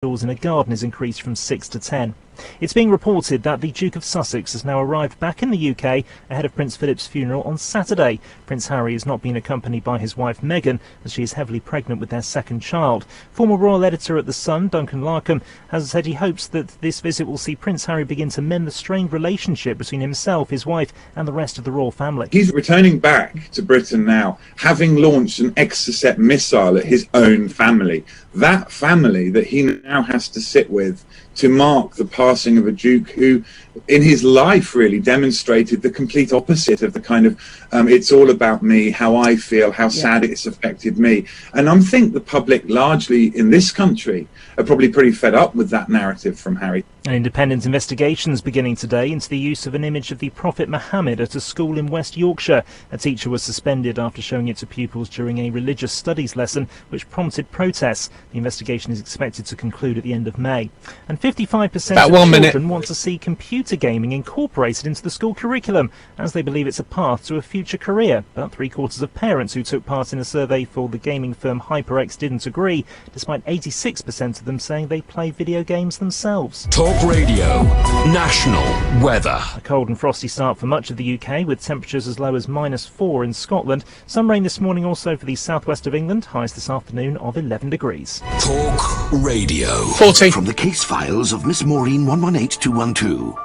indoors in a garden is increased from 6 to 10. It's being reported that the Duke of Sussex has now arrived back in the UK ahead of Prince Philip's funeral on Saturday. Prince Harry has not been accompanied by his wife Meghan, as she is heavily pregnant with their second child. Former royal editor at The Sun, Duncan Larkham, has said he hopes that this visit will see Prince Harry begin to mend the strained relationship between himself, his wife and the rest of the royal family. He's returning back to Britain now, having launched an Exocet missile at his own family. That family that he now has to sit with to mark the passing of a duke who, in his life, really demonstrated the complete opposite of the kind of it's all about me, how I feel, how sad it's affected me. And I think the public largely in this country are probably pretty fed up with that narrative from Harry. An independent investigation is beginning today into the use of an image of the Prophet Muhammad at a school in West Yorkshire. A teacher was suspended after showing it to pupils during a religious studies lesson, which prompted protests. The investigation is expected to conclude at the end of May. And 55% of children want to see computer gaming incorporated into the school curriculum, as they believe it's a path to a future career. But 3/4 of parents who took part in a survey for the gaming firm HyperX didn't agree, despite 86% of them saying they play video games themselves. Talkradio National Weather. A cold and frosty start for much of the UK, with temperatures as low as -4 in Scotland. Some rain this morning also for the southwest of England, highs this afternoon of 11 degrees. Talk Radio. 40. From the case files of Miss Maureen 118212.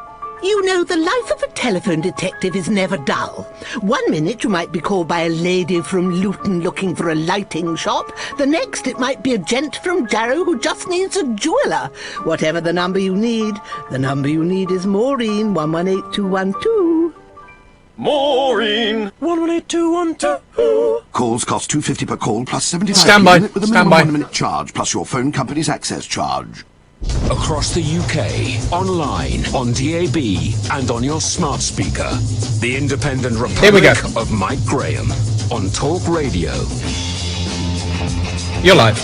You know, the life of a telephone detective is never dull. 1 minute you might be called by a lady from Luton looking for a lighting shop. The next it might be a gent from Jarrow who just needs a jeweller. Whatever the number you need is Maureen 118212. Maureen 118212. Calls cost £2.50 per call plus 75 Standby. with a minimum 1 minute charge plus your phone company's access charge. Across the UK, online, on DAB, and on your smart speaker. The Independent Republic of Mike Graham on Talk Radio. You're live.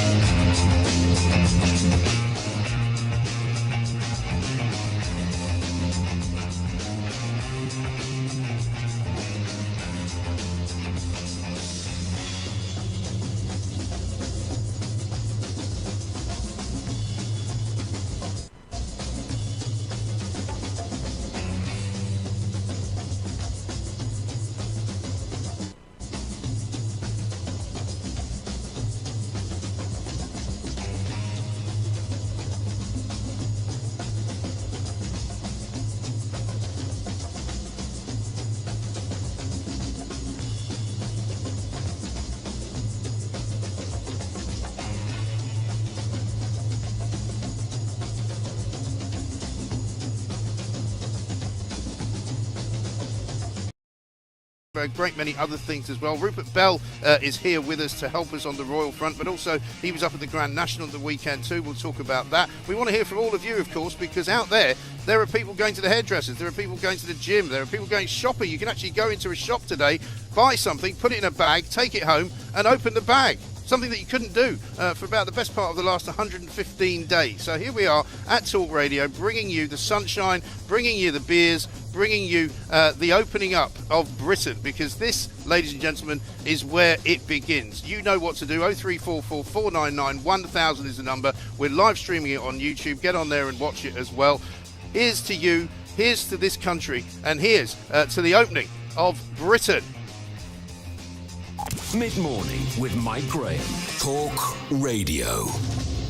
A great many other things as well. Rupert Bell is here with us to help us on the royal front, but also he was up at the Grand National at the weekend too. We'll talk about that. We want to hear from all of you, of course, because out there are people going to the hairdressers, there are people going to the gym, there are people going shopping. You can actually go into a shop today, buy something, put it in a bag, take it home and open the bag. Something that you couldn't do for about the best part of the last 115 days. So here we are at Talk Radio, bringing you the sunshine, bringing you the beers, bringing you the opening up of Britain, because this, ladies and gentlemen, is where it begins. You know what to do. 0344 499 1000 is the number. We're live streaming it on YouTube. Get on there and watch it as well. Here's to you, here's to this country, and here's to the opening of Britain. Mid-morning with Mike Graham. Talk Radio.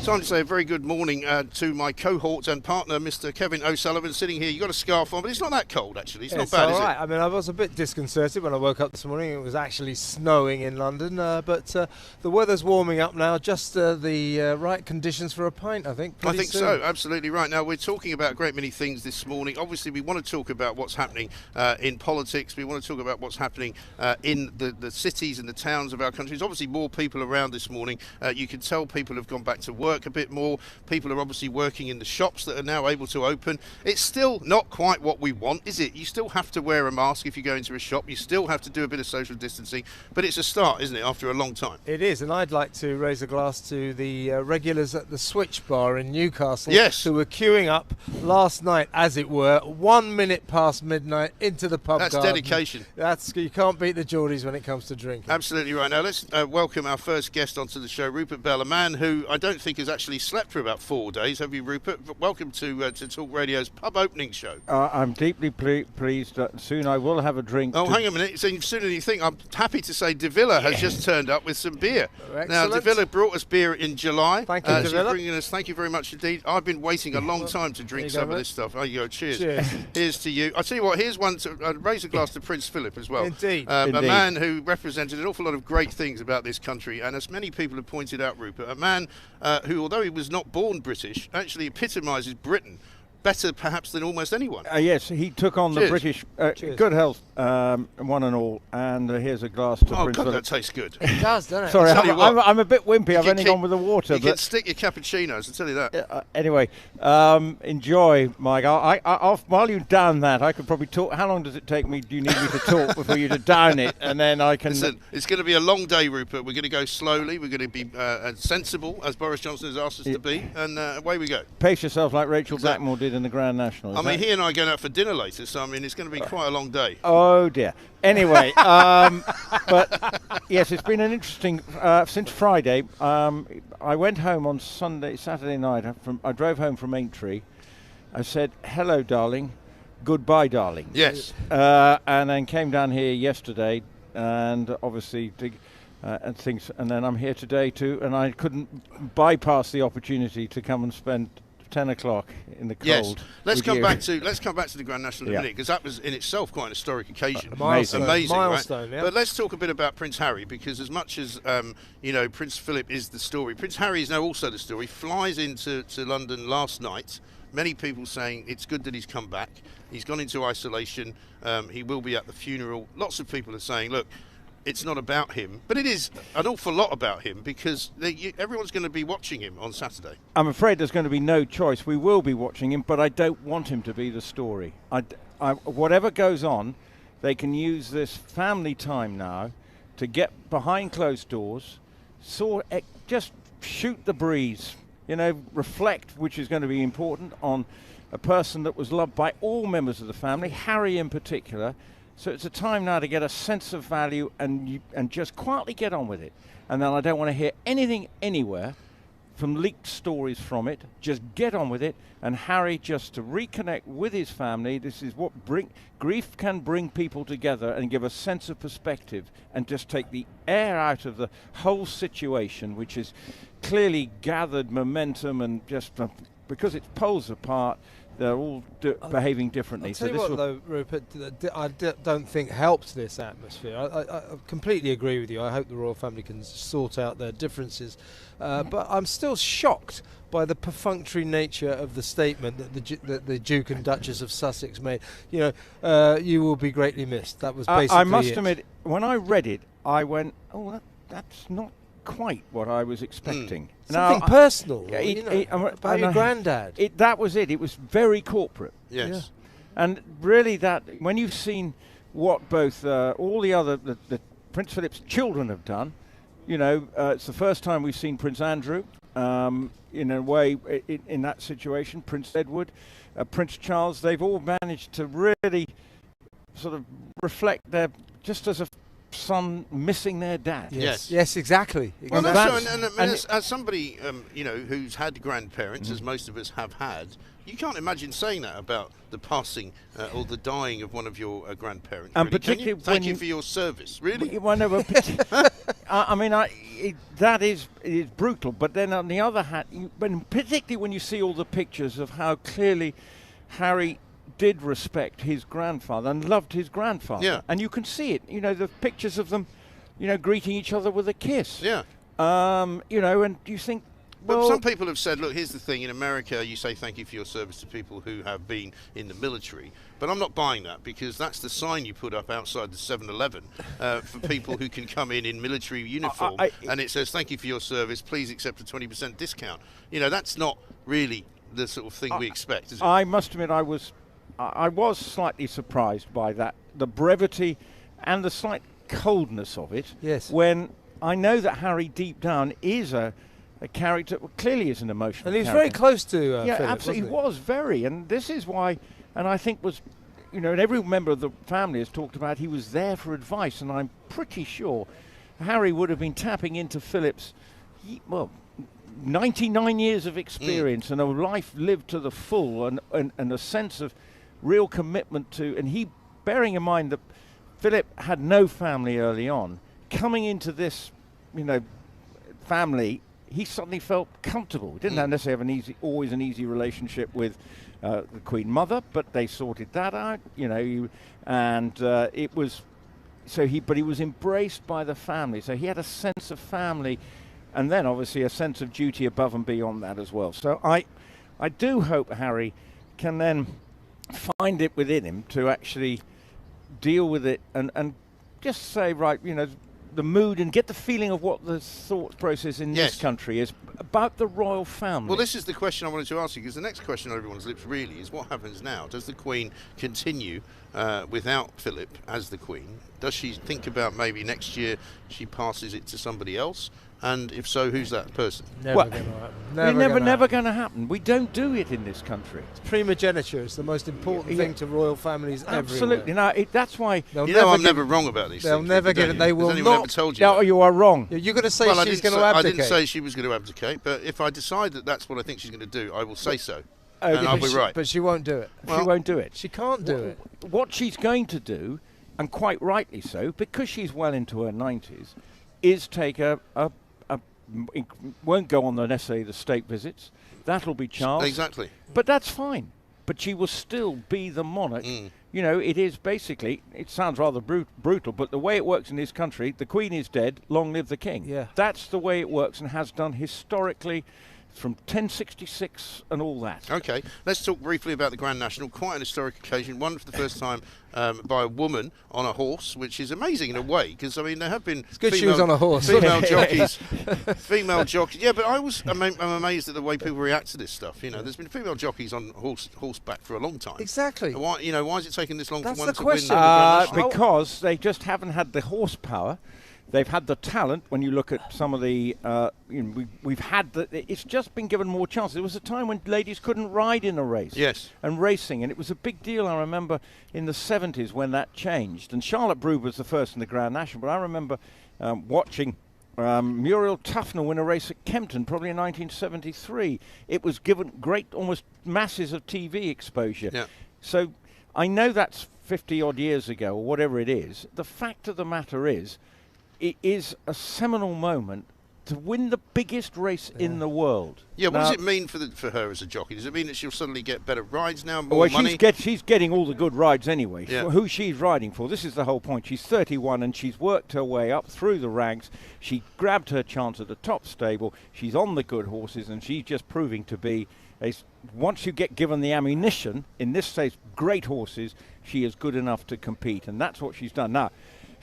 Time to say a very good morning to my cohort and partner, Mr. Kevin O'Sullivan, sitting here. You've got a scarf on, but it's not that cold, actually. It's not bad, is it? I mean, I was a bit disconcerted when I woke up this morning. It was actually snowing in London, but the weather's warming up now. Just the right conditions for a pint, I think. I think so, absolutely right. Now, we're talking about a great many things this morning. Obviously, we want to talk about what's happening in politics. We want to talk about what's happening in the cities and the towns of our country. There's obviously more people around this morning. You can tell people have gone back to work a bit more. People are obviously working in the shops that are now able to open. It's still not quite what we want, is it? You still have to wear a mask if you go into a shop. You still have to do a bit of social distancing, but it's a start, isn't it, after a long time? It is, and I'd like to raise a glass to the regulars at the Switch Bar in Newcastle, yes, who were queuing up last night, as it were, 1 minute past midnight into the pub That's garden. dedication. You can't beat the Geordies when it comes to drinking. Absolutely right. Now let's welcome our first guest onto the show, Rupert Bell, a man who I don't think has actually slept for about 4 days. Have you, Rupert? Welcome to Talk Radio's pub opening show. I'm deeply pleased. Soon I will have a drink. Oh, hang on a minute. So sooner than you think. I'm happy to say De Villa has just turned up with some beer. Now, De Villa brought us beer in July. Thank you, De Villa. Bringing us. Thank you very much indeed. I've been waiting a long time to drink some of this stuff. Oh, you go. Cheers. Here's to you. I'll tell you what. Here's one to raise a glass to Prince Philip as well. Indeed. A man who represented an awful lot of great things about this country, and as many people have pointed out, Rupert, a man who, although he was not born British, actually epitomises Britain better perhaps than almost anyone. Yes, he took on the British. Good health, one and all. And here's a glass to Prince God, Philip. that tastes good. It does, doesn't it? Sorry, I'm a bit wimpy. I've only gone with the water. You can stick your cappuccinos, I'll tell you that. Anyway, enjoy, Mike. While you down that, I could probably talk. How long does it take me? Do you need me to talk before you to down it? And then I can... Listen, it's going to be a long day, Rupert. We're going to go slowly. We're going to be sensible, as Boris Johnson has asked us to be. And away we go. Pace yourself like Rachel Blackmore did in the Grand National. I mean, he and I are going out for dinner later, so I mean, it's going to be quite a long day. Oh dear. Anyway, but yes, it's been an interesting since Friday. I went home on Saturday night. I drove home from Aintree. I said, "Hello, darling. Goodbye, darling." Yes. And then came down here yesterday, and obviously and things. And then I'm here today too, and I couldn't bypass the opportunity to come and spend 10 o'clock in the cold. Yes. Let's come back to the Grand National in a minute, because that was in itself quite an historic occasion. Amazing, milestone, right? But let's talk a bit about Prince Harry, because as much as Prince Philip is the story, Prince Harry is now also the story. Flies into London last night. Many people saying it's good that he's come back. He's gone into isolation. He will be at the funeral. Lots of people are saying, look, it's not about him, but it is an awful lot about him, because everyone's going to be watching him on Saturday. I'm afraid there's going to be no choice. We will be watching him, but I don't want him to be the story. Whatever goes on, they can use this family time now to get behind closed doors, just shoot the breeze, reflect, which is going to be important, on a person that was loved by all members of the family, Harry in particular. So it's a time now to get a sense of value and just quietly get on with it. And then I don't want to hear anything anywhere from leaked stories from it. Just get on with it. And Harry just to reconnect with his family. This is what grief can bring people together and give a sense of perspective and just take the air out of the whole situation, which is clearly gathered momentum, and just because it's poles apart, they're all behaving differently. I'll tell you what, though, Rupert, I don't think helps this atmosphere. I completely agree with you. I hope the royal family can sort out their differences. But I'm still shocked by the perfunctory nature of the statement that the Duke and Duchess of Sussex made. You will be greatly missed. That was basically I must admit, when I read it, I went, oh, that's not quite what I was expecting. Something personal, about your granddad. That was it. It was very corporate. Yes. Yeah. And really, that when you've seen what both all the other the Prince Philip's children have done, it's the first time we've seen Prince Andrew in a way in that situation. Prince Edward, Prince Charles. They've all managed to really sort of reflect their, just as a son missing their dad. Yes, exactly. Well, that's so, and as somebody who's had grandparents, as most of us have had, you can't imagine saying that about the passing or the dying of one of your grandparents. And really, particularly thank you for your service. Really? Well, no, I mean, that is brutal. But then on the other hand, particularly when you see all the pictures of how clearly Harry did respect his grandfather and loved his grandfather, and you can see it. The pictures of them, greeting each other with a kiss. Yeah. And you think. Well, some people have said, look, here's the thing. In America, you say thank you for your service to people who have been in the military. But I'm not buying that, because that's the sign you put up outside the 7-Eleven for people who can come in military uniform. And it says, thank you for your service. Please accept a 20% discount. That's not really the sort of thing we expect, is it? I must admit, I was slightly surprised by that. The brevity and the slight coldness of it. Yes. When I know that Harry deep down is a character, clearly is an emotional and he was character. very close to Philip, absolutely, he was very, and this is why, and I think was, and every member of the family has talked about he was there for advice, and I'm pretty sure Harry would have been tapping into Philip's, 99 years of experience and a life lived to the full, and a sense of real commitment to, and he, bearing in mind that Philip had no family early on, coming into this, family, he suddenly felt comfortable. He didn't necessarily have always an easy relationship with the Queen Mother, but they sorted that out, it was, but he was embraced by the family, so he had a sense of family, and then obviously a sense of duty above and beyond that as well. So I do hope Harry can then find it within him to actually deal with it and just say, right, the mood, and get the feeling of what the thought process in this country is about the royal family. Well, this is the question I wanted to ask you, because the next question on everyone's lips really is, what happens now? Does the Queen continue without Philip as the Queen? Does she think about maybe next year she passes it to somebody else? And if so, who's that person? Never going to happen. We don't do it in this country. Primogeniture is the most important thing to royal families Absolutely. everywhere. Now, that's why... I'm never wrong about these things. They'll never get it. They will not... Has anyone ever told you No, you are wrong. You're going to say she's going to abdicate. I didn't say she was going to abdicate, but if I decide that that's what I think she's going to do, I will say so. And I'll be right. But she won't do it. She won't do it. She can't do it. What she's going to do, and quite rightly so, because she's well into her 90s, is take won't go on necessarily the state visits. That'll be Charles. Exactly. But that's fine. But she will still be the monarch. It is basically, it sounds rather brutal, but the way it works in this country, the Queen is dead, long live the King. Yeah. That's the way it works and has done historically from 1066 and all that. Okay, let's talk briefly about the Grand National. Quite an historic occasion, one for the first time by a woman on a horse, which is amazing in a way, because there have been good shoes on a horse. Female jockeys, Yeah, but I'm amazed at the way people react to this stuff. There's been female jockeys on horseback for a long time. Exactly. Why is it taking this long That's for one the to question. win the Grand National? Because they just haven't had the horsepower. They've had the talent. When you look at some of the, we've had it's just been given more chances. There was a time when ladies couldn't ride in a race. Yes. And racing, and it was a big deal. I remember in the 70s when that changed. And Charlotte Brood was the first in the Grand National. But I remember watching Muriel Tufnell win a race at Kempton, probably in 1973. It was given great, almost masses of TV exposure. Yeah. So I know that's 50 odd years ago or whatever it is. The fact of the matter is, it is a seminal moment to win the biggest race in the world. Yeah, what does it mean for her as a jockey? Does it mean that she'll suddenly get better rides now, more money? She's getting all the good rides anyway. Yeah. Who she's riding for, this is the whole point. She's 31 and she's worked her way up through the ranks. She grabbed her chance at the top stable. She's on the good horses, and she's just proving to be, once you get given the ammunition, in this case, great horses, she is good enough to compete, and that's what she's done. Now,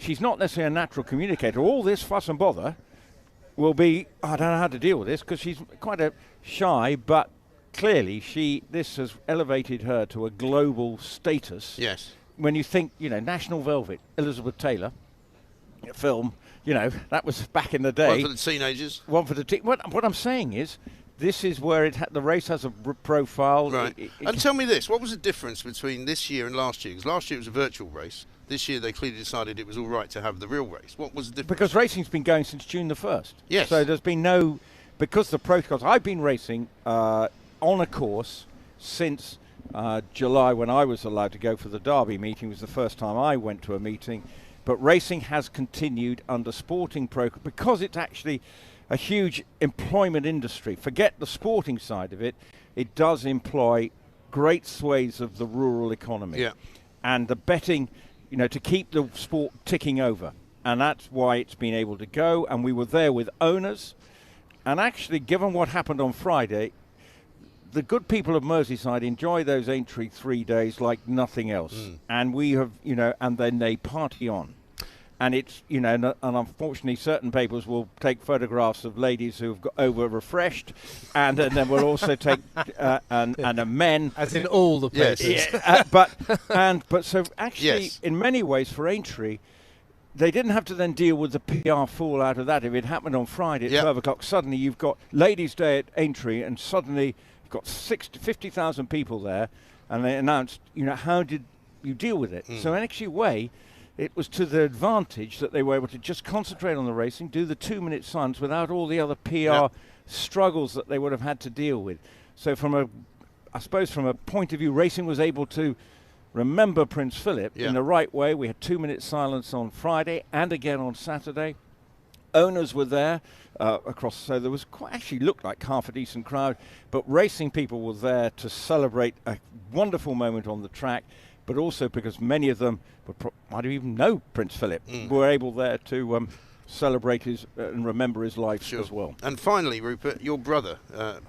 she's not necessarily a natural communicator. All this fuss and bother will be, I don't know how to deal with this, because she's quite shy, but clearly this has elevated her to a global status. Yes. When you think, National Velvet, Elizabeth Taylor, film, that was back in the day. One for the teenagers. One for the what I'm saying is, this is where the race has a profile. Right. And tell me this, what was the difference between this year and last year? Because last year it was a virtual race. This year they clearly decided it was all right to have the real race. What was the difference? Because racing's been going since June the 1st. Yes. So there's been because the protocols, I've been racing on a course since July, when I was allowed to go for the Derby meeting. Was the first time I went to a meeting. But racing has continued under sporting protocol because it's actually a huge employment industry. Forget the sporting side of it. It does employ great swathes of the rural economy. Yeah. And the betting, to keep the sport ticking over. And that's why it's been able to go. And we were there with owners. And actually, given what happened on Friday, the good people of Merseyside enjoy those entry 3 days like nothing else. And we have, and then they party on. And it's, and unfortunately certain papers will take photographs of ladies who've got over-refreshed, and then we'll also take, and a men. As in all the papers. Yes. But so actually, in many ways, for Aintree, they didn't have to then deal with the PR fallout of that. If it happened on Friday at 12 o'clock, suddenly you've got Ladies' Day at Aintree, and suddenly you've got 50,000 people there, and they announced, how did you deal with it? So in actually way, it was to their advantage that they were able to just concentrate on the racing, do the 2-minute silence without all the other PR struggles that they would have had to deal with. So from a point of view, racing was able to remember Prince Philip in the right way. We had 2-minute silence on Friday and again on Saturday. Owners were there across, so there was actually looked like half a decent crowd, but racing people were there to celebrate a wonderful moment on the track, but also because many of them might even know Prince Philip, were able there to celebrate his and remember his life as well. And finally, Rupert, your brother,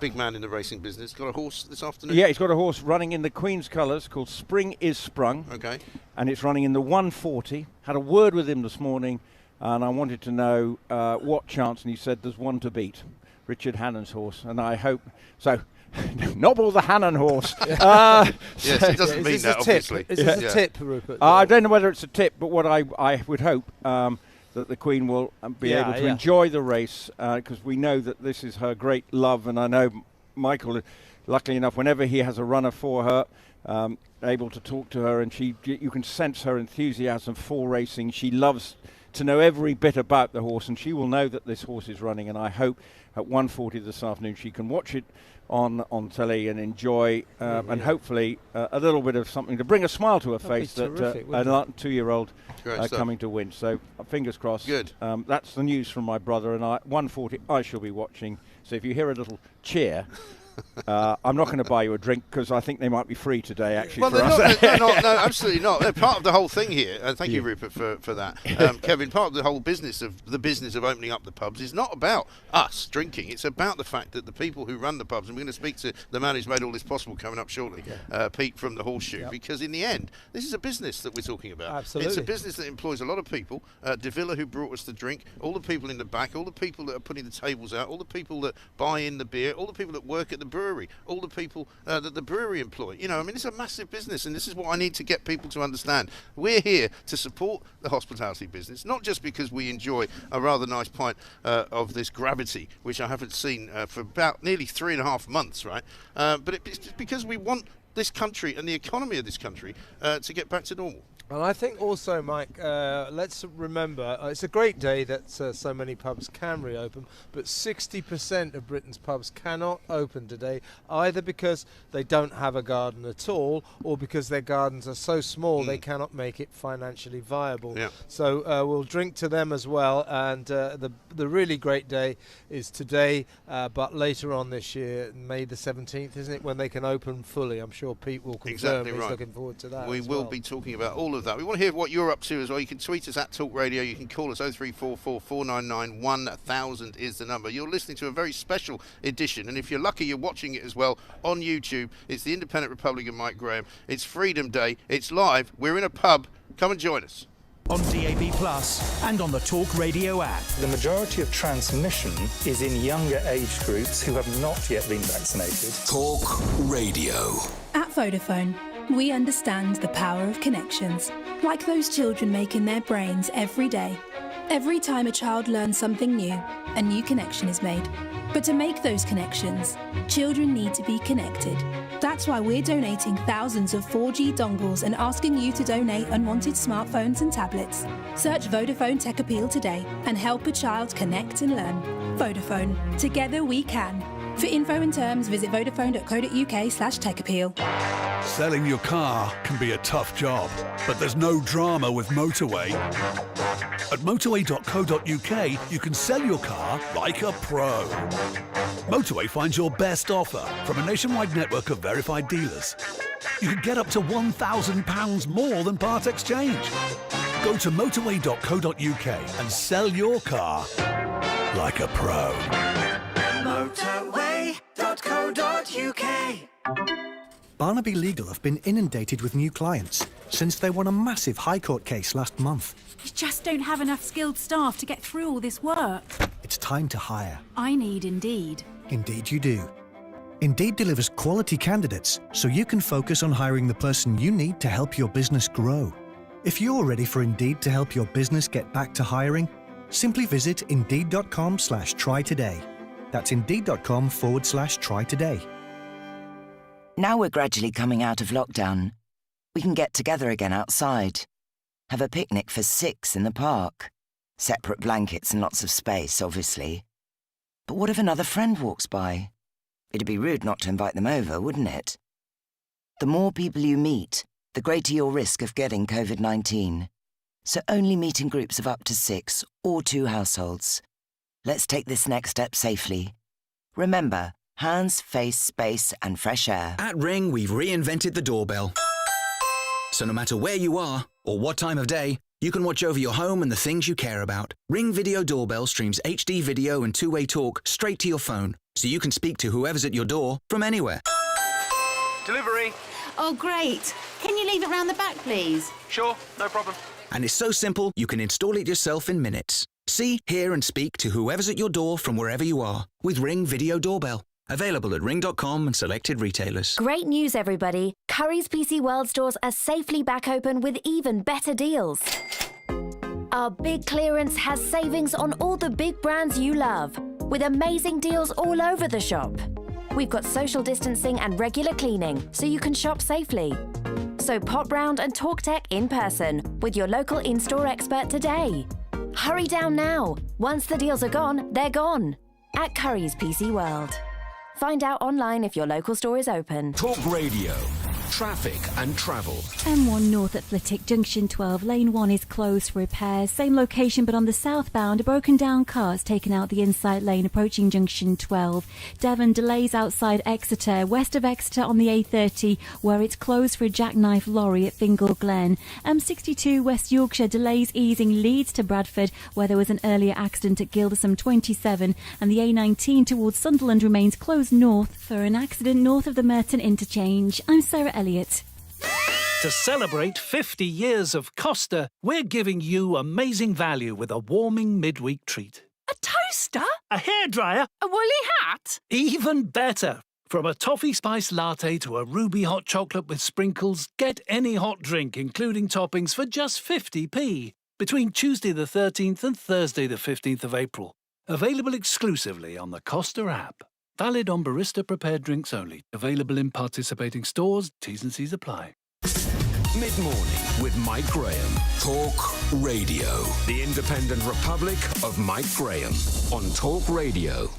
big man in the racing business, got a horse this afternoon? Yeah, he's got a horse running in the Queen's colours called Spring is Sprung. Okay. And it's running in the 140. Had a word with him this morning, and I wanted to know what chance, and he said there's one to beat, Richard Hannon's horse, and I hope so. Nobble the Hannon horse. Yes, it doesn't mean that, obviously. Is this a tip, Rupert? I don't know whether it's a tip, but what I would hope that the Queen will be able to enjoy the race, because we know that this is her great love, and I know Michael, luckily enough, whenever he has a runner for her, able to talk to her, and you can sense her enthusiasm for racing. She loves to know every bit about the horse, and she will know that this horse is running, and I hope at 1:40 this afternoon she can watch it on telly and enjoy, and hopefully a little bit of something to bring a smile to her face, that a 2-year-old coming to win. So fingers crossed. Good. That's the news from my brother, and 1:40 I shall be watching. So if you hear a little cheer, I'm not going to buy you a drink, because I think they might be free today, actually. Well, for us. no, absolutely not. They're part of the whole thing here. Thank you, Rupert, for that. Kevin, part of the whole business of opening up the pubs is not about us drinking. It's about the fact that the people who run the pubs, and we're going to speak to the man who's made all this possible coming up shortly, Pete from the Horseshoe, because in the end, this is a business that we're talking about. Absolutely. It's a business that employs a lot of people. De Villa, who brought us the drink, all the people in the back, all the people that are putting the tables out, all the people that buy in the beer, all the people that work at the brewery, all the people that the brewery employ. It's a massive business, and this is what I need to get people to understand. We're here to support the hospitality business, not just because we enjoy a rather nice pint of this Gravity, which I haven't seen for about nearly 3.5 months, right? But it's because we want this country and the economy of this country to get back to normal. And I think also, Mike, let's remember, it's a great day that so many pubs can reopen, but 60% of Britain's pubs cannot open today, either because they don't have a garden at all, or because their gardens are so small they cannot make it financially viable. Yeah. So we'll drink to them as well, and the really great day is today, but later on this year, May the 17th, isn't it, when they can open fully? I'm sure Pete will confirm. Exactly he's right. looking forward to that. We will be talking about all of that. We want to hear what you're up to as well. You can tweet us at Talkradio. You can call us 0344 499 1000 is the number. You're listening to a very special edition, and if you're lucky, you're watching it as well on YouTube. It's the Independent Republican Mike Graham. It's Freedom Day. It's live. We're in a pub. Come and join us. On DAB Plus and on the Talk Radio app. The majority of transmission is in younger age groups who have not yet been vaccinated. Talk Radio. At Vodafone, we understand the power of connections, like those children make in their brains every day. Every time a child learns something new, a new connection is made. But to make those connections, children need to be connected. That's why we're donating thousands of 4G dongles and asking you to donate unwanted smartphones and tablets. Search Vodafone Tech Appeal today and help a child connect and learn. Vodafone. Together we can. For info and terms, visit vodafone.co.uk/techappeal. Selling your car can be a tough job, but there's no drama with Motorway. At motorway.co.uk, you can sell your car like a pro. Motorway finds your best offer from a nationwide network of verified dealers. You can get up to £1,000 more than part exchange. Go to motorway.co.uk and sell your car like a pro. Motorway.co.uk. Barnaby Legal have been inundated with new clients since they won a massive High Court case last month. You just don't have enough skilled staff to get through all this work. It's time to hire. I need Indeed. Indeed you do. Indeed delivers quality candidates so you can focus on hiring the person you need to help your business grow. If you're ready for Indeed to help your business get back to hiring, simply visit Indeed.com/try today. That's Indeed.com/try today. Now we're gradually coming out of lockdown, we can get together again outside. Have a picnic for 6 in the park. Separate blankets and lots of space, obviously. But what if another friend walks by? It'd be rude not to invite them over, wouldn't it? The more people you meet, the greater your risk of getting COVID-19. So only meet in groups of up to 6 or 2 households. Let's take this next step safely. Remember, hands, face, space, and fresh air. At Ring, we've reinvented the doorbell. So no matter where you are or what time of day, you can watch over your home and the things you care about. Ring Video Doorbell streams HD video and two-way talk straight to your phone, so you can speak to whoever's at your door from anywhere. Delivery. Oh, great. Can you leave it round the back, please? Sure, no problem. And it's so simple, you can install it yourself in minutes. See, hear and speak to whoever's at your door from wherever you are with Ring Video Doorbell. Available at ring.com and selected retailers. Great news, everybody. Currys PC World stores are safely back open with even better deals. Our big clearance has savings on all the big brands you love, with amazing deals all over the shop. We've got social distancing and regular cleaning, so you can shop safely. So pop round and talk tech in person with your local in-store expert today. Hurry down now. Once the deals are gone, they're gone. At Currys PC World. Find out online if your local store is open. Talk Radio. Traffic and travel. M1 north at Flitwick, junction 12. Lane 1 is closed for repairs. Same location, but on the southbound, a broken down car has taken out the inside lane approaching junction 12. Devon delays outside Exeter. West of Exeter on the A30, where it's closed for a jackknife lorry at Fingal Glen. M62 West Yorkshire delays easing Leeds to Bradford, where there was an earlier accident at Gildersome 27. And the A19 towards Sunderland remains closed north for an accident north of the Merton interchange. I'm Sarah Elliott. To celebrate 50 years of Costa, we're giving you amazing value with a warming midweek treat. A toaster? A hairdryer? A woolly hat? Even better. From a toffee spice latte to a ruby hot chocolate with sprinkles, get any hot drink, including toppings, for just 50p. Between Tuesday the 13th and Thursday the 15th of April. Available exclusively on the Costa app. Valid on barista-prepared drinks only. Available in participating stores. T's and C's apply. Mid-morning with Mike Graham. Talk Radio. The independent republic of Mike Graham on Talk Radio.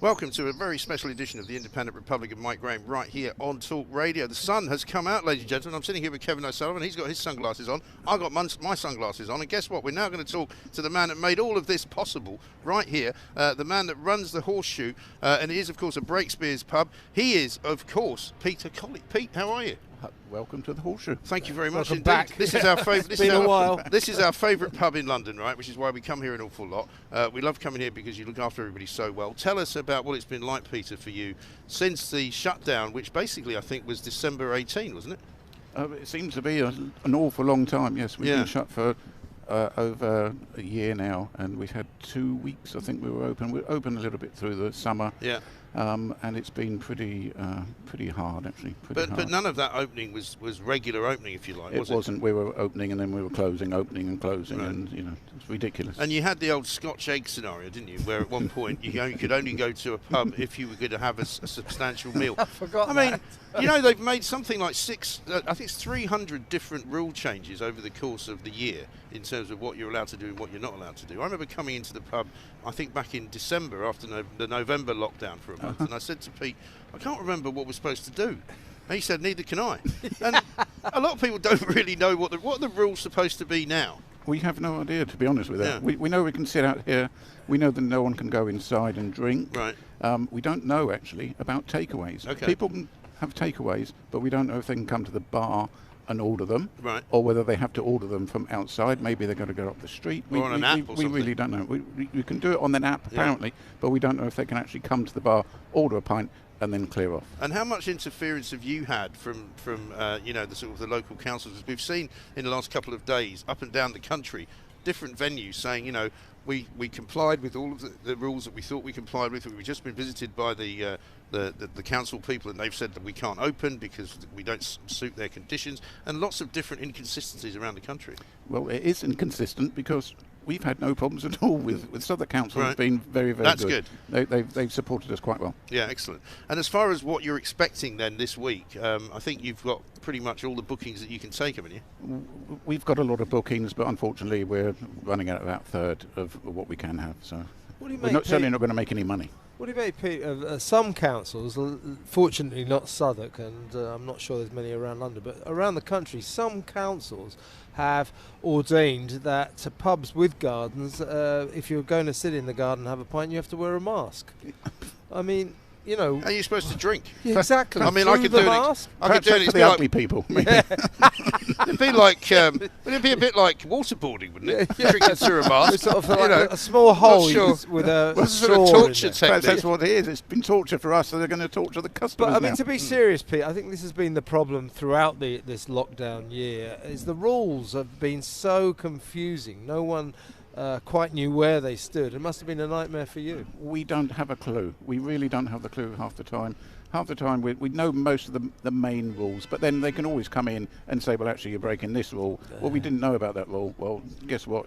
Welcome to a very special edition of the Independent Republic of Mike Graham right here on Talk Radio. The sun has come out, ladies and gentlemen. I'm sitting here with Kevin O'Sullivan. He's got his sunglasses on. I've got my sunglasses on. And guess what? We're now going to talk to the man that made all of this possible right here, the man that runs the Horseshoe. And it is, of course, a Breakspears pub. He is, of course, Peter Colley. Pete, how are you? Welcome to the Horseshoe. Thank you very much Welcome indeed. back. This is our favourite. It's been a while. This is our favourite pub in London, right? Which is why we come here an awful lot. We love coming here because you look after everybody so well. Tell us about what it's been like, Peter, for you since the shutdown, which basically I think was December 18, wasn't it? It seems to be an awful long time. Yes, we've been shut for over a year now, and we've had 2 weeks. I think we were open. We were open a little bit through the summer. Yeah. And it's been pretty hard, actually. But none of that opening was regular opening, if you like, was it? It wasn't. We were opening and then we were closing, opening and closing, right. And, it's ridiculous. And you had the old Scotch egg scenario, didn't you, where at one point you could only go to a pub if you were going to have a substantial meal. I forgot that. They've made something like I think it's 300 different rule changes over the course of the year in terms of what you're allowed to do and what you're not allowed to do. I remember coming into the pub, I think back in December after the November lockdown for a month, and I said to Pete, I can't remember what we're supposed to do. And he said, neither can I. And a lot of people don't really know what are the rules supposed to be now. We have no idea, to be honest with you. Yeah. We know we can sit out here. We know that no one can go inside and drink. Right. We don't know, actually, about takeaways. Okay. People can have takeaways, but we don't know if they can come to the bar and order them, right, or whether they have to order them from outside. Maybe they've got to go up the street. Or on an app or something. We really don't know. We can do it on an app, apparently, but we don't know if they can actually come to the bar, order a pint, and then clear off. And how much interference have you had from the sort of the local councils? As we've seen in the last couple of days, up and down the country, different venues saying, we complied with all of the rules that we thought we complied with. We've just been visited by the council people, and they've said that we can't open because we don't suit their conditions, and lots of different inconsistencies around the country. Well, it is inconsistent because we've had no problems at all with Southwark Council. It's been very, very That's good. They've supported us quite well. Yeah, excellent. And as far as what you're expecting then this week, I think you've got pretty much all the bookings that you can take, haven't you? We've got a lot of bookings, but unfortunately we're running out about a third of what we can have. So we're certainly not going to make any money. What do you make, Pete, of some councils, fortunately not Southwark, and I'm not sure there's many around London, but around the country, some councils have ordained that pubs with gardens, if you're going to sit in the garden and have a pint, you have to wear a mask. I mean, you know... Are you supposed to drink? Yeah, exactly. I mean, I could do it. I could do it. For the ugly people. Yeah. It'd be like, it'd be a bit like waterboarding, wouldn't it? Yeah. Drinking through a mask. It's sort of like a small hole with a straw in torture it. technique. That's what it is. It's been torture for us, so they're going to torture the customers. But I mean, now. to be serious, Pete, I think this has been the problem throughout this lockdown year. Is the rules have been so confusing. No one quite knew where they stood. It must have been a nightmare for you. We don't have a clue. We really don't have the clue half the time. Half the time we know most of the main rules, but then they can always come in and say, well, actually, you're breaking this rule. Well, we didn't know about that rule. Well, guess what?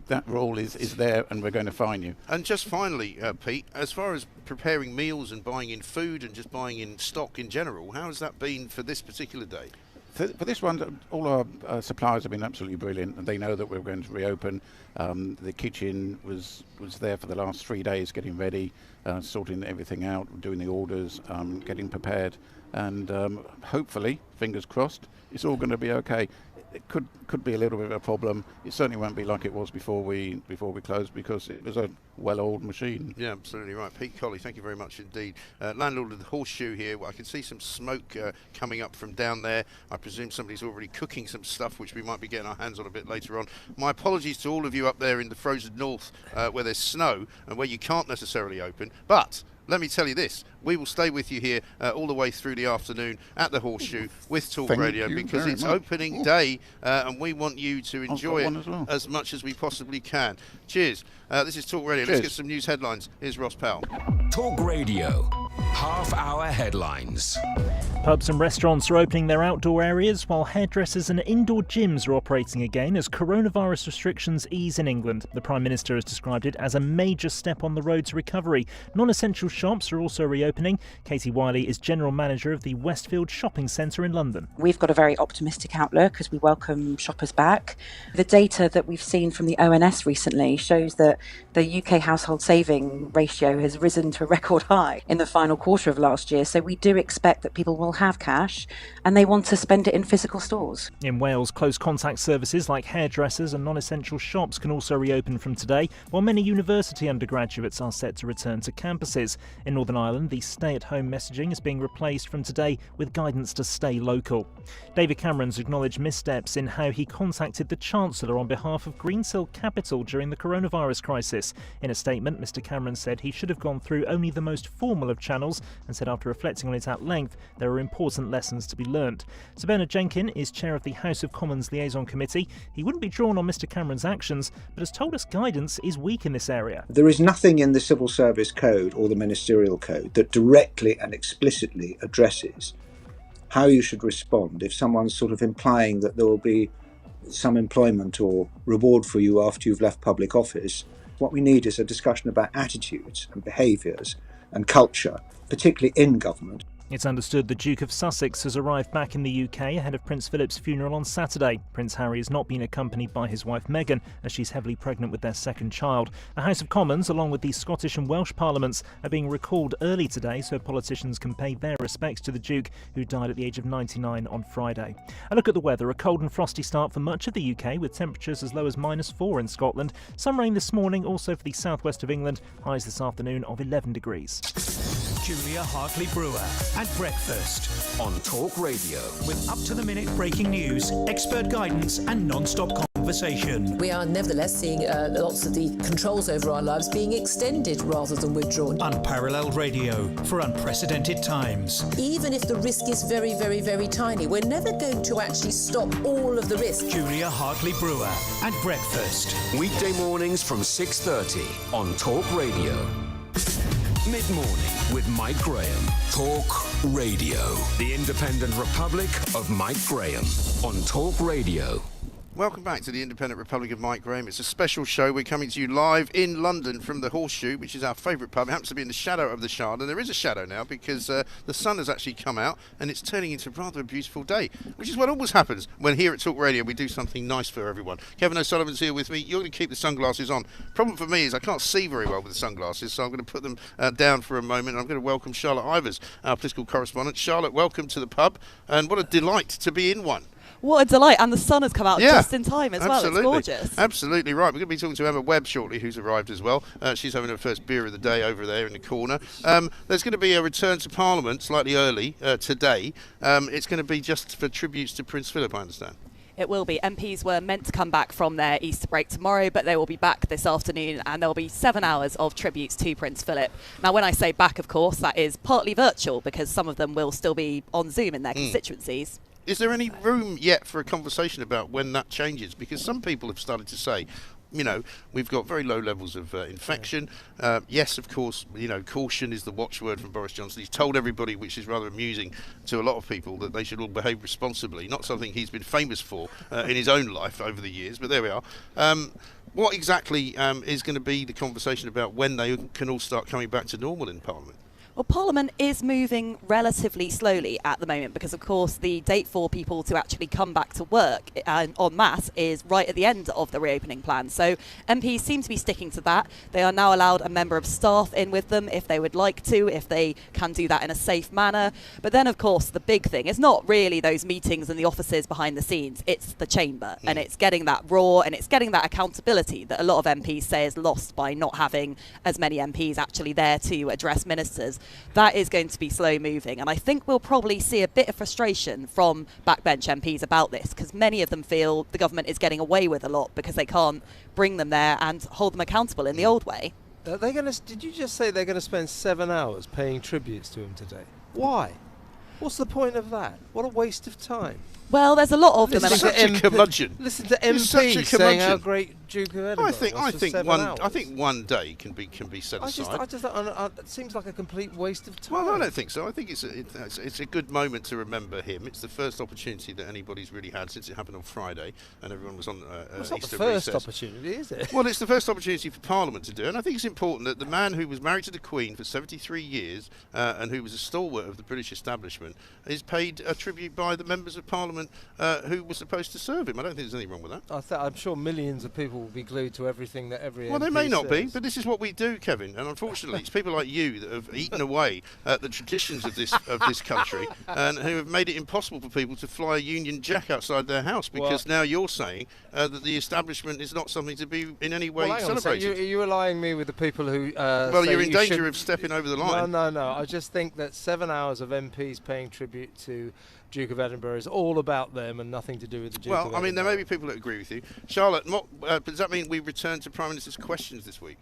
That rule is there, and we're going to fine you. And just finally, Pete, as far as preparing meals and buying in food and just buying in stock in general, how has that been for this particular day? For this one, all our suppliers have been absolutely brilliant, and they know that we're going to reopen. The kitchen was there for the last 3 days, getting ready, sorting everything out, doing the orders, getting prepared, and hopefully, fingers crossed, it's all going to be okay. It could be a little bit of a problem. It certainly won't be like it was before we closed, because it was a well-oiled machine. Yeah, absolutely right. Pete Colley, thank you very much indeed. Landlord of the Horseshoe here. I can see some smoke coming up from down there. I presume somebody's already cooking some stuff, which we might be getting our hands on a bit later on. My apologies to all of you up there in the frozen north where there's snow and where you can't necessarily open. But let me tell you this, we will stay with you here all the way through the afternoon at the Horseshoe with Talk Radio, because it's opening day and we want you to enjoy it as much as we possibly can. Cheers. This is Talk Radio. Let's get some news headlines. Here's Ross Powell. Talk Radio. Half-hour headlines. Pubs and restaurants are opening their outdoor areas, while hairdressers and indoor gyms are operating again as coronavirus restrictions ease in England. The Prime Minister has described it as a major step on the road to recovery. Non-essential shops are also reopening. Katie Wiley is General Manager of the Westfield Shopping Centre in London. We've got a very optimistic outlook as we welcome shoppers back. The data that we've seen from the ONS recently shows that the UK household saving ratio has risen to a record high in the final quarter of last year, so we do expect that people will have cash and they want to spend it in physical stores. In Wales, close contact services like hairdressers and non-essential shops can also reopen from today, while many university undergraduates are set to return to campuses. In Northern Ireland, the stay-at-home messaging is being replaced from today with guidance to stay local. David Cameron's acknowledged missteps in how he contacted the Chancellor on behalf of Greensill Capital during the coronavirus crisis. In a statement, Mr Cameron said he should have gone through only the most formal of channels, and said after reflecting on it at length, there are important lessons to be learnt. Sir Bernard Jenkin is chair of the House of Commons Liaison Committee. He wouldn't be drawn on Mr Cameron's actions, but has told us guidance is weak in this area. There is nothing in the Civil Service Code or the Ministerial Code that directly and explicitly addresses how you should respond if someone's sort of implying that there will be some employment or reward for you after you've left public office. What we need is a discussion about attitudes and behaviours and culture, particularly in government. It's understood the Duke of Sussex has arrived back in the UK ahead of Prince Philip's funeral on Saturday. Prince Harry has not been accompanied by his wife Meghan, as she's heavily pregnant with their second child. The House of Commons, along with the Scottish and Welsh parliaments, are being recalled early today so politicians can pay their respects to the Duke, who died at the age of 99 on Friday. A look at the weather. A cold and frosty start for much of the UK, with temperatures as low as -4 in Scotland. Some rain this morning, also for the southwest of England. Highs this afternoon of 11 degrees. Julia Hartley-Brewer at breakfast on Talk Radio, with up-to-the-minute breaking news, expert guidance and non-stop conversation. We are nevertheless seeing lots of the controls over our lives being extended rather than withdrawn. Unparalleled radio for unprecedented times. Even if the risk is very, very, very tiny, we're never going to actually stop all of the risk. Julia Hartley-Brewer at breakfast. Weekday mornings from 6:30 on Talk Radio. Mid-morning with Mike Graham. Talk Radio. The Independent Republic of Mike Graham on Talk Radio. Welcome back to the Independent Republic of Mike Graham. It's a special show. We're coming to you live in London from the Horseshoe, which is our favourite pub. It happens to be in the shadow of the Shard, and there is a shadow now because the sun has actually come out and it's turning into rather a beautiful day, which is what always happens when here at Talk Radio we do something nice for everyone. Kevin O'Sullivan's here with me. You're going to keep the sunglasses on. Problem for me is I can't see very well with the sunglasses, so I'm going to put them down for a moment. I'm going to welcome Charlotte Ivers, our political correspondent. Charlotte, welcome to the pub, and what a delight to be in one. What a delight, and the sun has come out just in time as well. It's gorgeous. Absolutely right. We're going to be talking to Emma Webb shortly, who's arrived as well. She's having her first beer of the day over there in the corner. There's going to be a return to Parliament slightly early today. It's going to be just for tributes to Prince Philip, I understand. It will be. MPs were meant to come back from their Easter break tomorrow, but they will be back this afternoon, and there will be 7 hours of tributes to Prince Philip. Now, when I say back, of course, that is partly virtual, because some of them will still be on Zoom in their constituencies. Is there any room yet for a conversation about when that changes? Because some people have started to say, you know, we've got very low levels of infection. Yes, of course, you know, caution is the watchword from Boris Johnson. He's told everybody, which is rather amusing to a lot of people, that they should all behave responsibly. Not something he's been famous for in his own life over the years, but there we are. What exactly is going to be the conversation about when they can all start coming back to normal in Parliament? Well, Parliament is moving relatively slowly at the moment because, of course, the date for people to actually come back to work en masse is right at the end of the reopening plan. So MPs seem to be sticking to that. They are now allowed a member of staff in with them if they would like to, if they can do that in a safe manner. But then, of course, the big thing is not really those meetings in the offices behind the scenes. It's the chamber, and it's getting that raw, and it's getting that accountability that a lot of MPs say is lost by not having as many MPs actually there to address ministers. That is going to be slow moving, and I think we'll probably see a bit of frustration from backbench MPs about this, because many of them feel the government is getting away with a lot because they can't bring them there and hold them accountable in the old way. Are they going to? Did you just say they're going to spend 7 hours paying tributes to him today? Why? What's the point of that? What a waste of time. Well, there's a lot of them. Such a curmudgeon. Listen to MPs saying how great Duke of Edinburgh. I think one day can be set aside. It seems like a complete waste of time. Well, I don't think so. I think it's a good moment to remember him. It's the first opportunity that anybody's really had since it happened on Friday, and everyone was on it's not Easter the first recess. opportunity, is it? Well, it's the first opportunity for Parliament to do it, and I think it's important that the man who was married to the Queen for 73 years and who was a stalwart of the British establishment is paid a tribute by the members of Parliament who were supposed to serve him. I don't think there's anything wrong with that. I'm sure millions of people will be glued to everything that every Well, MP they may not says. be, but this is what we do, Kevin. And unfortunately, it's people like you that have eaten away at the traditions of this country and who have made it impossible for people to fly a Union Jack outside their house because now you're saying that the establishment is not something to be in any way celebrated. So you're allying me with the people who well, say you're in danger of stepping over the line. No. I just think that 7 hours of MPs paying tribute to Duke of Edinburgh is all about them and nothing to do with the Duke of Edinburgh. Well, I mean, there may be people that agree with you. Charlotte, does that mean we return to Prime Minister's questions this week?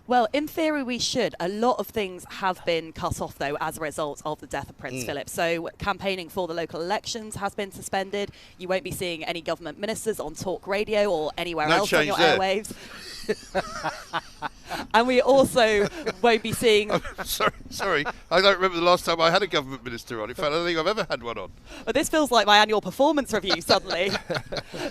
Well, in theory, we should. A lot of things have been cut off, though, as a result of the death of Prince Philip. So campaigning for the local elections has been suspended. You won't be seeing any government ministers on Talk Radio or anywhere else on your airwaves. And we also won't be seeing... Sorry. I don't remember the last time I had a government minister on. In fact, I don't think I've ever had one on. Well, this feels like my annual performance review suddenly.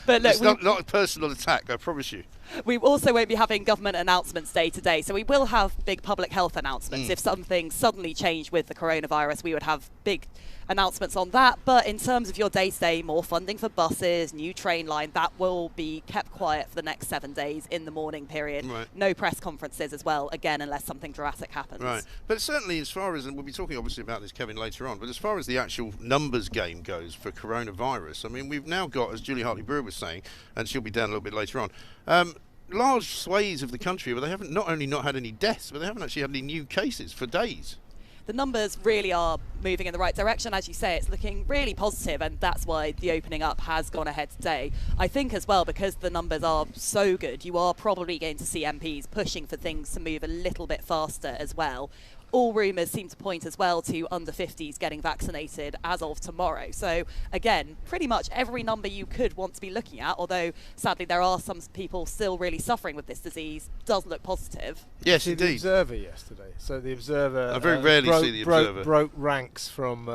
But look, it's not a personal attack, I promise you. We also won't be having government announcements day to day, so we will have big public health announcements. If something suddenly changed with the coronavirus, we would have big announcements on that. But in terms of your day-to-day, more funding for buses, new train line, that will be kept quiet for the next 7 days in the morning period. Right. No press conferences as well, again, unless something dramatic happens. Right. But certainly as far as, and we'll be talking obviously about this, Kevin, later on, but as far as the actual numbers game goes for coronavirus, I mean, we've now got, as Julie Hartley-Brewer was saying, and she'll be down a little bit later on, large swathes of the country where they haven't not only not had any deaths, but they haven't actually had any new cases for days. The numbers really are moving in the right direction. As you say, it's looking really positive, and that's why the opening up has gone ahead today. I think as well, because the numbers are so good, you are probably going to see MPs pushing for things to move a little bit faster as well. all rumours seem to point as well to under 50s getting vaccinated as of tomorrow. So again, pretty much every number you could want to be looking at, although sadly there are some people still really suffering with this disease, does look positive. Yes, indeed. The Observer yesterday. So the Observer. I very rarely see the Observer. Broke ranks from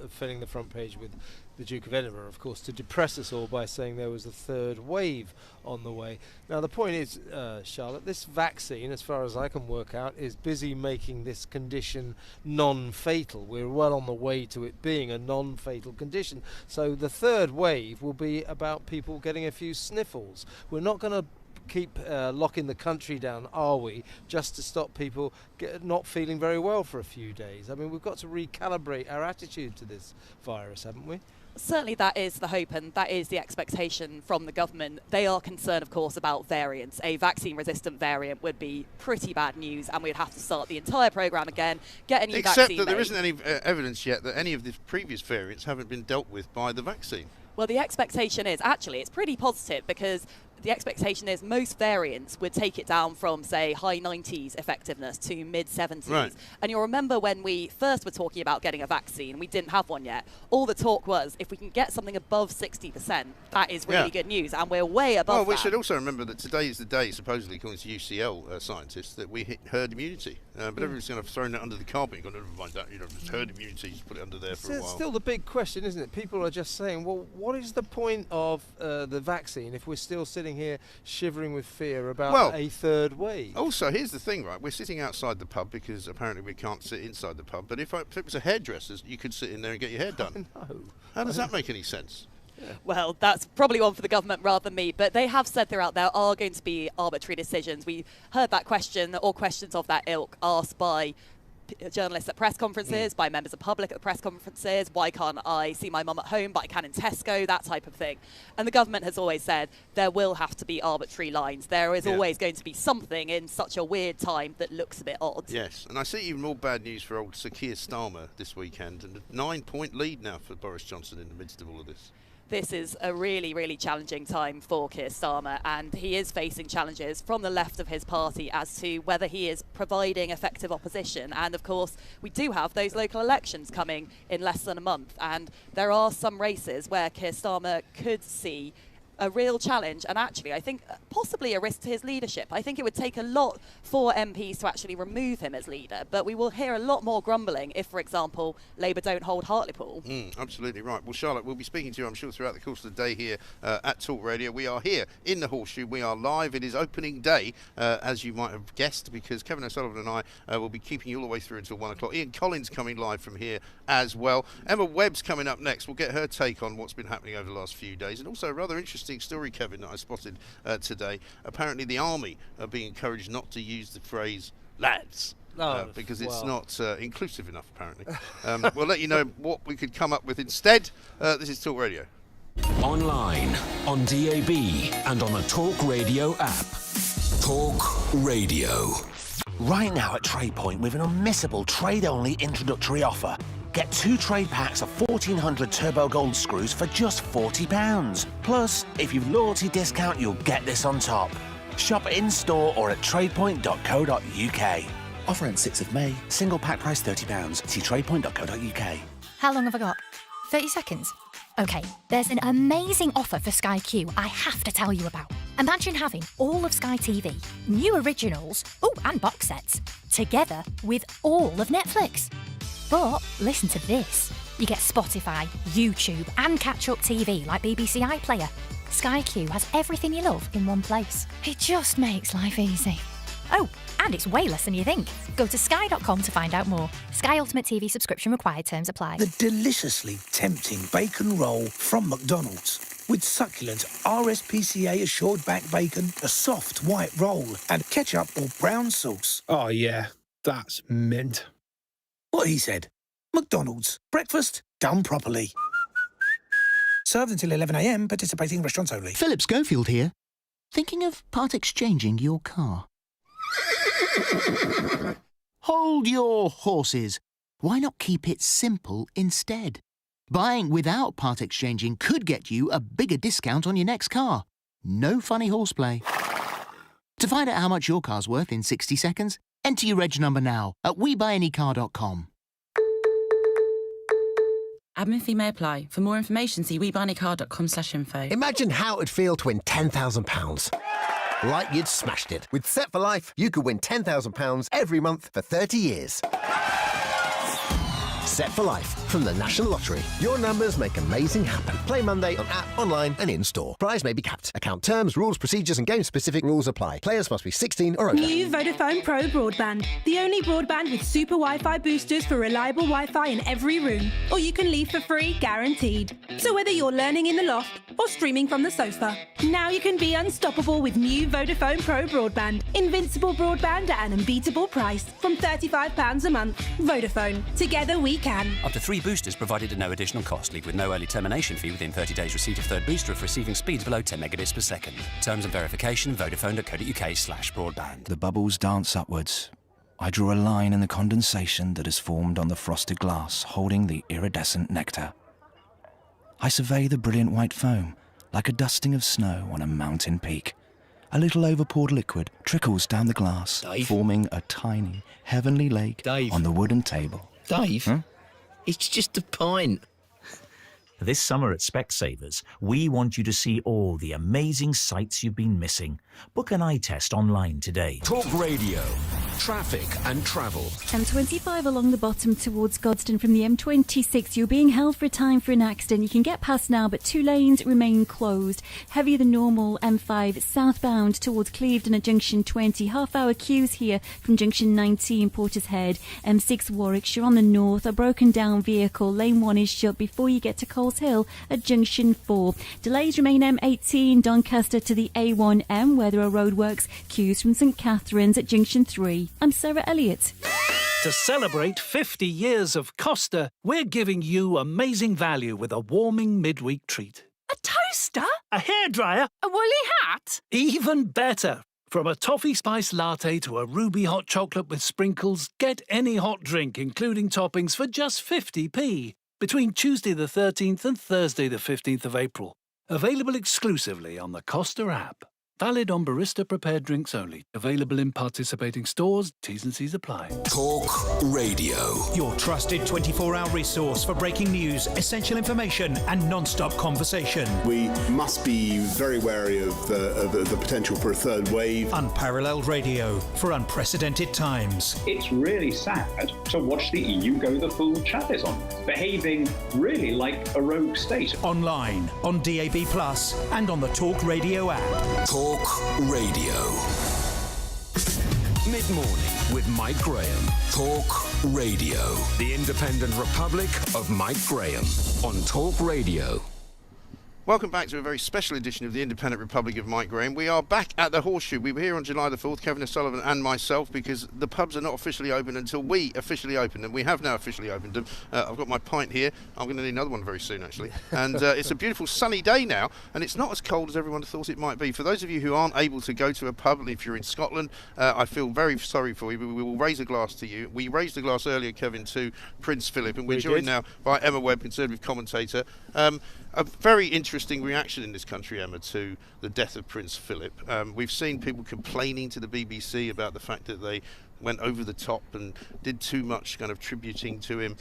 filling the front page with the Duke of Edinburgh, of course, to depress us all by saying there was a third wave on the way. Now, the point is, Charlotte, this vaccine, as far as I can work out, is busy making this condition non-fatal. We're well on the way to it being a non-fatal condition. So the third wave will be about people getting a few sniffles. We're not going to keep locking the country down, are we, just to stop people not feeling very well for a few days? I mean, we've got to recalibrate our attitude to this virus, haven't we? Certainly that is the hope and that is the expectation from the government. They are concerned, of course, about variants. A vaccine-resistant variant would be pretty bad news and we'd have to start the entire programme again, get a new vaccine Except that there made. isn't any evidence yet that any of the previous variants haven't been dealt with by the vaccine. Well, the expectation is, actually, it's pretty positive because the expectation is most variants would take it down from, say, high 90s effectiveness to mid 70s. Right. And you'll remember when we first were talking about getting a vaccine, we didn't have one yet. All the talk was, if we can get something above 60%, that is really good news. And we're way above Well, we that. should also remember that today is the day, supposedly, according to UCL scientists, that we hit herd immunity. But everyone's kind of thrown that under the carpet. You've got to never mind that. Just herd immunity, just put it under there for a It's while. still the big question, isn't it? People are just saying, well, what is the point of the vaccine if we're still sitting here shivering with fear about a third wave? Also, here's the thing, right? We're sitting outside the pub because apparently we can't sit inside the pub. But if it was a hairdresser's, you could sit in there and get your hair done. How does that make any sense? Well, that's probably one for the government rather than me, but they have said throughout there are going to be arbitrary decisions. We heard that question or questions of that ilk asked by journalists at press conferences, by members of the public at the press conferences. Why can't I see my mum at home but I can in Tesco, that type of thing. And the government has always said there will have to be arbitrary lines. There is always going to be something in such a weird time that looks a bit odd. Yes, and I see even more bad news for old Sir Keir Starmer this weekend, and a 9-point lead now for Boris Johnson in the midst of all of this. This is a really, really challenging time for Keir Starmer, and he is facing challenges from the left of his party as to whether he is providing effective opposition. And of course, we do have those local elections coming in less than a month, and there are some races where Keir Starmer could see a real challenge and actually I think possibly a risk to his leadership. I think it would take a lot for MPs to actually remove him as leader, but we will hear a lot more grumbling if, for example, Labour don't hold Hartlepool. Absolutely right. Well, Charlotte, we'll be speaking to you, I'm sure, throughout the course of the day here at Talk Radio. We are here in the Horseshoe. We are live. It is opening day, as you might have guessed, because Kevin O'Sullivan and I will be keeping you all the way through until 1 o'clock. Ian Collins coming live from here as well. Emma Webb's coming up next. We'll get her take on what's been happening over the last few days, and also a rather interesting story, Kevin, that I spotted today. Apparently the Army are being encouraged not to use the phrase lads. Because it's not inclusive enough, apparently. We'll let you know what we could come up with instead. This is Talk Radio. Online, on DAB, and on the Talk Radio app. Talk Radio. Right now at TradePoint with an unmissable trade-only introductory offer. Get 2 trade packs of 1400 Turbo Gold screws for just £40. Plus, if you've loyalty discount, you'll get this on top. Shop in-store or at tradepoint.co.uk. Offer ends 6th of May. Single pack price £30. See tradepoint.co.uk. How long have I got? 30 seconds? Okay, there's an amazing offer for Sky Q I have to tell you about. Imagine having all of Sky TV, new originals, and box sets, together with all of Netflix. But listen to this. You get Spotify, YouTube, and catch-up TV like BBC iPlayer. Sky Q has everything you love in one place. It just makes life easy. Oh, and it's way less than you think. Go to sky.com to find out more. Sky Ultimate TV subscription required. Terms apply. The deliciously tempting bacon roll from McDonald's. With succulent RSPCA assured back bacon, a soft white roll, and ketchup or brown sauce. Oh yeah, that's mint. What he said. McDonald's. Breakfast done properly. Served until 11 a.m. Participating restaurants only. Philip Schofield here. Thinking of part exchanging your car? Hold your horses. Why not keep it simple instead? Buying without part exchanging could get you a bigger discount on your next car. No funny horseplay. To find out how much your car's worth in 60 seconds, Enter your reg number now at WeBuyAnyCar.com. Admin fee may apply. For more information, see WeBuyAnyCar.com/info. Imagine how it'd feel to win £10,000. Like you'd smashed it. With Set for Life, you could win £10,000 every month for 30 years. Set for Life from the National Lottery. Your numbers make amazing happen. Play Monday on app, online and in-store. Prize may be capped. Account terms, rules, procedures and game-specific rules apply. Players must be 16 or older. New Vodafone Pro broadband. The only broadband with super Wi-Fi boosters for reliable Wi-Fi in every room. Or you can leave for free, guaranteed. So whether you're learning in the loft or streaming from the sofa, now you can be unstoppable with new Vodafone Pro broadband. Invincible broadband at an unbeatable price. From £35 a month. Vodafone. Together we can. Up to 3 boosters provided at no additional cost. Leave with no early termination fee within 30 days receipt of third booster if receiving speeds below 10 megabits per second. Terms and verification, vodafone.co.uk/broadband. The bubbles dance upwards. I draw a line in the condensation that has formed on the frosted glass, holding the iridescent nectar. I survey the brilliant white foam, like a dusting of snow on a mountain peak. A little overpoured liquid trickles down the glass, Dave? forming a tiny, heavenly lake Dave? on the wooden table. Dave? Huh? It's just a pint. This summer at Specsavers, we want you to see all the amazing sights you've been missing. Book an eye test online today. Talk Radio. Traffic and travel. M25 along the bottom towards Godstone from the M26. You're being held for a time for an accident. You can get past now, but 2 lanes remain closed. Heavier than normal M5 southbound towards Clevedon at junction 20. Half-hour queues here from junction 19 Portishead. M6 Warwickshire on the north. A broken down vehicle. Lane 1 is shut before you get to Coles Hill at junction 4. Delays remain M18 Doncaster to the A1M where there are roadworks. Queues from St Catherine's at junction 3. I'm Sarah Elliott. To celebrate 50 years of Costa, we're giving you amazing value with a warming midweek treat. A toaster? A hairdryer? A woolly hat? Even better. From a toffee spice latte to a ruby hot chocolate with sprinkles, get any hot drink, including toppings, for just 50p. Between Tuesday the 13th and Thursday the 15th of April. Available exclusively on the Costa app. Valid on barista-prepared drinks only. Available in participating stores. T's and C's apply. Talk Radio. Your trusted 24-hour resource for breaking news, essential information and non-stop conversation. We must be very wary of the potential for a third wave. Unparalleled radio for unprecedented times. It's really sad to watch the EU go the full Chavez on, behaving really like a rogue state. Online, on DAB+, and on the Talk Radio app. Talk Radio. Mid-morning with Mike Graham. Talk Radio. The Independent Republic of Mike Graham on Talk Radio. Welcome back to a very special edition of the Independent Republic of Mike Graham. We are back at the Horseshoe. We were here on July the 4th, Kevin O'Sullivan and myself, because the pubs are not officially open until we officially open them. We have now officially opened them. I've got my pint here. I'm going to need another one very soon, actually. And it's a beautiful sunny day now, and it's not as cold as everyone thought it might be. For those of you who aren't able to go to a pub, and if you're in Scotland, I feel very sorry for you. We will raise a glass to you. We raised a glass earlier, Kevin, to Prince Philip, and we're joined now by Emma Webb, Conservative commentator. A very interesting reaction in this country, Emma, to the death of Prince Philip. We've seen people complaining to the BBC about the fact that they went over the top and did too much kind of tributing to him.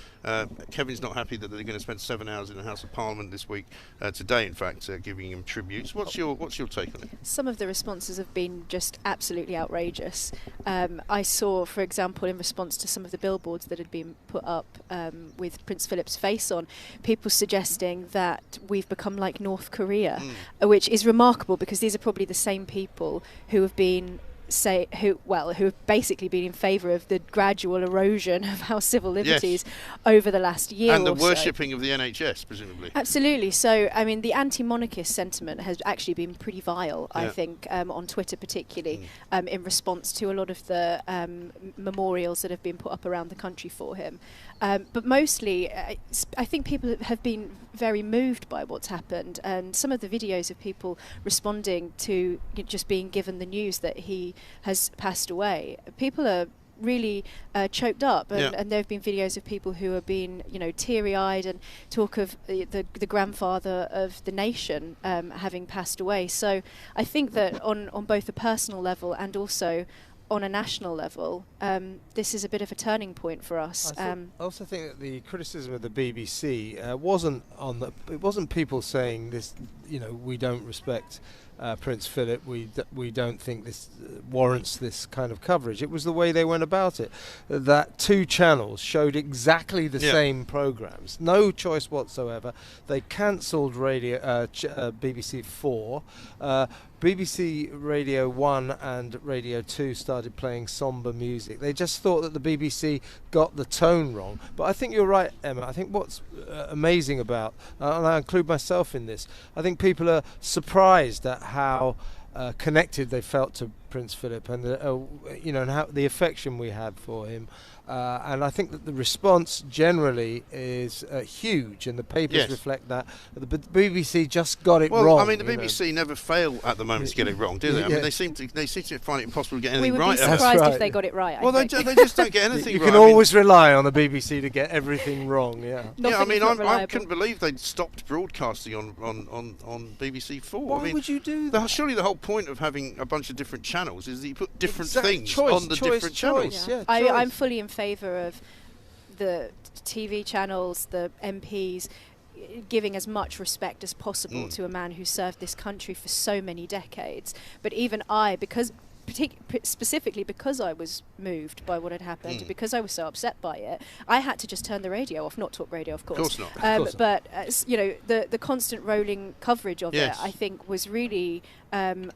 Kevin's not happy that they're going to spend 7 hours in the House of Parliament this week, today in fact, giving him tributes. What's your take on it? Some of the responses have been just absolutely outrageous. I saw, for example, in response to some of the billboards that had been put up with Prince Philip's face on, people suggesting that we've become like North Korea, which is remarkable because these are probably the same people who have been who have basically been in favour of the gradual erosion of our civil liberties over the last year and the or worshipping of the NHS, presumably. Absolutely. So, I mean, the anti-monarchist sentiment has actually been pretty vile, I think, on Twitter particularly, in response to a lot of the memorials that have been put up around the country for him. But mostly, I think people have been very moved by what's happened, and some of the videos of people responding to just being given the news that he has passed away. People are really choked up, and there have been videos of people who have been, teary-eyed and talk of the grandfather of the nation having passed away. So I think that on both a personal level and also on a national level, this is a bit of a turning point for us. I also think that the criticism of the BBC wasn't it wasn't people saying this, we don't respect Prince Philip, we don't think this warrants this kind of coverage. It was the way they went about it. That 2 channels showed exactly the same programmes, no choice whatsoever. They cancelled BBC 4. BBC Radio 1 and Radio 2 started playing somber music. They just thought that the BBC got the tone wrong. But I think you're right, Emma. I think what's amazing about, and I include myself in this, I think people are surprised at how connected they felt to Prince Philip, and and how the affection we had for him. And I think that the response generally is huge, and the papers reflect that. The BBC just got it wrong. Well, I mean, the BBC never fail at the moment to get it wrong, do they? I mean, they seem to find it impossible to get anything right. We would be surprised if they got it right. Well, they just don't get anything right. You can always rely on the BBC to get everything wrong. Yeah. I mean, I couldn't believe they'd stopped broadcasting on BBC 4. Why would you do that? Surely the whole point of having a bunch of different channels is that you put different things on the different channels. Yeah. I'm fully in favour of the TV channels, the MPs, giving as much respect as possible to a man who served this country for so many decades. But even I, specifically because I was moved by what had happened, because I was so upset by it, I had to just turn the radio off. Not talk radio, of course. Of course not. But the constant rolling coverage of it, I think, was really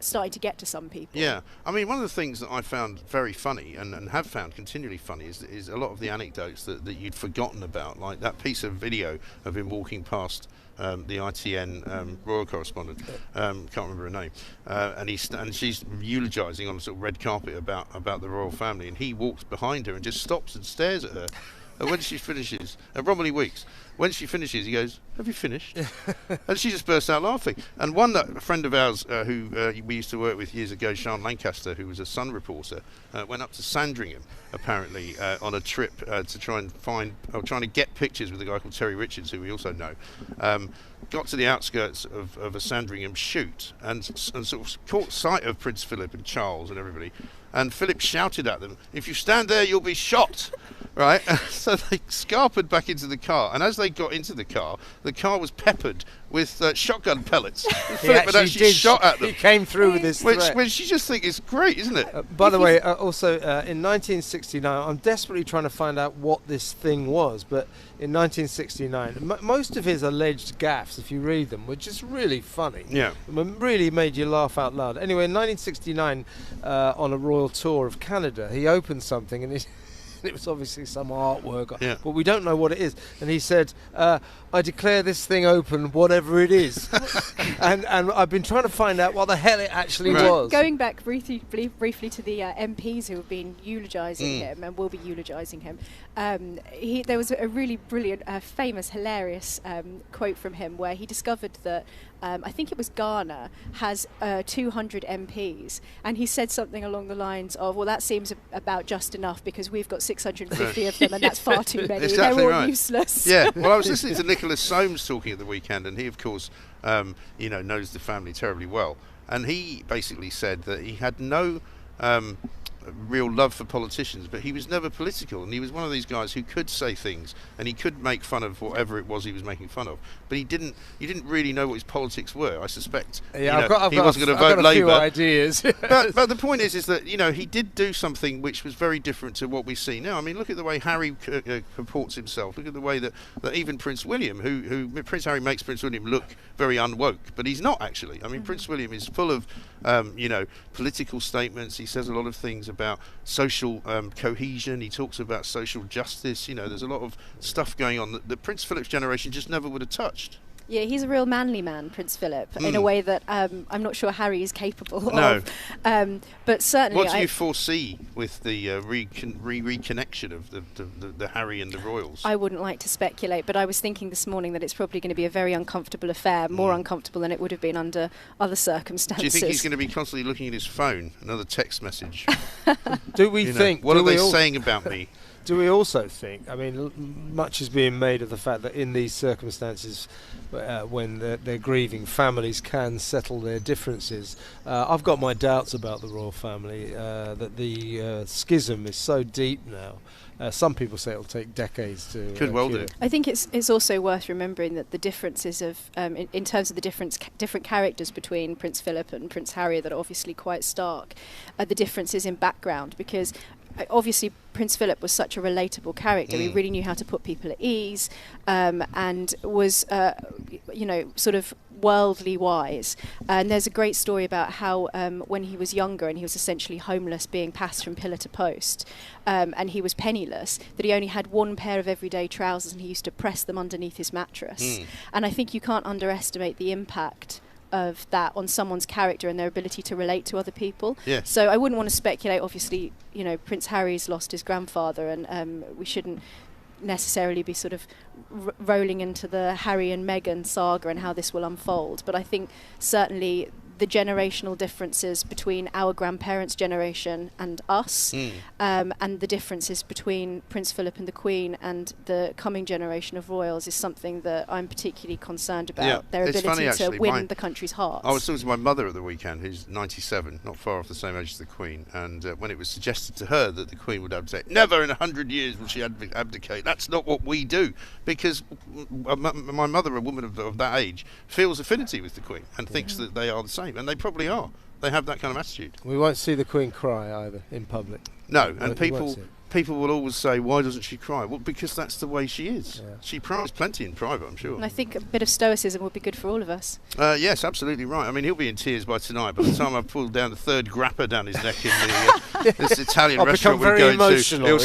starting to get to some people. Yeah, I mean, one of the things that I found very funny and have found continually funny is a lot of the anecdotes that you'd forgotten about, like that piece of video of him walking past the ITN royal correspondent, can't remember her name, and she's eulogising on a sort of red carpet about the royal family, and he walks behind her and just stops and stares at her. And when she finishes, Romilly Weeks, when she finishes, he goes, "Have you finished?" And she just bursts out laughing. And a friend of ours who we used to work with years ago, Sean Lancaster, who was a Sun reporter, went up to Sandringham, apparently, on a trip to try and trying to get pictures with a guy called Terry Richards, who we also know. Got to the outskirts of a Sandringham shoot and sort of caught sight of Prince Philip and Charles and everybody. And Philip shouted at them, "If you stand there, you'll be shot." Right? So they scarpered back into the car. And as they got into the car was peppered with shotgun pellets. Philip had actually shot at them. He came through with this threat. Which you just think is great, isn't it? By the way, also in 1969, I'm desperately trying to find out what this thing was, but in 1969, most of his alleged gaffes, if you read them, were just really funny. Yeah. Really made you laugh out loud. Anyway, in 1969, on a royal tour of Canada, he opened something and it was obviously some artwork, but we don't know what it is. And he said, "I declare this thing open, whatever it is." and I've been trying to find out what the hell it actually was. Going back briefly to the MPs who have been eulogising him and will be eulogising him, there was a really brilliant, famous, hilarious quote from him where he discovered that I think it was Ghana has 200 MPs, and he said something along the lines of, "Well, that seems about just enough because we've got 650 of them, and that's far too many. Exactly, they're all useless." Yeah. Well, I was listening to Nicholas Soames talking at the weekend, and he, of course, knows the family terribly well, and he basically said that he had no real love for politicians, but he was never political, and he was one of these guys who could say things and he could make fun of whatever it was he was making fun of, but you didn't really know what his politics were. I suspect he wasn't going to vote Labour. Ideas. but the point is that he did do something which was very different to what we see now. I mean, look at the way Harry purports himself. Look at the way that even Prince William, who Prince Harry makes Prince William look very unwoke, but he's not actually. I mean, Prince William is full of political statements. He says a lot of things about social cohesion. He talks about social justice. There's a lot of stuff going on that Prince Philip's generation just never would have touched. Yeah, he's a real manly man, Prince Philip, in a way that I'm not sure Harry is capable of. But certainly, what do you foresee with the reconnection of the Harry and the royals? I wouldn't like to speculate, but I was thinking this morning that it's probably going to be a very uncomfortable affair, more uncomfortable than it would have been under other circumstances. Do you think he's going to be constantly looking at his phone, another text message? Do we think? What are they saying about me? do we also think, I mean, much is being made of the fact that in these circumstances, when they're grieving, families can settle their differences. I've got my doubts about the royal family, that the schism is so deep now. Some people say it'll take decades to Could well cure. do. I think it's also worth remembering that the differences of, in terms of the different characters between Prince Philip and Prince Harry that are obviously quite stark, are the differences in background, because obviously Prince Philip was such a relatable character. He really knew how to put people at ease, and was, sort of worldly wise. And there's a great story about how when he was younger and he was essentially homeless, being passed from pillar to post, and he was penniless, that he only had one pair of everyday trousers and he used to press them underneath his mattress. And I think you can't underestimate the impact of that on someone's character and their ability to relate to other people. Yes. So I wouldn't want to speculate. Obviously, Prince Harry's lost his grandfather, and we shouldn't necessarily be sort of rolling into the Harry and Meghan saga and how this will unfold. But I think certainly the generational differences between our grandparents' generation and us, and the differences between Prince Philip and the Queen and the coming generation of royals is something that I'm particularly concerned about. Their It's funny, ability actually. to win the country's hearts. I was talking to my mother at the weekend, who's 97, not far off the same age as the Queen, and when it was suggested to her that the Queen would abdicate, never in 100 years will she abdicate. That's not what we do, because my mother, a woman of that age, feels affinity with the Queen and thinks that they are the same, and they probably are. They have that kind of attitude. We won't see the Queen cry either in public. No, and people will always say, why doesn't she cry? Well, because that's the way she is. Yeah. She cries plenty in private, I'm sure. And I think a bit of stoicism would be good for all of us. Yes, absolutely right. I mean, he'll be in tears by tonight. By the time I've pulled down the third grapper down his neck in this Italian restaurant we're going to, he'll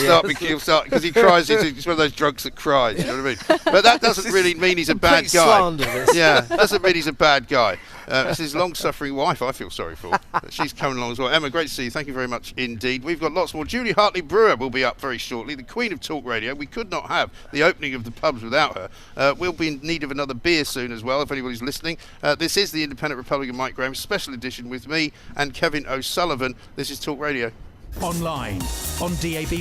start because he cries. He's one of those drunks that cries. You know what I mean? But that doesn't really mean he's a bad guy. Yeah, doesn't mean he's a bad guy. It's his long-suffering wife I feel sorry for. She's coming along as well. Emma, great to see you. Thank you very much indeed. We've got lots more. Julie Hartley-Brewer will be up very shortly, the Queen of Talk Radio. We could not have the opening of the pubs without her. We'll be in need of another beer soon as well, if anybody's listening. This is the Independent Republican Mike Graham special edition with me and Kevin O'Sullivan. This is Talk Radio. Online, on DAB+,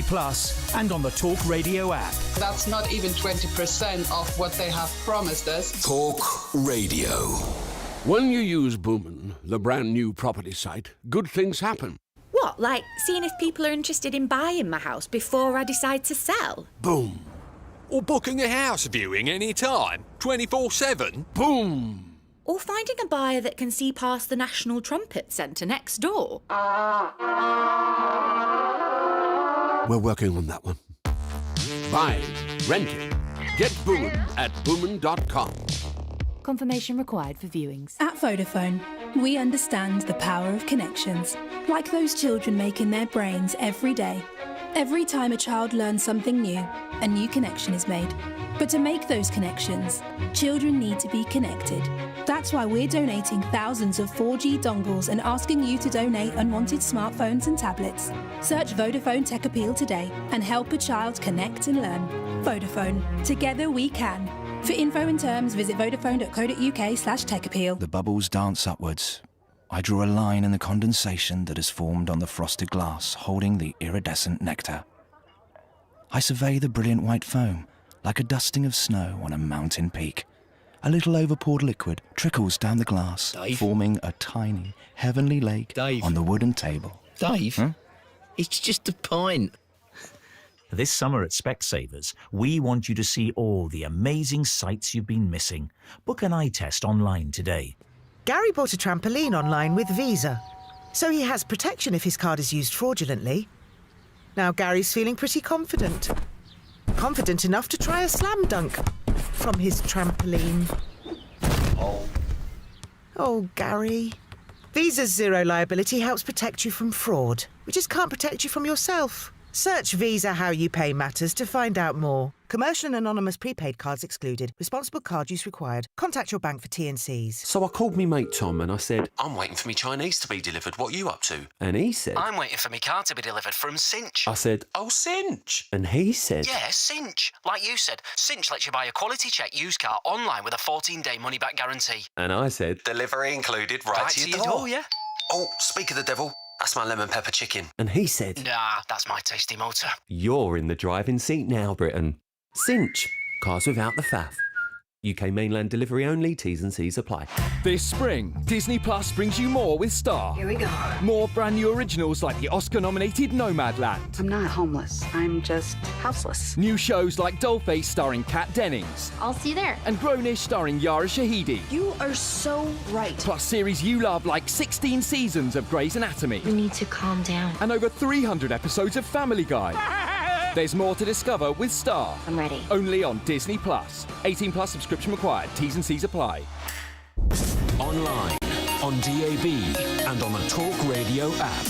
and on the Talk Radio app. That's not even 20% of what they have promised us. Talk Radio. When you use Boomin, the brand new property site, good things happen. What, like seeing if people are interested in buying my house before I decide to sell? Boom. Or booking a house viewing any time, 24/7. Boom. Or finding a buyer that can see past the National Trumpet Centre next door? We're working on that one. Buying, renting. Get Boomin at boomin.com. Confirmation required for viewings. At Vodafone, we understand the power of connections, like those children make in their brains every day. Every time a child learns something new, a new connection is made. But to make those connections, children need to be connected. That's why we're donating thousands of 4G dongles and asking you to donate unwanted smartphones and tablets. Search Vodafone Tech Appeal today and help a child connect and learn. Vodafone. Together we can. For info and terms, visit vodafone.co.uk/techappeal. The bubbles dance upwards. I draw a line in the condensation that has formed on the frosted glass holding the iridescent nectar. I survey the brilliant white foam like a dusting of snow on a mountain peak. A little overpoured liquid trickles down the glass, forming a tiny, heavenly lake on the wooden table. Dave, it's just a pint. This summer at Specsavers, we want you to see all the amazing sights you've been missing. Book an eye test online today. Gary bought a trampoline online with Visa, so he has protection if his card is used fraudulently. Now Gary's feeling pretty confident. Confident enough to try a slam dunk from his trampoline. Oh, Gary. Visa's zero liability helps protect you from fraud. We just can't protect you from yourself. Search Visa How You Pay Matters to find out more. Commercial and anonymous prepaid cards excluded. Responsible card use required. Contact your bank for T&Cs. So I called me mate Tom and I said, I'm waiting for me Chinese to be delivered. What are you up to? And he said, I'm waiting for me car to be delivered from Cinch. I said, oh, Cinch. And he said, yeah, Cinch. Like you said, Cinch lets you buy a quality check used car online with a 14-day money-back guarantee. And I said, delivery included right to your door, yeah. Oh, speak of the devil. That's my lemon pepper chicken. And he said, Nah, that's my tasty motor. "You're in the driving seat now, Britain." Cinch. Cars without the faff. UK mainland delivery only. T's and C's apply. This spring, Disney Plus brings you more with Star. Here we go. More brand new originals like the Oscar-nominated Nomadland. I'm not homeless. I'm just houseless. New shows like Dollface starring Kat Dennings. I'll see you there. And Grownish starring Yara Shahidi. You are so right. Plus series you love like 16 seasons of Grey's Anatomy. You need to calm down. And over 300 episodes of Family Guy. There's more to discover with Star. I'm ready. Only on Disney Plus. 18 plus subscription required. T's and C's apply. Online, on DAB, and on the Talk Radio app.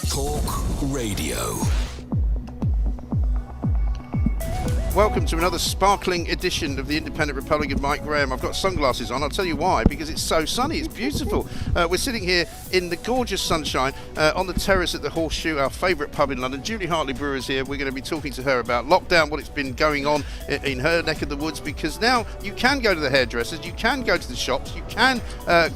Talk Radio. Welcome to another sparkling edition of the Independent Republican Mike Graham. I've got sunglasses on. I'll tell you why, because it's so sunny. It's beautiful. We're sitting here in the gorgeous sunshine on the terrace at the Horseshoe, our favourite pub in London. Julie Hartley Brewer's here. We're going to be talking to her about lockdown, what it's been going on in her neck of the woods, because now you can go to the hairdressers, you can go to the shops, you can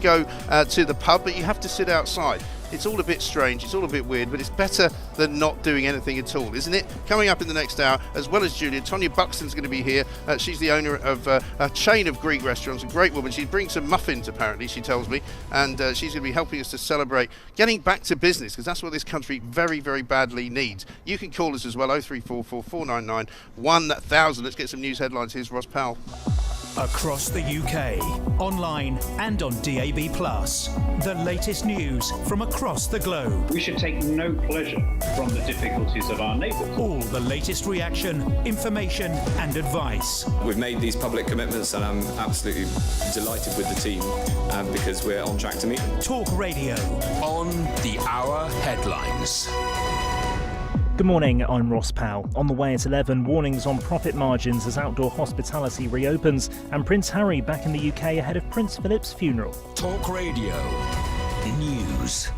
go to the pub, but you have to sit outside. It's all a bit strange, it's all a bit weird, but it's better than not doing anything at all, isn't it? Coming up in the next hour, as well as Julia, Tonya Buxton's going to be here. She's the owner of a chain of Greek restaurants, a great woman. She brings some muffins, apparently, she tells me, and she's going to be helping us to celebrate getting back to business, because that's what this country very, very badly needs. You can call us as well, 0344 499 1000. Let's get some news headlines. Here's Ross Powell. Across the UK, online and on DAB+. The latest news from across the globe. We should take no pleasure from the difficulties of our neighbours. All the latest reaction, information and advice. We've made these public commitments and I'm absolutely delighted with the team because we're on track to meet them. Talk Radio. On the Hour Headlines. Good morning, I'm Ross Powell. On the way at 11, warnings on profit margins as outdoor hospitality reopens, and Prince Harry back in the UK ahead of Prince Philip's funeral. Talk Radio News.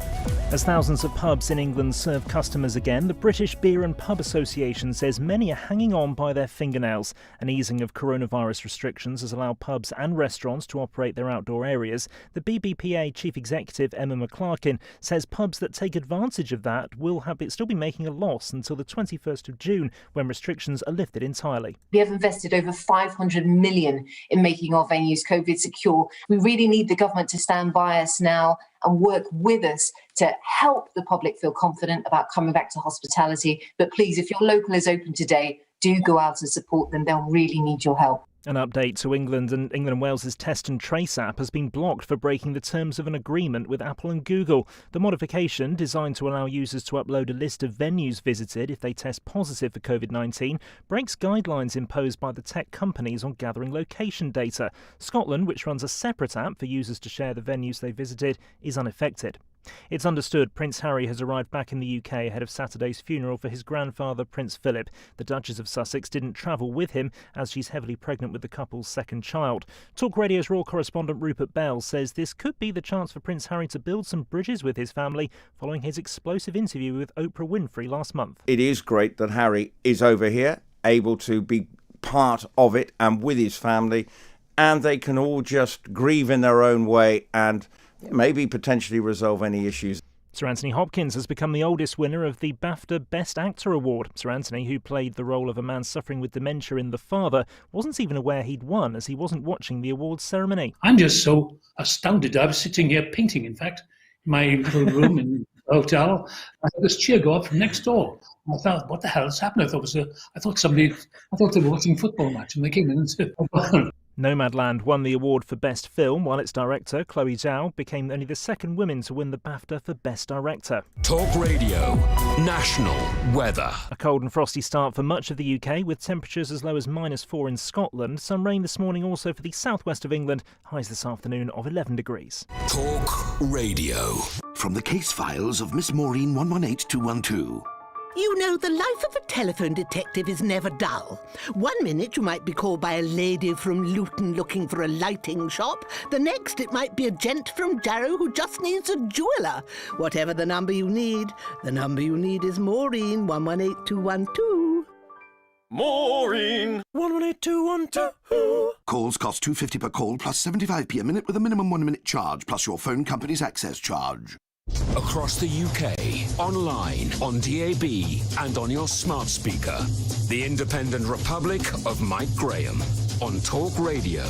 As thousands of pubs in England serve customers again, the British Beer and Pub Association says many are hanging on by their fingernails. An easing of coronavirus restrictions has allowed pubs and restaurants to operate their outdoor areas. The BBPA Chief Executive Emma McClarkin says pubs that take advantage of that will still be making a loss until the 21st of June, when restrictions are lifted entirely. We have invested over 500 million in making our venues COVID secure. We really need the government to stand by us now and work with us to help the public feel confident about coming back to hospitality. But please, if your local is open today, do go out and support them. They'll really need your help. An update to England and Wales's Test and Trace app has been blocked for breaking the terms of an agreement with Apple and Google. The modification, designed to allow users to upload a list of venues visited if they test positive for COVID-19, breaks guidelines imposed by the tech companies on gathering location data. Scotland, which runs a separate app for users to share the venues they visited, is unaffected. It's understood Prince Harry has arrived back in the UK ahead of Saturday's funeral for his grandfather, Prince Philip. The Duchess of Sussex didn't travel with him, as she's heavily pregnant with the couple's second child. Talk Radio's Royal correspondent Rupert Bell says this could be the chance for Prince Harry to build some bridges with his family following his explosive interview with Oprah Winfrey last month. It is great that Harry is over here, able to be part of it and with his family, and they can all just grieve in their own way and maybe potentially resolve any issues. Sir Anthony Hopkins has become the oldest winner of the BAFTA Best Actor Award. Sir Anthony, who played the role of a man suffering with dementia in The Father, wasn't even aware he'd won, as he wasn't watching the awards ceremony. I'm just so astounded. I was sitting here painting, in fact, in my little room in the hotel. I had this cheer go up from next door. I thought, what the hell has happened? I thought they were watching a football match, and they came in and said, Nomadland won the award for Best Film, while its director, Chloe Zhao, became only the second woman to win the BAFTA for Best Director. Talk Radio National Weather. A cold and frosty start for much of the UK, with temperatures as low as -4 in Scotland. Some rain this morning also for the southwest of England. Highs this afternoon of 11 degrees. Talk Radio. From the case files of Miss Maureen 118212. You know, the life of a telephone detective is never dull. 1 minute you might be called by a lady from Luton looking for a lighting shop. The next it might be a gent from Jarrow who just needs a jeweller. Whatever the number you need is Maureen 118212. Maureen 118212. Calls cost £2.50 per call plus 75p a minute with a minimum 1 minute charge plus your phone company's access charge. Across the UK, online, on DAB, and on your smart speaker. The Independent Republic of Mike Graham on Talk Radio.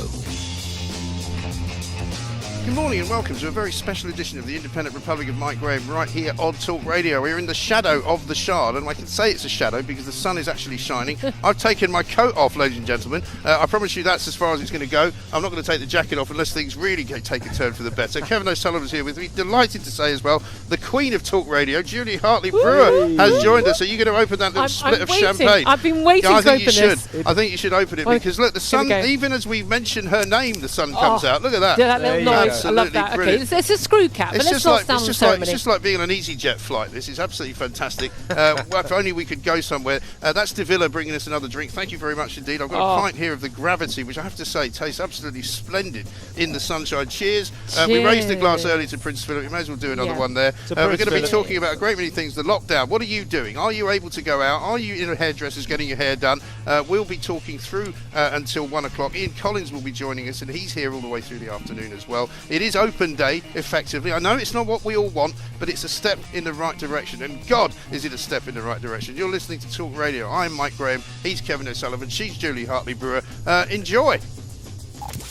Good morning and welcome to a very special edition of the Independent Republic of Mike Graham right here on Talk Radio. We're in the shadow of the Shard, and I can say it's a shadow because the sun is actually shining. I've taken my coat off, ladies and gentlemen. I promise you that's as far as it's going to go. I'm not going to take the jacket off unless things really take a turn for the better. Kevin O'Sullivan's here with me. Delighted to say as well, the Queen of Talk Radio, Julie Hartley-Brewer, has joined us. Are you going to open that little split of champagne? I've been waiting to open this. I think you should open it because, look, the sun, even as we mention her name, the sun comes out. Look at that. Yeah, that little noise. I love that. Brilliant. Okay, it's a screw cap, but let's not stand on the ceremony. It's just like being on an EasyJet flight. This is absolutely fantastic. If only we could go somewhere. That's De Villa bringing us another drink. Thank you very much indeed. I've got a pint here of the Gravity, which I have to say tastes absolutely splendid in the sunshine. Cheers. We raised a glass earlier to Prince Philip. We may as well do another one there. We're going to be talking about a great many things. The lockdown. What are you doing? Are you able to go out? Are you in a hairdresser's getting your hair done? We'll be talking through until 1 o'clock. Ian Collins will be joining us, and he's here all the way through the afternoon as well. It is open day, effectively. I know it's not what we all want, but it's a step in the right direction. And God, is it a step in the right direction. You're listening to Talk Radio. I'm Mike Graham. He's Kevin O'Sullivan. She's Julie Hartley-Brewer. Enjoy.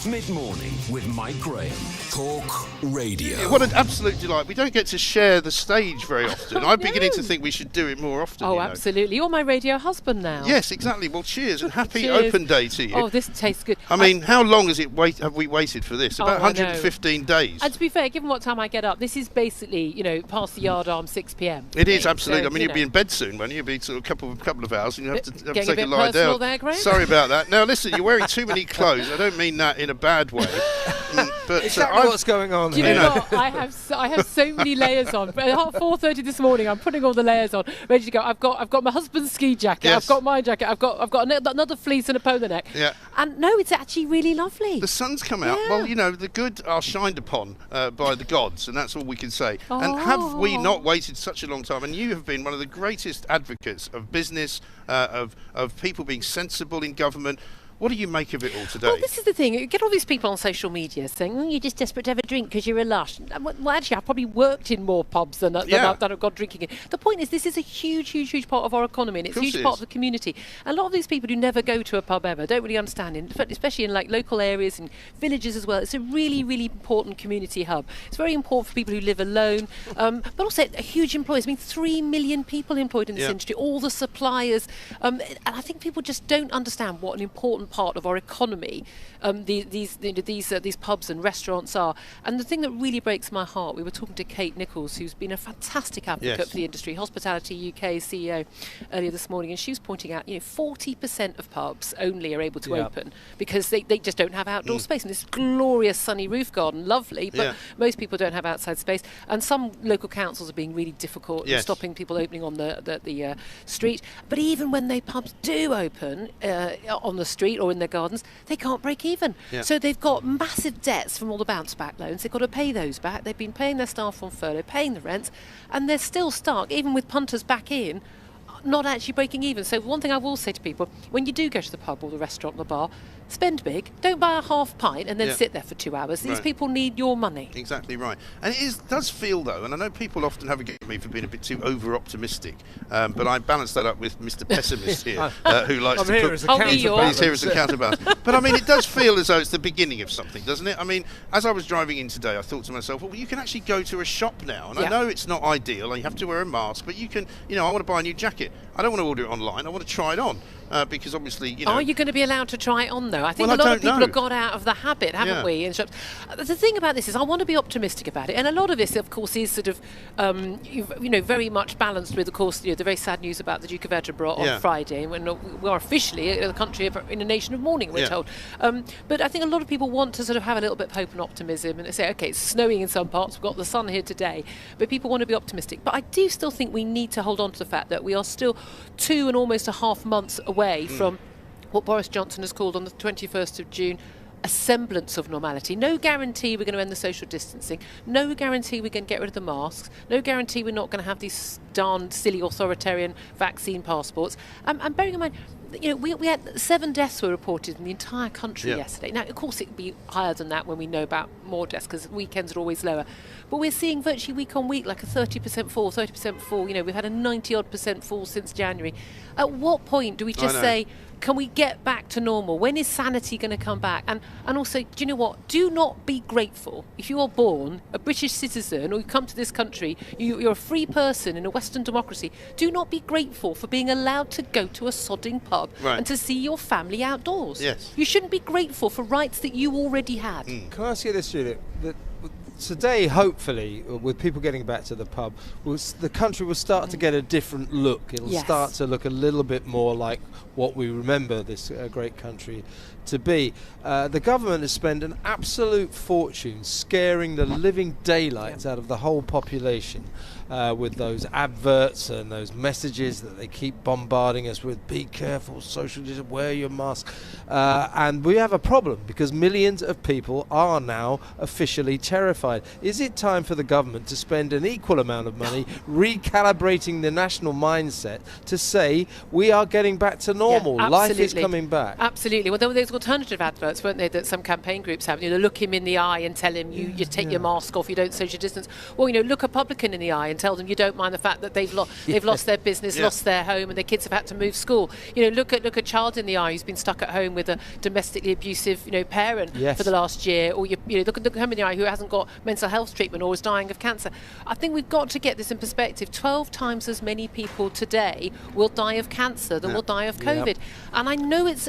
Mid-morning with Mike Graham. Talk Radio. What an absolute delight. We don't get to share the stage very often. I'm beginning to think we should do it more often. Oh, absolutely. You're my radio husband now. Yes, exactly. Well, cheers and happy open day to you. Oh, this tastes good. I mean, how long have we waited for this? About 115 days. And to be fair, given what time I get up, this is basically, past the yard arm 6 p.m. It is, absolutely. So, I mean, you'll be in bed soon, won't you? You'll be sort of a couple of hours and you have to take a lie down. There, Graham? Sorry about that. Now, listen, you're wearing too many clothes. I don't mean that in a bad way. But exactly what's going on. Do you know what? I have so many layers on. But at 4:30 this morning, I'm putting all the layers on, ready to go. I've got my husband's ski jacket. Yes. I've got my jacket. I've got another fleece and a polo neck. Yeah. And no, it's actually really lovely. The sun's come out. Yeah. Well, the good are shined upon by the gods, and that's all we can say. Oh. And have we not waited such a long time? And you have been one of the greatest advocates of business, of people being sensible in government. What do you make of it all today? Well, this is the thing. You get all these people on social media saying, you're just desperate to have a drink because you're a lush. Well, actually, I've probably worked in more pubs than I've got drinking in. The point is, this is a huge, huge, huge part of our economy, and it's a huge part of the community. And a lot of these people who never go to a pub ever don't really understand it, especially in like local areas and villages as well. It's a really, really important community hub. It's very important for people who live alone, but also a huge employers. I mean, 3 million people employed in this industry, all the suppliers. And I think people just don't understand what an important part of our economy these pubs and restaurants are. And the thing that really breaks my heart, we were talking to Kate Nichols, who's been a fantastic advocate for the industry, Hospitality UK CEO, earlier this morning, and she was pointing out 40% of pubs only are able to open because they just don't have outdoor space. And this glorious sunny roof garden, lovely, but most people don't have outside space. And some local councils are being really difficult in stopping people opening on the street. But even when they pubs do open on the street or in their gardens, they can't break even. So they've got massive debts from all the bounce back loans. They've got to pay those back. They've been paying their staff on furlough, paying the rents, and they're still stuck, even with punters back in, not actually breaking even. So one thing I will say to people, when you do go to the pub or the restaurant or the bar, spend big. Don't buy a half pint and then sit there for 2 hours. These people need your money. Exactly right. And it does feel, though, and I know people often have a go at me for being a bit too over-optimistic, but I balance that up with Mr. Pessimist here, who likes to put... He's here as a counterbalance. But, I mean, it does feel as though it's the beginning of something, doesn't it? I mean, as I was driving in today, I thought to myself, well, you can actually go to a shop now. And I know it's not ideal, and you have to wear a mask, but you can, I want to buy a new jacket. I don't want to order it online. I want to try it on. Because obviously, Are you going to be allowed to try it on, though? I think a lot of people have got out of the habit, haven't we, in shops? The thing about this is I want to be optimistic about it. And a lot of this, of course, is sort of, very much balanced with, of course, the very sad news about the Duke of Edinburgh on Friday. When we are officially a country in a nation of mourning, we're told. But I think a lot of people want to sort of have a little bit of hope and optimism and say, OK, it's snowing in some parts. We've got the sun here today. But people want to be optimistic. But I do still think we need to hold on to the fact that we are still 2 and almost a half months away from what Boris Johnson has called on the 21st of June a semblance of normality. No guarantee we're going to end the social distancing. No guarantee we're going to get rid of the masks. No guarantee we're not going to have these darn silly authoritarian vaccine passports. And bearing in mind, we had 7 deaths were reported in the entire country yesterday. Now, of course, it would be higher than that when we know about more deaths, because weekends are always lower. But we're seeing virtually week on week like a 30% fall, 30% fall. We've had a 90-odd% fall since January. At what point do we just say, can we get back to normal? When is sanity going to come back? And also, do you know what? Do not be grateful. If you are born a British citizen or you come to this country, you're a free person in a Western democracy, do not be grateful for being allowed to go to a sodding pub and to see your family outdoors. Yes. You shouldn't be grateful for rights that you already had. Can I ask you this, Judith? Today, hopefully, with people getting back to the pub, the country will start to get a different look. It'll start to look a little bit more like what we remember this great country to be. The government has spent an absolute fortune scaring the living daylights out of the whole population with those adverts and those messages that they keep bombarding us with. Be careful, social distance, wear your mask. And we have a problem because millions of people are now officially terrified. Is it time for the government to spend an equal amount of money recalibrating the national mindset to say we are getting back to normal? Life is coming back. Absolutely. Well, there were those alternative adverts, weren't they, that some campaign groups have? Look him in the eye and tell him you take your mask off, you don't social distance. Well, look a publican in the eye and tell them you don't mind the fact that they've lost their business, lost their home, and their kids have had to move school. Look a child in the eye who's been stuck at home with a domestically abusive parent for the last year, or look at him in the eye who hasn't got mental health treatment or is dying of cancer. I think we've got to get this in perspective. 12 times as many people today will die of cancer than will die of COVID. And I know it's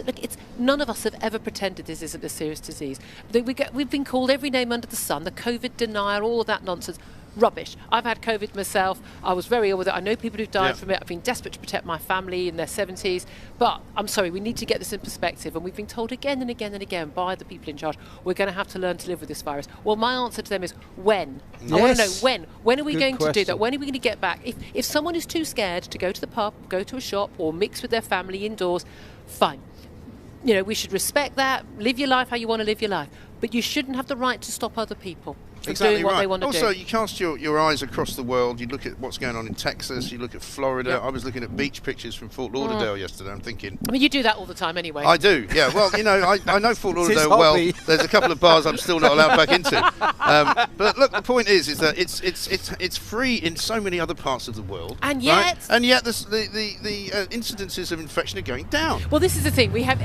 none of us have ever pretended this isn't a serious disease. We've been called every name under the sun, the COVID denier, all of that nonsense. Rubbish. I've had COVID myself. I was very ill with it. I know people who've died from it. I've been desperate to protect my family in their 70s. But I'm sorry, we need to get this in perspective. And we've been told again and again and again by the people in charge, we're going to have to learn to live with this virus. Well, my answer to them is when. I want to know when. When are we going to do that? When are we going to get back? If someone is too scared to go to the pub, go to a shop, or mix with their family indoors, fine. We should respect that. Live your life how you want to live your life. But you shouldn't have the right to stop other people from doing what they want to do. Also, you cast your eyes across the world. You look at what's going on in Texas. You look at Florida. I was looking at beach pictures from Fort Lauderdale yesterday. I'm thinking... I mean, you do that all the time anyway. I do, yeah. Well, I know Fort Lauderdale well. There's a couple of bars I'm still not allowed back into. But look, the point is that it's free in so many other parts of the world. And yet... Right? And yet the incidences of infection are going down. Well, this is the thing. We have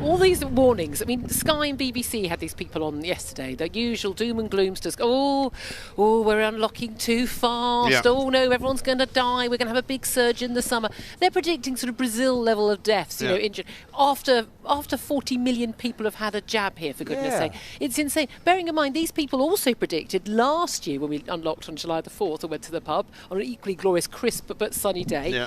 all these warnings. I mean, Sky and BBC had these people on yesterday. The usual doom and gloom. We're unlocking too fast. Oh no, everyone's going to die. We're going to have a big surge in the summer. They're predicting sort of Brazil level of deaths, injured after 40 million people have had a jab here. For goodness' sake, it's insane. Bearing in mind, these people also predicted last year when we unlocked on July the 4th and went to the pub on an equally glorious, crisp but sunny day,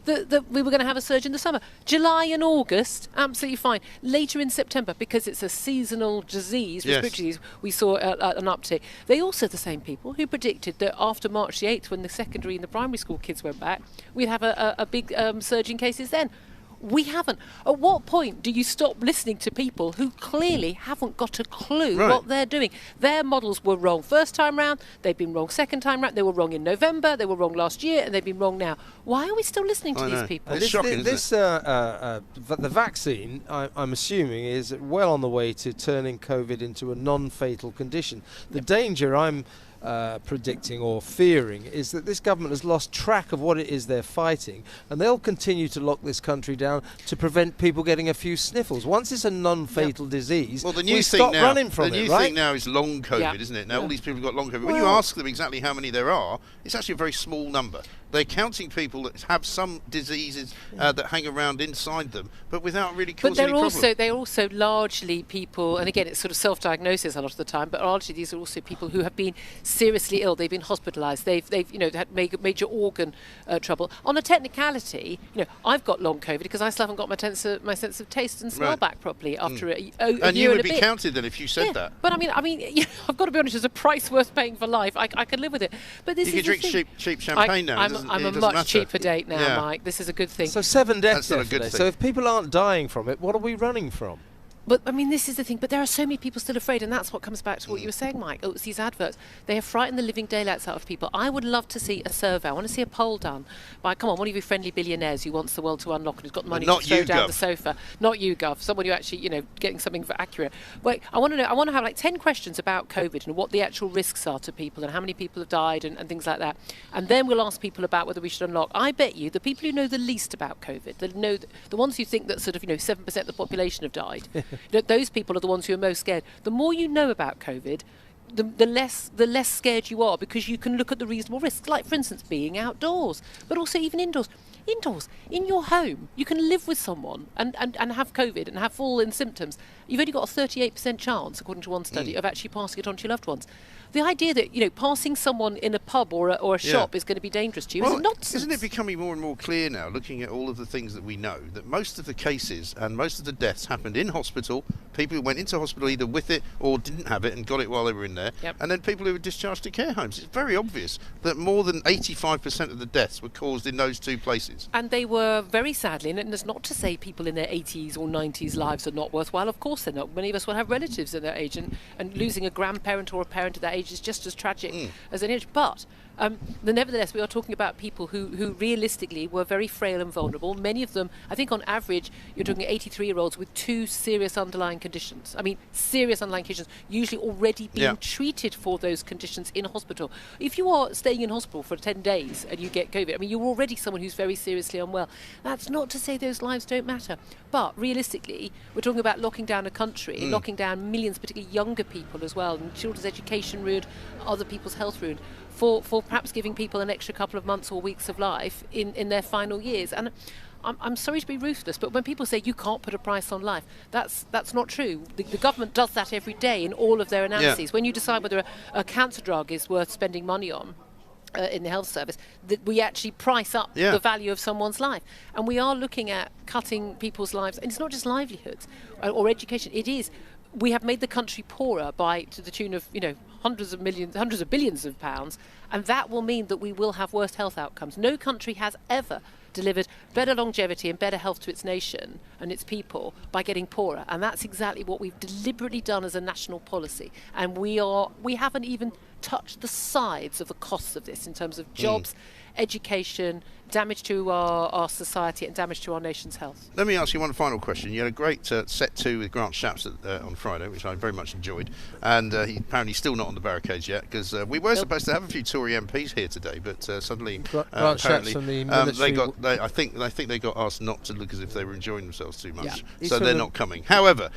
that we were going to have a surge in the summer. July and August, absolutely fine. Later in September, because it's a seasonal disease, respiratory disease, we saw an uptick. They also, the same people who predicted that after March the 8th, when the secondary and the primary school kids went back, we'd have a big surge in cases then. We haven't. At what point do you stop listening to people who clearly haven't got a clue what they're doing? Their models were wrong first time round, they've been wrong second time round, they were wrong in November, they were wrong last year, and they've been wrong now. Why are we still listening to these people? It's shocking, the vaccine, I'm assuming, is well on the way to turning COVID into a non-fatal condition. The danger I'm predicting or fearing is that this government has lost track of what it is they're fighting, and they'll continue to lock this country down to prevent people getting a few sniffles. Once it's a non-fatal disease, well, the new we thing stop now, running from it, the new thing now is long COVID, isn't it? Now all these people have got long COVID. When you ask them exactly how many there are, it's actually a very small number. They're counting people that have some diseases that hang around inside them, but without really causing any problem. But they're also largely people, and again, it's sort of self-diagnosis a lot of the time, but largely these are also people who have been seriously ill. They've been hospitalised. They've had major organ trouble. On a technicality, I've got long COVID because I still haven't got my sense of taste and smell back properly after a year and a bit. And you would be counted then if you said that. But I mean, I've got to be honest. There's a price worth paying for life. I can live with it. But this you can drink cheap champagne now. I'm a much cheaper date now, Mike. This is a good thing. So 7 deaths yesterday. So if people aren't dying from it, what are we running from? But, I mean, this is the thing. But there are so many people still afraid, and that's what comes back to what you were saying, Mike. Oh, it's these adverts. They have frightened the living daylights out of people. I would love to see a survey. I want to see a poll done by, come on, one of you friendly billionaires who wants the world to unlock and who's got the money to throw down the sofa. Not you, Gov. Someone who actually, getting something accurate. But I want to know. I want to have like 10 questions about COVID and what the actual risks are to people and how many people have died and things like that. And then we'll ask people about whether we should unlock. I bet you the people who know the least about COVID, the ones who think that sort of 7% of the population have died, those people are the ones who are most scared. The more you know about COVID, the less scared you are, because you can look at the reasonable risks, like, for instance, being outdoors, but also even indoors. Indoors, in your home, you can live with someone and have COVID and have fall-in symptoms. You've only got a 38% chance, according to one study, of actually passing it on to your loved ones. The idea that, passing someone in a pub or a shop is going to be dangerous to you is nonsense. Isn't it becoming more and more clear now, looking at all of the things that we know, that most of the cases and most of the deaths happened in hospital, people who went into hospital either with it or didn't have it and got it while they were in there, and then people who were discharged to care homes. It's very obvious that more than 85% of the deaths were caused in those two places. And they were, very sadly, and it's not to say people in their 80s or 90s lives are not worthwhile. Of course they're not. Many of us will have relatives in their age, and losing a grandparent or a parent at that age is just as tragic as an age. But nevertheless, we are talking about people who realistically were very frail and vulnerable. Many of them, I think on average, you're talking 83-year-olds with 2 serious underlying conditions. I mean, serious underlying conditions, usually already being treated for those conditions in hospital. If you are staying in hospital for 10 days and you get COVID, I mean, you're already someone who's very seriously unwell. That's not to say those lives don't matter. But realistically, we're talking about locking down a country, locking down millions, particularly younger people as well, and children's education ruined, other people's health ruined, for perhaps giving people an extra couple of months or weeks of life in their final years. And I'm sorry to be ruthless, but when people say you can't put a price on life, that's not true. The government does that every day in all of their analyses. Yeah. When you decide whether a cancer drug is worth spending money on, in the health service, that we actually price up the value of someone's life. And we are looking at cutting people's lives. And it's not just livelihoods or education. It is, we have made the country poorer to the tune of, hundreds of billions of pounds. And that will mean that we will have worse health outcomes. No country has ever delivered better longevity and better health to its nation and its people by getting poorer. And that's exactly what we've deliberately done as a national policy. And we haven't even touched the sides of the costs of this in terms of jobs, education, damage to our society and damage to our nation's health. Let me ask you one final question. You had a great set 2 with Grant Shapps on Friday, which I very much enjoyed, and he's apparently still not on the barricades yet, because we were supposed to have a few Tory MPs here today, but suddenly Grant Shapps from the military, I think they got asked not to look as if they were enjoying themselves too much, so they're not coming. However,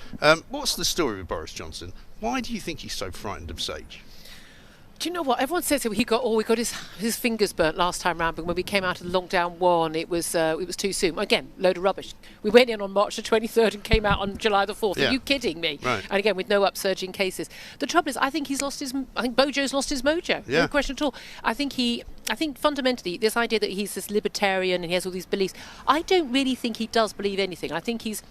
what's the story with Boris Johnson? Why do you think he's so frightened of Sage? Do you know what? Everyone says we got his fingers burnt last time round, but when we came out of lockdown 1, it was too soon. Again, load of rubbish. We went in on March the 23rd and came out on July the 4th. Are you kidding me? Right. And again, with no upsurging cases. The trouble is, I think Bojo's lost his mojo. No question at all. I think fundamentally, this idea that he's this libertarian and he has all these beliefs, I don't really think he does believe anything. I think he's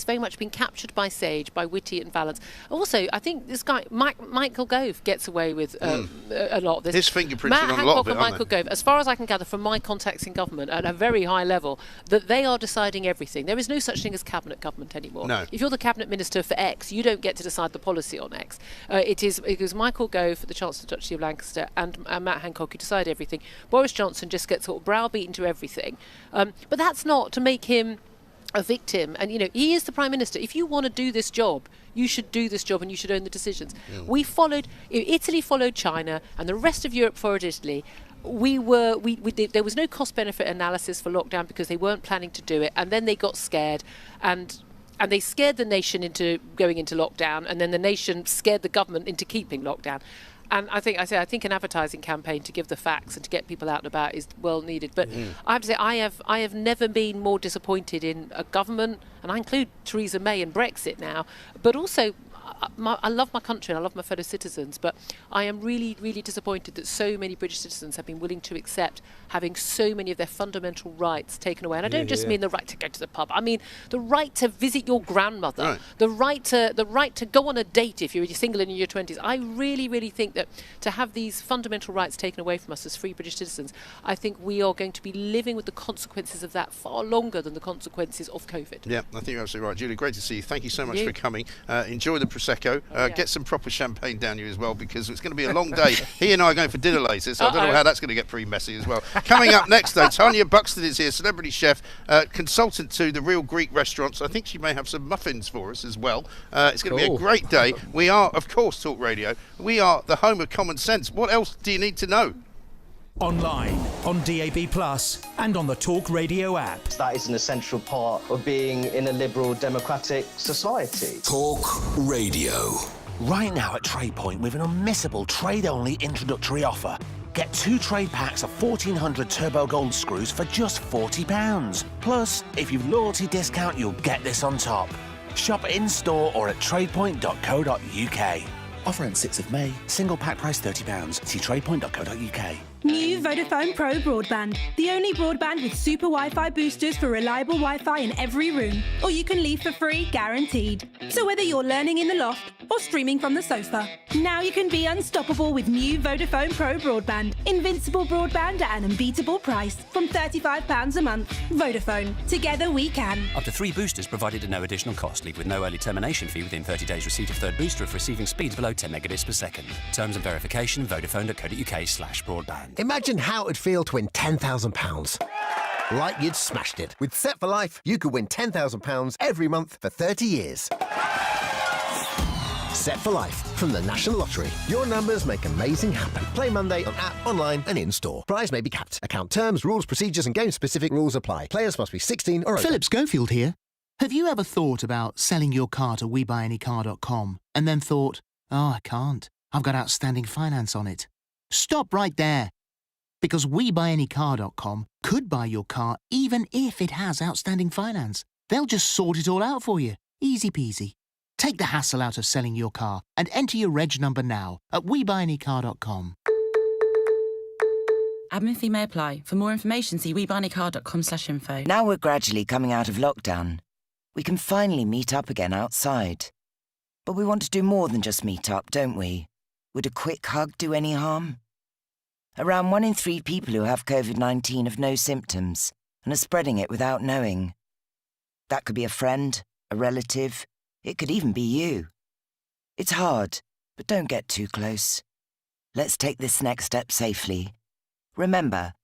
very much been captured by Sage, by Whitty and Vallance. Also, I think this guy, Michael Gove, gets away with a lot of this. His fingerprints are on a lot of it, and Michael Gove, as far as I can gather from my contacts in government at a very high level, that they are deciding everything. There is no such thing as cabinet government anymore. No. If you're the cabinet minister for X, you don't get to decide the policy on X. It is Michael Gove, the Chancellor of the Duchy of Lancaster, and Matt Hancock who decide everything. Boris Johnson just gets sort of browbeaten to everything. But that's not to make him a victim, and he is the Prime Minister. If you want to do this job, you should do this job and you should own the decisions. Italy followed China and the rest of Europe followed Italy. There was no cost benefit analysis for lockdown because they weren't planning to do it, and then they got scared and they scared the nation into going into lockdown, and then the nation scared the government into keeping lockdown. And I think an advertising campaign to give the facts and to get people out and about is well needed. But I have to say, I have never been more disappointed in a government, and I include Theresa May and Brexit now, but also I love my country and I love my fellow citizens, but I am really, really disappointed that so many British citizens have been willing to accept having so many of their fundamental rights taken away. And I don't just mean the right to go to the pub. I mean the right to visit your grandmother, the right to go on a date if you're single and in your 20s. I really, really think that to have these fundamental rights taken away from us as free British citizens, I think we are going to be living with the consequences of that far longer than the consequences of COVID. Yeah, I think you're absolutely right. Julie, great to see you. Thank you so much for coming. Enjoy the Prosecco. Get some proper champagne down you as well, because it's going to be a long day. He and I are going for dinner later, so I don't know how that's going to get pretty messy as well. Coming up next, though, Tanya Buxton is here, celebrity chef, consultant to the Real Greek Restaurants. I think she may have some muffins for us as well. It's going to be a great day. We are, of course, Talk Radio. We are the home of common sense. What else do you need to know? Online, on DAB+, and on the Talk Radio app. That is an essential part of being in a liberal democratic society. Talk Radio. Right now at TradePoint with an unmissable trade-only introductory offer. Get 2 trade packs of 1400 Turbo Gold screws for just £40. Plus, if you've loyalty discount, you'll get this on top. Shop in-store or at tradepoint.co.uk. Offer ends 6th of May. Single pack price £30. See tradepoint.co.uk. New Vodafone Pro broadband. The only broadband with super Wi-Fi boosters for reliable Wi-Fi in every room. Or you can leave for free, guaranteed. So whether you're learning in the loft or streaming from the sofa, now you can be unstoppable with new Vodafone Pro broadband. Invincible broadband at an unbeatable price from £35 a month. Vodafone. Together we can. Up to 3 boosters provided at no additional cost. Leave with no early termination fee within 30 days receipt of 3rd booster if receiving speeds below 10 megabits per second. Terms and verification, vodafone.co.uk/broadband. Imagine how it'd feel to win £10,000. Like you'd smashed it. With Set for Life, you could win £10,000 every month for 30 years. Set for Life from the National Lottery. Your numbers make amazing happen. Play Monday on app, online and in-store. Prize may be capped. Account terms, rules, procedures and game-specific rules apply. Players must be 16 or over. Philip Schofield here. Have you ever thought about selling your car to WeBuyAnyCar.com and then thought, oh, I can't. I've got outstanding finance on it. Stop right there. Because WeBuyAnyCar.com could buy your car even if it has outstanding finance. They'll just sort it all out for you. Easy peasy. Take the hassle out of selling your car and enter your reg number now at WeBuyAnyCar.com. Admin fee may apply. For more information, see WeBuyAnyCar.com/info. Now we're gradually coming out of lockdown. We can finally meet up again outside. But we want to do more than just meet up, don't we? Would a quick hug do any harm? Around 1 in 3 people who have COVID-19 have no symptoms and are spreading it without knowing. That could be a friend, a relative, it could even be you. It's hard, but don't get too close. Let's take this next step safely. Remember,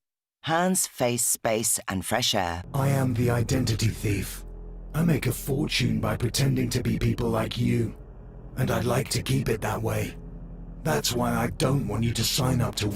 hands, face, space, and fresh air. I am the identity thief. I make a fortune by pretending to be people like you, and I'd like to keep it that way. That's why I don't want you to sign up to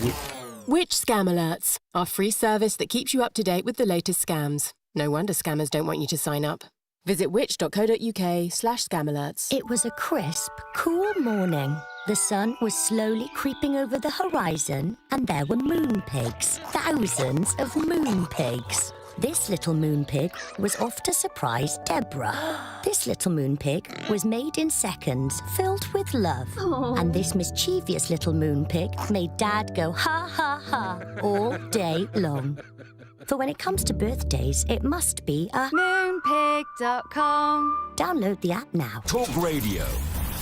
Which Scam Alerts, our free service that keeps you up to date with the latest scams. No wonder scammers don't want you to sign up. Visit which.co.uk/scamalerts. It was a crisp, cool morning. The sun was slowly creeping over the horizon, and there were moon pigs. Thousands of moon pigs. This little moon pig was off to surprise Deborah. This little moon pig was made in seconds, filled with love. Aww. And this mischievous little moon pig made Dad go ha ha ha all day long. For when it comes to birthdays, it must be a moonpig.com. Download the app now. Talk Radio.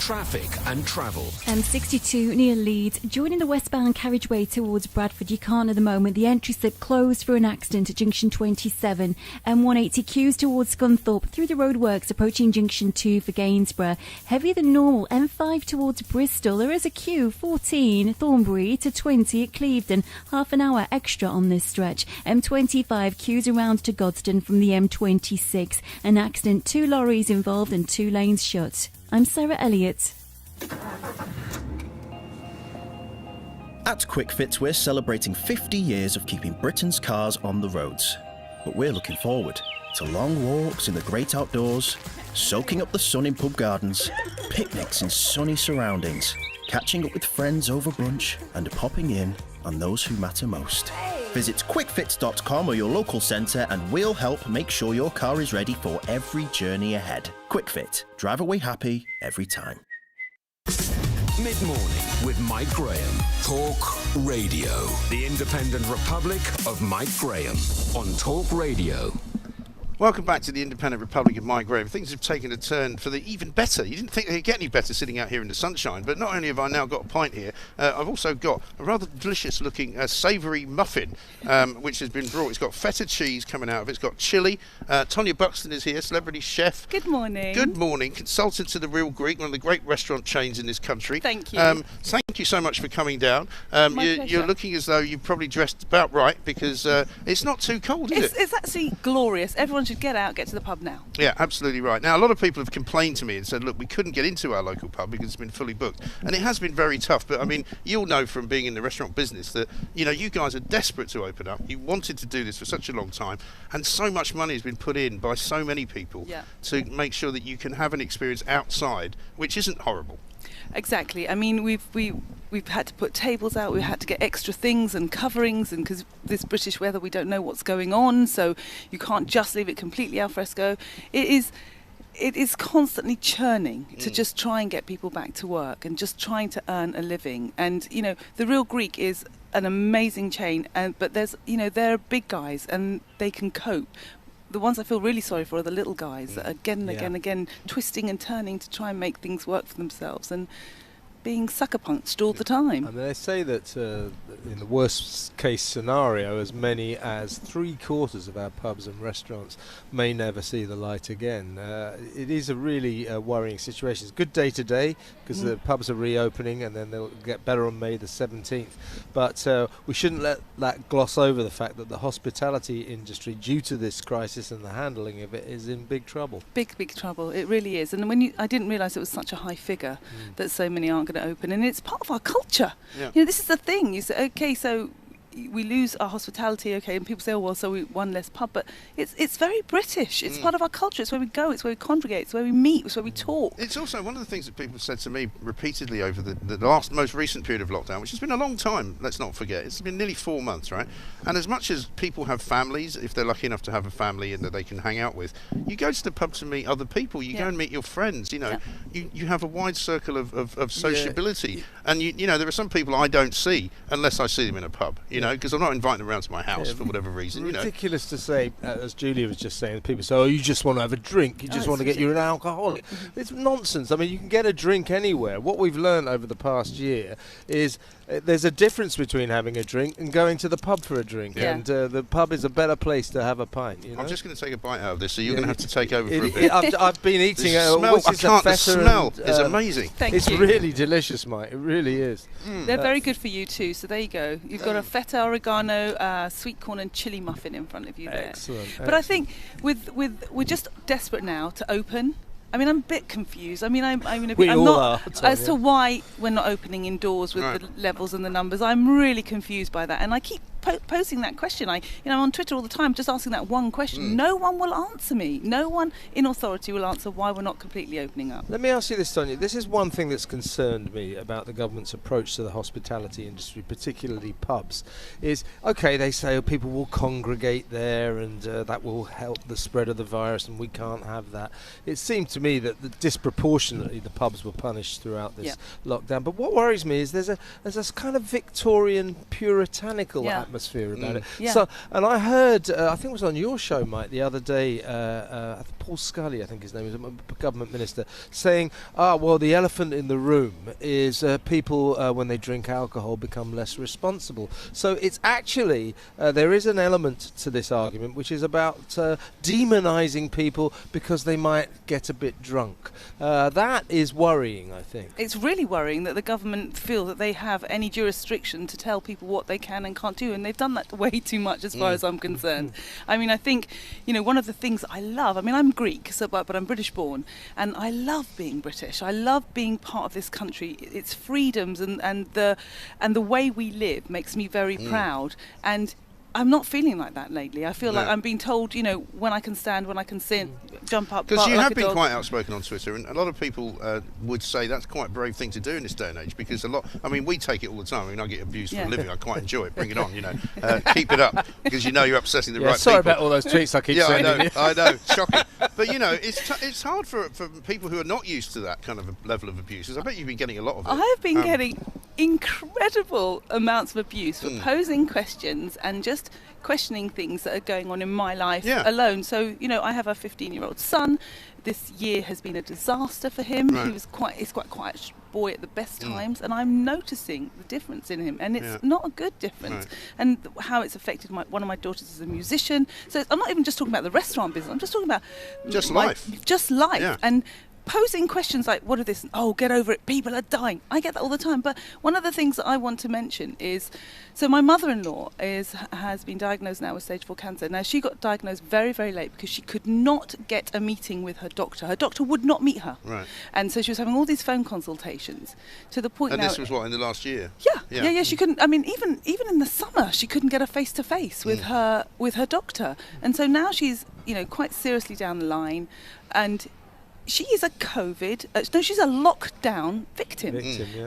Traffic and travel. M62 near Leeds. Joining the westbound carriageway towards Bradford, you can't at the moment. The entry slip closed for an accident at junction 27. M180 queues towards Scunthorpe through the roadworks approaching junction 2 for Gainsborough. Heavier than normal. M5 towards Bristol. There is a queue 14 Thornbury to 20 at Clevedon. Half an hour extra on this stretch. M25 queues around to Godstone from the M26. An accident, 2 lorries involved and 2 lanes shut. I'm Sarah Elliott. At Quick Fits, we're celebrating 50 years of keeping Britain's cars on the roads. But we're looking forward to long walks in the great outdoors, soaking up the sun in pub gardens, picnics in sunny surroundings, catching up with friends over brunch, and popping in on those who matter most. Visit quickfits.com or your local centre and we'll help make sure your car is ready for every journey ahead. Quick Fit. Drive away happy every time. Mid-morning with Mike Graham. Talk Radio. The Independent Republic of Mike Graham on Talk Radio. Welcome back to the Independent Republic of Mike Graham. Things have taken a turn for the even better. You didn't think they could get any better sitting out here in the sunshine, but not only have I now got a pint here, I've also got a rather delicious looking savoury muffin, which has been brought. It's got feta cheese coming out of it. It's got chilli. Tonya Buxton is here, celebrity chef. Good morning. Good morning. Consultant to the Real Greek, one of the great restaurant chains in this country. Thank you. Thank you so much for coming down. Pleasure. You're looking as though you've probably dressed about right, because it's not too cold, is it? It's actually glorious. Everyone should get out, get to the pub now. Yeah, absolutely right. Now, a lot of people have complained to me and said, look, we couldn't get into our local pub because it's been fully booked. And it has been very tough. But, I mean, you'll know from being in the restaurant business that, you know, you guys are desperate to open up. You wanted to do this for such a long time. And so much money has been put in by so many people to make sure that you can have an experience outside, which isn't horrible. Exactly. I mean, we've had to put tables out. We've had to get extra things and coverings, and because this British weather, we don't know what's going on, so you can't just leave it completely al fresco. It is constantly churning to just try and get people back to work and just trying to earn a living. And you know, the Real Greek is an amazing chain, but they're big guys and they can cope. The ones I feel really sorry for are the little guys that are again and again twisting and turning to try and make things work for themselves and being sucker punched all the time. I mean, they say that in the worst case scenario, as many as 3/4 of our pubs and restaurants may never see the light again. It is a really worrying situation. It's good day to day because the pubs are reopening and then they'll get better on May the 17th. But we shouldn't let that gloss over the fact that the hospitality industry, due to this crisis and the handling of it, is in big trouble. Big trouble. It really is. And I didn't realise it was such a high figure that so many aren't going to open, and it's part of our culture. You know, this is the thing. You say, okay, so we lose our hospitality, okay, and people say, oh well, so we one less pub, but it's very British. It's part of our culture. It's where we go. It's where we congregate. It's where we meet. It's where we talk. It's also one of the things that people said to me repeatedly over the most recent period of lockdown, which has been a long time. Let's not forget, it's been nearly 4 months, right? And as much as people have families, if they're lucky enough to have a family and that they can hang out with, you go to the pub to meet other people. You go and meet your friends. You know, you have a wide circle of sociability, and you know, there are some people I don't see unless I see them in a pub. You know, because I'm not inviting them around to my house for whatever reason. Ridiculous to say, as Julia was just saying, people say, oh, you just want to have a drink, you just want to get you an alcoholic. It's nonsense. I mean, you can get a drink anywhere. What we've learned over the past year is there's a difference between having a drink and going to the pub for a drink, and the pub is a better place to have a pint. You know? I'm just going to take a bite out of this, so you're going to have to take over for a bit. I've been eating it. The smell is amazing. It's really delicious, Mike. It really is. They're very good for you too, so there you go. You've got a feta oregano, sweet corn and chilli muffin in front of you there. Excellent. But I think we're just desperate now to open. I mean, I'm a bit confused. I mean, I'm not as to why we're not opening indoors with the levels and the numbers. I'm really confused by that, and I keep posing that question. I'm on Twitter all the time, just asking that one question. No one will answer me. No one in authority will answer why we're not completely opening up. Let me ask you this, Tonya. This is one thing that's concerned me about the government's approach to the hospitality industry, particularly pubs. Is okay, they say people will congregate there, and that will help the spread of the virus, and we can't have that. It seemed to me that disproportionately the pubs were punished throughout this lockdown. But what worries me is there's a kind of Victorian puritanical atmosphere about it. So, and I heard, I think it was on your show, Mike, the other day, Paul Scully, I think his name is, a government minister, saying, well, the elephant in the room is people, when they drink alcohol, become less responsible. So it's actually, there is an element to this argument which is about demonising people because they might get a bit drunk. That is worrying, I think. It's really worrying that the government feel that they have any jurisdiction to tell people what they can and can't do, and they've done that way too much as far as I'm concerned. I mean, I think, one of the things I love, I mean, I'm Greek, but I'm British born, and I love being British. I love being part of this country. Its freedoms and the way we live makes me very proud. And I'm not feeling like that lately. I feel like I'm being told, when I can stand, when I can sit, jump up. Because you have been quite outspoken on Twitter, and a lot of people would say that's quite a brave thing to do in this day and age, because we take it all the time. I mean, I get abused for a living. I quite enjoy it. Bring it on, keep it up, because you're upsetting the right people. Sorry about all those tweets I keep sending. I know, shocking. But it's hard for people who are not used to that kind of a level of abuse. I bet you've been getting a lot of it. I've been getting incredible amounts of abuse for posing questions and just questioning things that are going on in my life alone. So, I have a 15-year-old son. This year has been a disaster for him. Right. He's quite a quiet boy at the best times, and I'm noticing the difference in him, and it's not a good difference. Right. And how it's affected one of my daughters is a musician. So I'm not even just talking about the restaurant business. I'm just talking about life. Just life. Yeah. And posing questions like, what are this? Oh, get over it. People are dying. I get that all the time. But one of the things that I want to mention is, so my mother-in-law has been diagnosed now with stage 4 cancer. Now, she got diagnosed very, very late because she could not get a meeting with her doctor. Her doctor would not meet her. Right. And so she was having all these phone consultations to the point and now... this was what, in the last year? Yeah, she couldn't... I mean, even in the summer, she couldn't get a face-to-face with her doctor. And so now she's, quite seriously down the line, and... she is a she's a lockdown victim.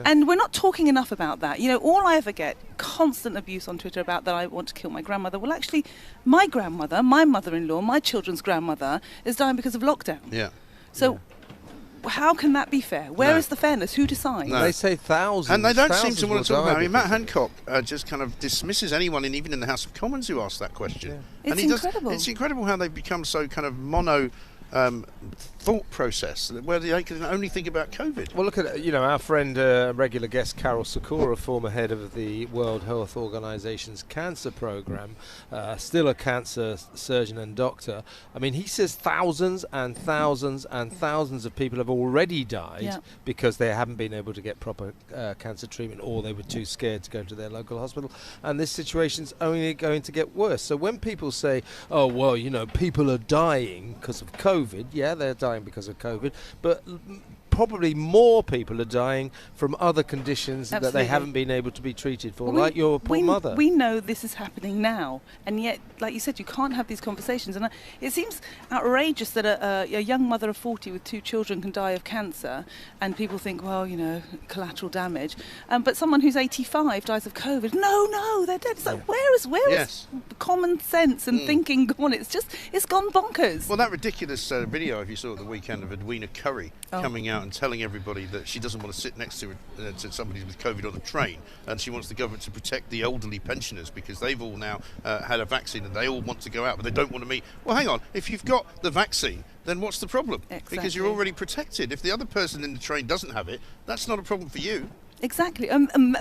And we're not talking enough about that. All I ever get, constant abuse on Twitter about that I want to kill my grandmother. Well, actually, my grandmother, my mother-in-law, my children's grandmother is dying because of lockdown. Yeah. So how can that be fair? Where is the fairness? Who decides? No. They say thousands. And they don't seem to want to talk about it. I mean, Matt Hancock just kind of dismisses anyone, even in the House of Commons, who asks that question. Yeah. It's incredible. It's incredible how they've become so kind of mono... thought process where they can only think about COVID. Well, look at our friend, regular guest Carol Sikora, former head of the World Health Organization's cancer program, still a cancer surgeon and doctor. I mean, he says thousands and thousands and thousands of people have already died because they haven't been able to get proper cancer treatment, or they were too scared to go to their local hospital, and this situation's only going to get worse. So when people say, oh well, people are dying because of COVID, they're dying because of COVID, but probably more people are dying from other conditions that they haven't been able to be treated for, like your poor mother. We know this is happening now, and yet, like you said, you can't have these conversations. And it seems outrageous that a young mother of 40 with 2 children can die of cancer, and people think, well, collateral damage. But someone who's 85 dies of COVID. No, they're dead. It's like, where is common sense and thinking gone? It's gone bonkers. Well, that ridiculous video, if you saw at the weekend, of Edwina Curry coming out and telling everybody that she doesn't want to sit next to somebody with COVID on the train, and she wants the government to protect the elderly pensioners because they've all now had a vaccine and they all want to go out, but they don't want to meet. Well, hang on. If you've got the vaccine, then what's the problem? Exactly. Because you're already protected. If the other person in the train doesn't have it, that's not a problem for you. Exactly.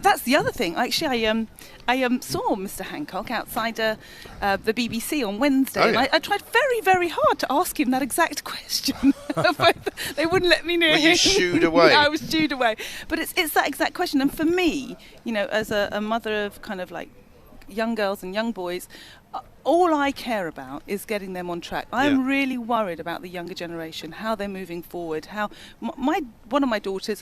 That's the other thing. Actually, I saw Mr. Hancock outside the BBC on Wednesday. Oh, yeah. And I tried very, very hard to ask him that exact question. But they wouldn't let me near him. Were you shooed away? I was shooed away. But it's that exact question. And for me, as a mother of kind of like young girls and young boys, all I care about is getting them on track. I'm really worried about the younger generation, how they're moving forward. How one of my daughters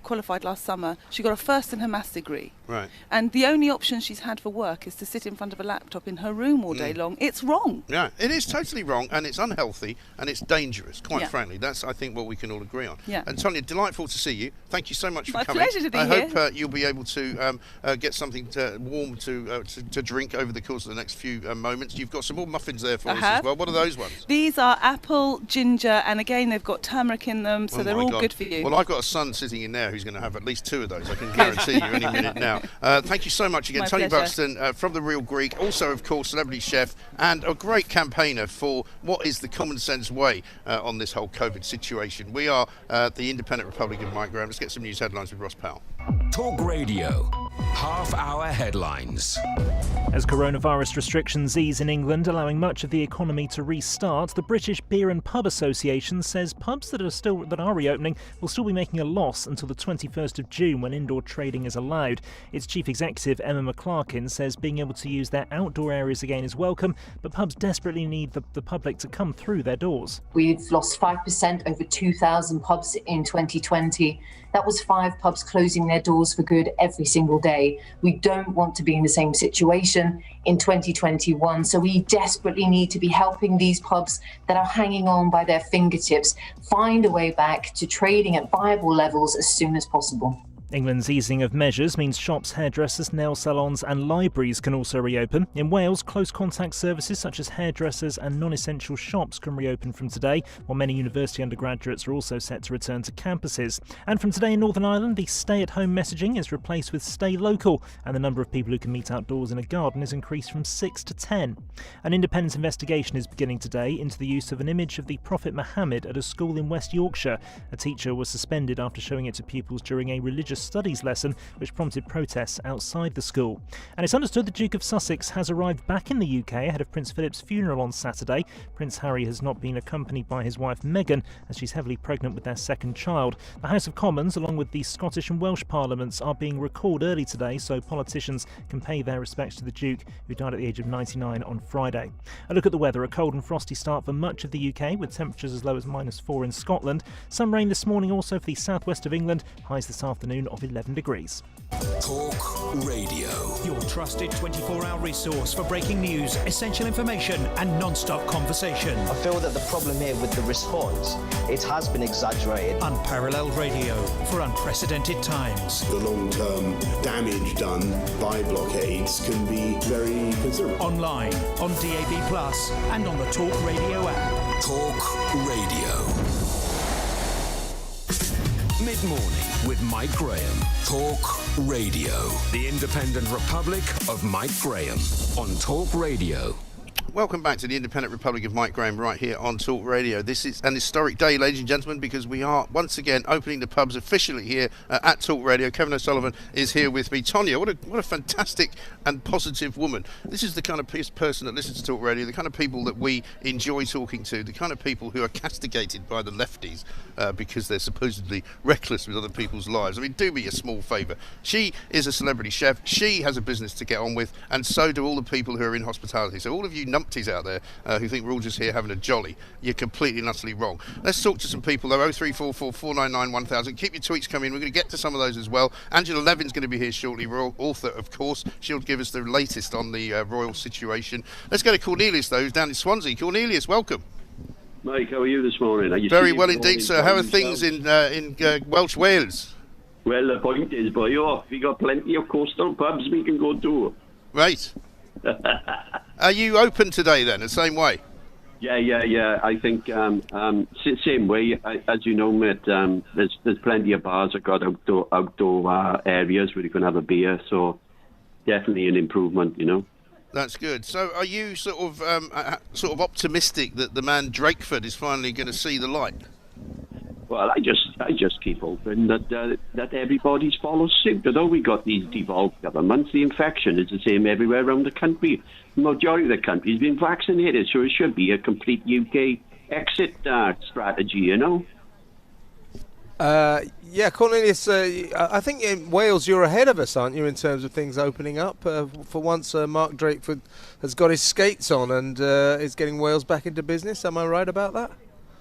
qualified last summer. She got a first in her maths degree. Right. And the only option she's had for work is to sit in front of a laptop in her room all day long. It's wrong. Yeah, it is totally wrong, and it's unhealthy, and it's dangerous, quite frankly. That's, I think, what we can all agree on. Yeah. And Tonya, delightful to see you. Thank you so much for My coming. pleasure to be I here. hope you'll be able to get something warm to drink over the course of the next few moments. You've got some more muffins there for us as well. What are those ones? These are apple, ginger, and again, they've got turmeric in them, so they're all good for you. Well, I've got a son sitting in there who's going to have at least 2 of those. I can guarantee you any minute now. Thank you so much again. My Tonya pleasure. Buxton from The Real Greek, also, of course, celebrity chef, and a great campaigner for what is the common sense way on this whole COVID situation. We are the Independent Republic of Mike Graham. Let's get some news headlines with Ross Powell. Talk Radio. Half-hour headlines. As coronavirus restrictions ease in England, allowing much of the economy to restart, the British Beer and Pub Association says pubs that are reopening will still be making a loss until the 21st of June, when indoor trading is allowed. Its chief executive, Emma McClarkin, says being able to use their outdoor areas again is welcome, but pubs desperately need the public to come through their doors. We've lost 5%, over 2,000 pubs in 2020. That was 5 pubs closing their doors for good every single day. today. We don't want to be in the same situation in 2021. So we desperately need to be helping these pubs that are hanging on by their fingertips find a way back to trading at viable levels as soon as possible. England's easing of measures means shops, hairdressers, nail salons and libraries can also reopen. In Wales, close contact services such as hairdressers and non-essential shops can reopen from today, while many university undergraduates are also set to return to campuses. And from today in Northern Ireland, the stay-at-home messaging is replaced with stay local, and the number of people who can meet outdoors in a garden is increased from 6 to 10. An independent investigation is beginning today into the use of an image of the Prophet Muhammad at a school in West Yorkshire. A teacher was suspended after showing it to pupils during a religious studies lesson, which prompted protests outside the school. And it's understood the Duke of Sussex has arrived back in the UK ahead of Prince Philip's funeral on Saturday. Prince Harry has not been accompanied by his wife Meghan, as she's heavily pregnant with their second child. The House of Commons, along with the Scottish and Welsh parliaments, are being recalled early today so politicians can pay their respects to the Duke, who died at the age of 99 on Friday. A look at the weather. A cold and frosty start for much of the UK, with temperatures as low as -4 in Scotland. Some rain this morning also for the southwest of England. Highs this afternoon of 11 degrees. Talk Radio. Your trusted 24-hour resource for breaking news, essential information and non-stop conversation. I feel that the problem here with the response, it has been exaggerated. Unparalleled radio for unprecedented times. The long-term damage done by blockades can be very considerable. Online, on DAB+, and on the Talk Radio app. Talk Radio. Mid-morning with Mike Graham. Talk Radio. The Independent Republic of Mike Graham on Talk Radio. Welcome back to the Independent Republic of Mike Graham right here on Talk Radio. This is an historic day, ladies and gentlemen, because we are once again opening the pubs officially here at Talk Radio. Kevin O'Sullivan is here with me. Tonya, what a fantastic and positive woman. This is the kind of person that listens to Talk Radio, the kind of people that we enjoy talking to, the kind of people who are castigated by the lefties because they're supposedly reckless with other people's lives. I mean, do me a small favour. She is a celebrity chef. She has a business to get on with, and so do all the people who are in hospitality. So all of you numpties out there who think we're all just here having a jolly, you're completely and utterly wrong. Let's talk to some people though. 0344 499 1000. Keep your tweets coming. We're going to get to some of those as well. Angela Levin's going to be here shortly, royal author of course. She'll give us the latest on the royal situation. Let's go to Cornelius though, who's down in Swansea. Cornelius, welcome. Mike, how are you this morning? Very well indeed, sir. How are things in Welsh Wales? Well, the point is, boy, we got plenty of coastal pubs we can go to. Right. Are you open today then, the same way? Yeah. I think same way. As you know, mate, there's plenty of bars that got outdoor areas where you can have a beer. So definitely an improvement, you know. That's good. So, are you sort of optimistic that the man Drakeford is finally going to see the light? Well, I just keep hoping that everybody's follows suit. Although we got these devolved governments, the infection is the same everywhere around the country. The majority of the country has been vaccinated, so it should be a complete UK exit strategy, you know. Yeah, Cornelius, I think in Wales you're ahead of us, aren't you, in terms of things opening up? For once, Mark Drakeford has got his skates on and is getting Wales back into business. Am I right about that?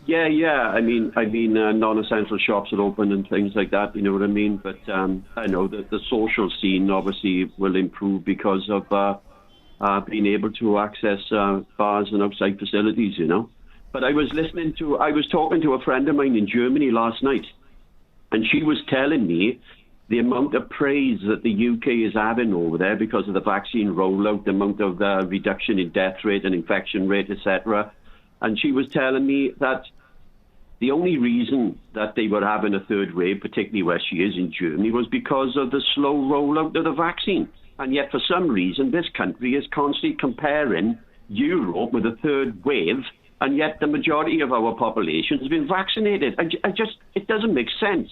Yeah. I mean, non-essential shops are open and things like that. You know what I mean? But I know that the social scene obviously will improve because of being able to access bars and outside facilities. You know. But I was talking to a friend of mine in Germany last night. And she was telling me the amount of praise that the UK is having over there because of the vaccine rollout, the amount of reduction in death rate and infection rate, etc. And she was telling me that the only reason that they were having a third wave, particularly where she is in Germany, was because of the slow rollout of the vaccine. And yet, for some reason, this country is constantly comparing Europe with a third wave, and yet the majority of our population has been vaccinated. It doesn't make sense.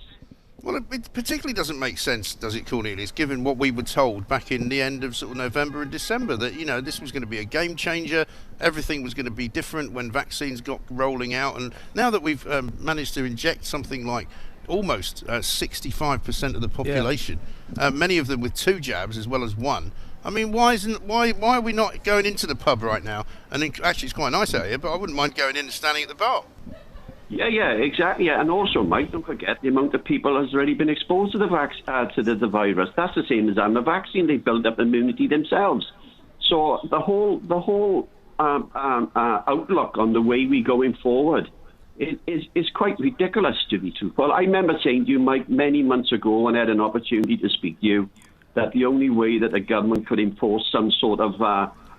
Well, it particularly doesn't make sense, does it, Cornelius, given what we were told back in the end of sort of November and December, that, you know, this was going to be a game changer, everything was going to be different when vaccines got rolling out, and now that we've managed to inject something like almost 65% of the population, many of them with 2 jabs as well as 1, I mean, why are we not going into the pub right now? And actually, it's quite nice out here, but I wouldn't mind going in and standing at the bar. Yeah, exactly. Yeah. And also, Mike, don't forget the amount of people has already been exposed to the virus. That's the same as having the vaccine. They build up immunity themselves. So the whole outlook on the way we're going forward is quite ridiculous, to be truthful. I remember saying to you, Mike, many months ago when I had an opportunity to speak to you, that the only way that the government could enforce some sort of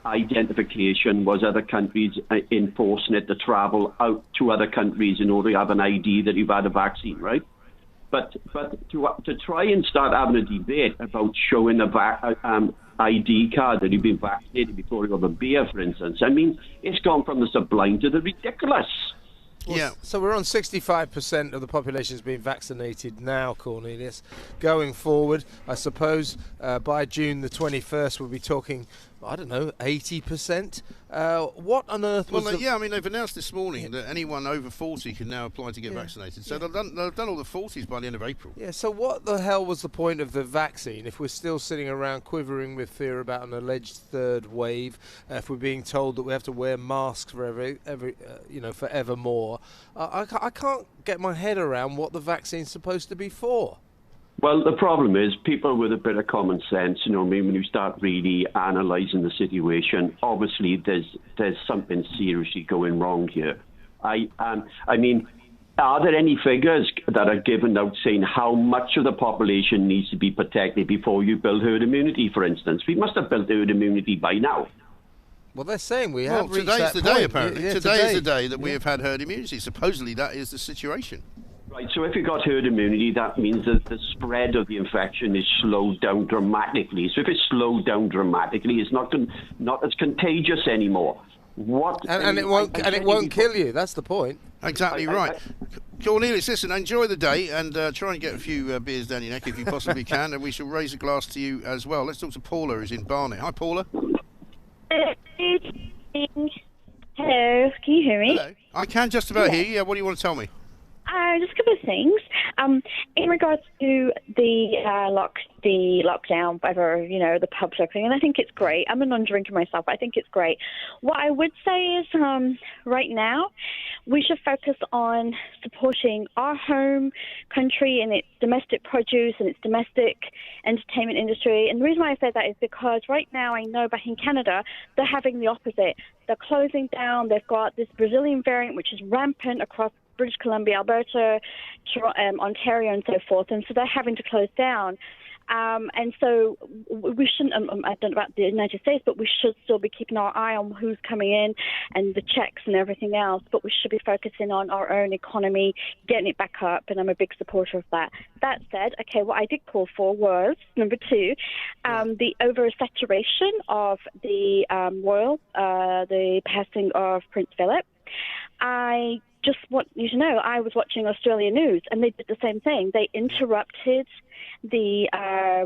identification was other countries enforcing it to travel out to other countries in order to have an ID that you've had a vaccine, right? But to try and start having a debate about showing a ID card that you've been vaccinated before you have a beer, for instance, I mean, it's gone from the sublime to the ridiculous. Well, so we're on 65% of the population is being vaccinated now, Cornelius. Going forward, I suppose by June the 21st we'll be talking, I don't know, 80%. What on earth was they've announced this morning that anyone over 40 can now apply to get vaccinated. So they've done all the 40s by the end of April. Yeah, so what the hell was the point of the vaccine if we're still sitting around quivering with fear about an alleged third wave, if we're being told that we have to wear masks forevermore? I can't get my head around what the vaccine's supposed to be for. Well, the problem is people with a bit of common sense, when you start really analysing the situation, obviously there's something seriously going wrong here. I mean, are there any figures that are given out saying how much of the population needs to be protected before you build herd immunity, for instance? We must have built herd immunity by now. Well, they're saying we have reached today's that the point. day, apparently. Yeah, today is the day that we have had herd immunity. Supposedly that is the situation. Right, so if you've got herd immunity, that means that the spread of the infection is slowed down dramatically. So if it's slowed down dramatically, it's not as contagious anymore. And it won't kill you. That's the point. Exactly right. Cornelius, listen, enjoy the day and try and get a few beers down your neck if you possibly can, and we shall raise a glass to you as well. Let's talk to Paula, who's in Barnet. Hi, Paula. Hello, can you hear me? Hello. I can just about hear you. Yeah, what do you want to tell me? Just a couple of things. In regards to the lockdown, whether, the pubs are opening, and I think it's great. I'm a non-drinker myself, but I think it's great. What I would say is right now we should focus on supporting our home country and its domestic produce and its domestic entertainment industry. And the reason why I say that is because right now I know back in Canada they're having the opposite. They're closing down. They've got this Brazilian variant which is rampant across British Columbia, Alberta, Ontario, and so forth, and so they're having to close down. And so we shouldn't, I don't know about the United States, but we should still be keeping our eye on who's coming in and the checks and everything else, but we should be focusing on our own economy, getting it back up, and I'm a big supporter of that. That said, okay, what I did call for was, number two, the oversaturation of the royal, the passing of Prince Philip. I just want you to know, I was watching Australian news, and they did the same thing. They interrupted the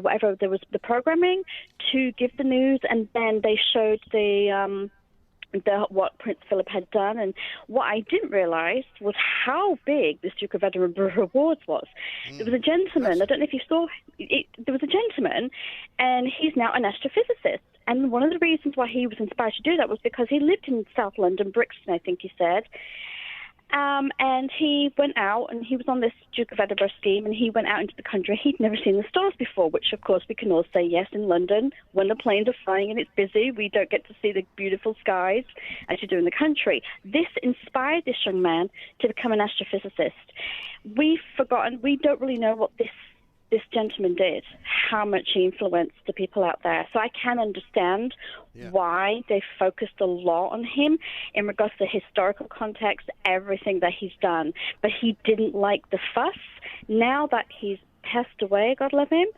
whatever there was the programming to give the news, and then they showed the what Prince Philip had done. And what I didn't realise was how big this Duke of Edinburgh Awards was. There was a gentleman, I don't know if you saw it, there was a gentleman, and he's now an astrophysicist. And one of the reasons why he was inspired to do that was because he lived in South London, Brixton, I think he said. And he went out, and he was on this Duke of Edinburgh scheme, and he went out into the country. He'd never seen the stars before, which, of course, we can all say yes in London. When the planes are flying and it's busy, we don't get to see the beautiful skies as you do in the country. This inspired this young man to become an astrophysicist. We've forgotten, we don't really know what this gentleman did, how much he influenced the people out there. So I can understand why they focused a lot on him in regards to historical context, everything that he's done. But he didn't like the fuss. Now that he's passed away, God love him,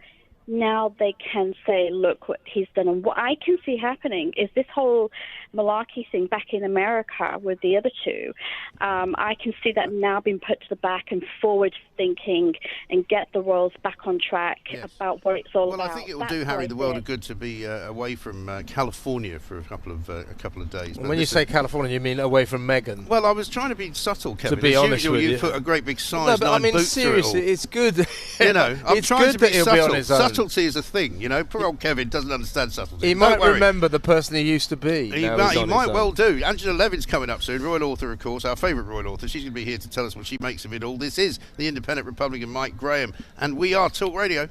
now they can say, look what he's done. And what I can see happening is this whole malarkey thing back in America with the other two. I can see that now being put to the back and forward thinking and get the royals back on track about what it's all about. Well, I think it will do Harry the world of good to be away from California for a couple of days. When you say California, you mean away from Meghan? Well, I was trying to be subtle, Kevin. To be honest with you, put a great big size. No, but I mean, seriously, it's good. I'm trying to be subtle. subtlety is a thing, you know. Poor old Kevin doesn't understand subtlety. He might remember the person he used to be. He might well do. Angela Levin's coming up soon, royal author, of course, our favourite royal author. She's going to be here to tell us what she makes of it all. This is the Independent Republican Mike Graham, and we are Talk Radio.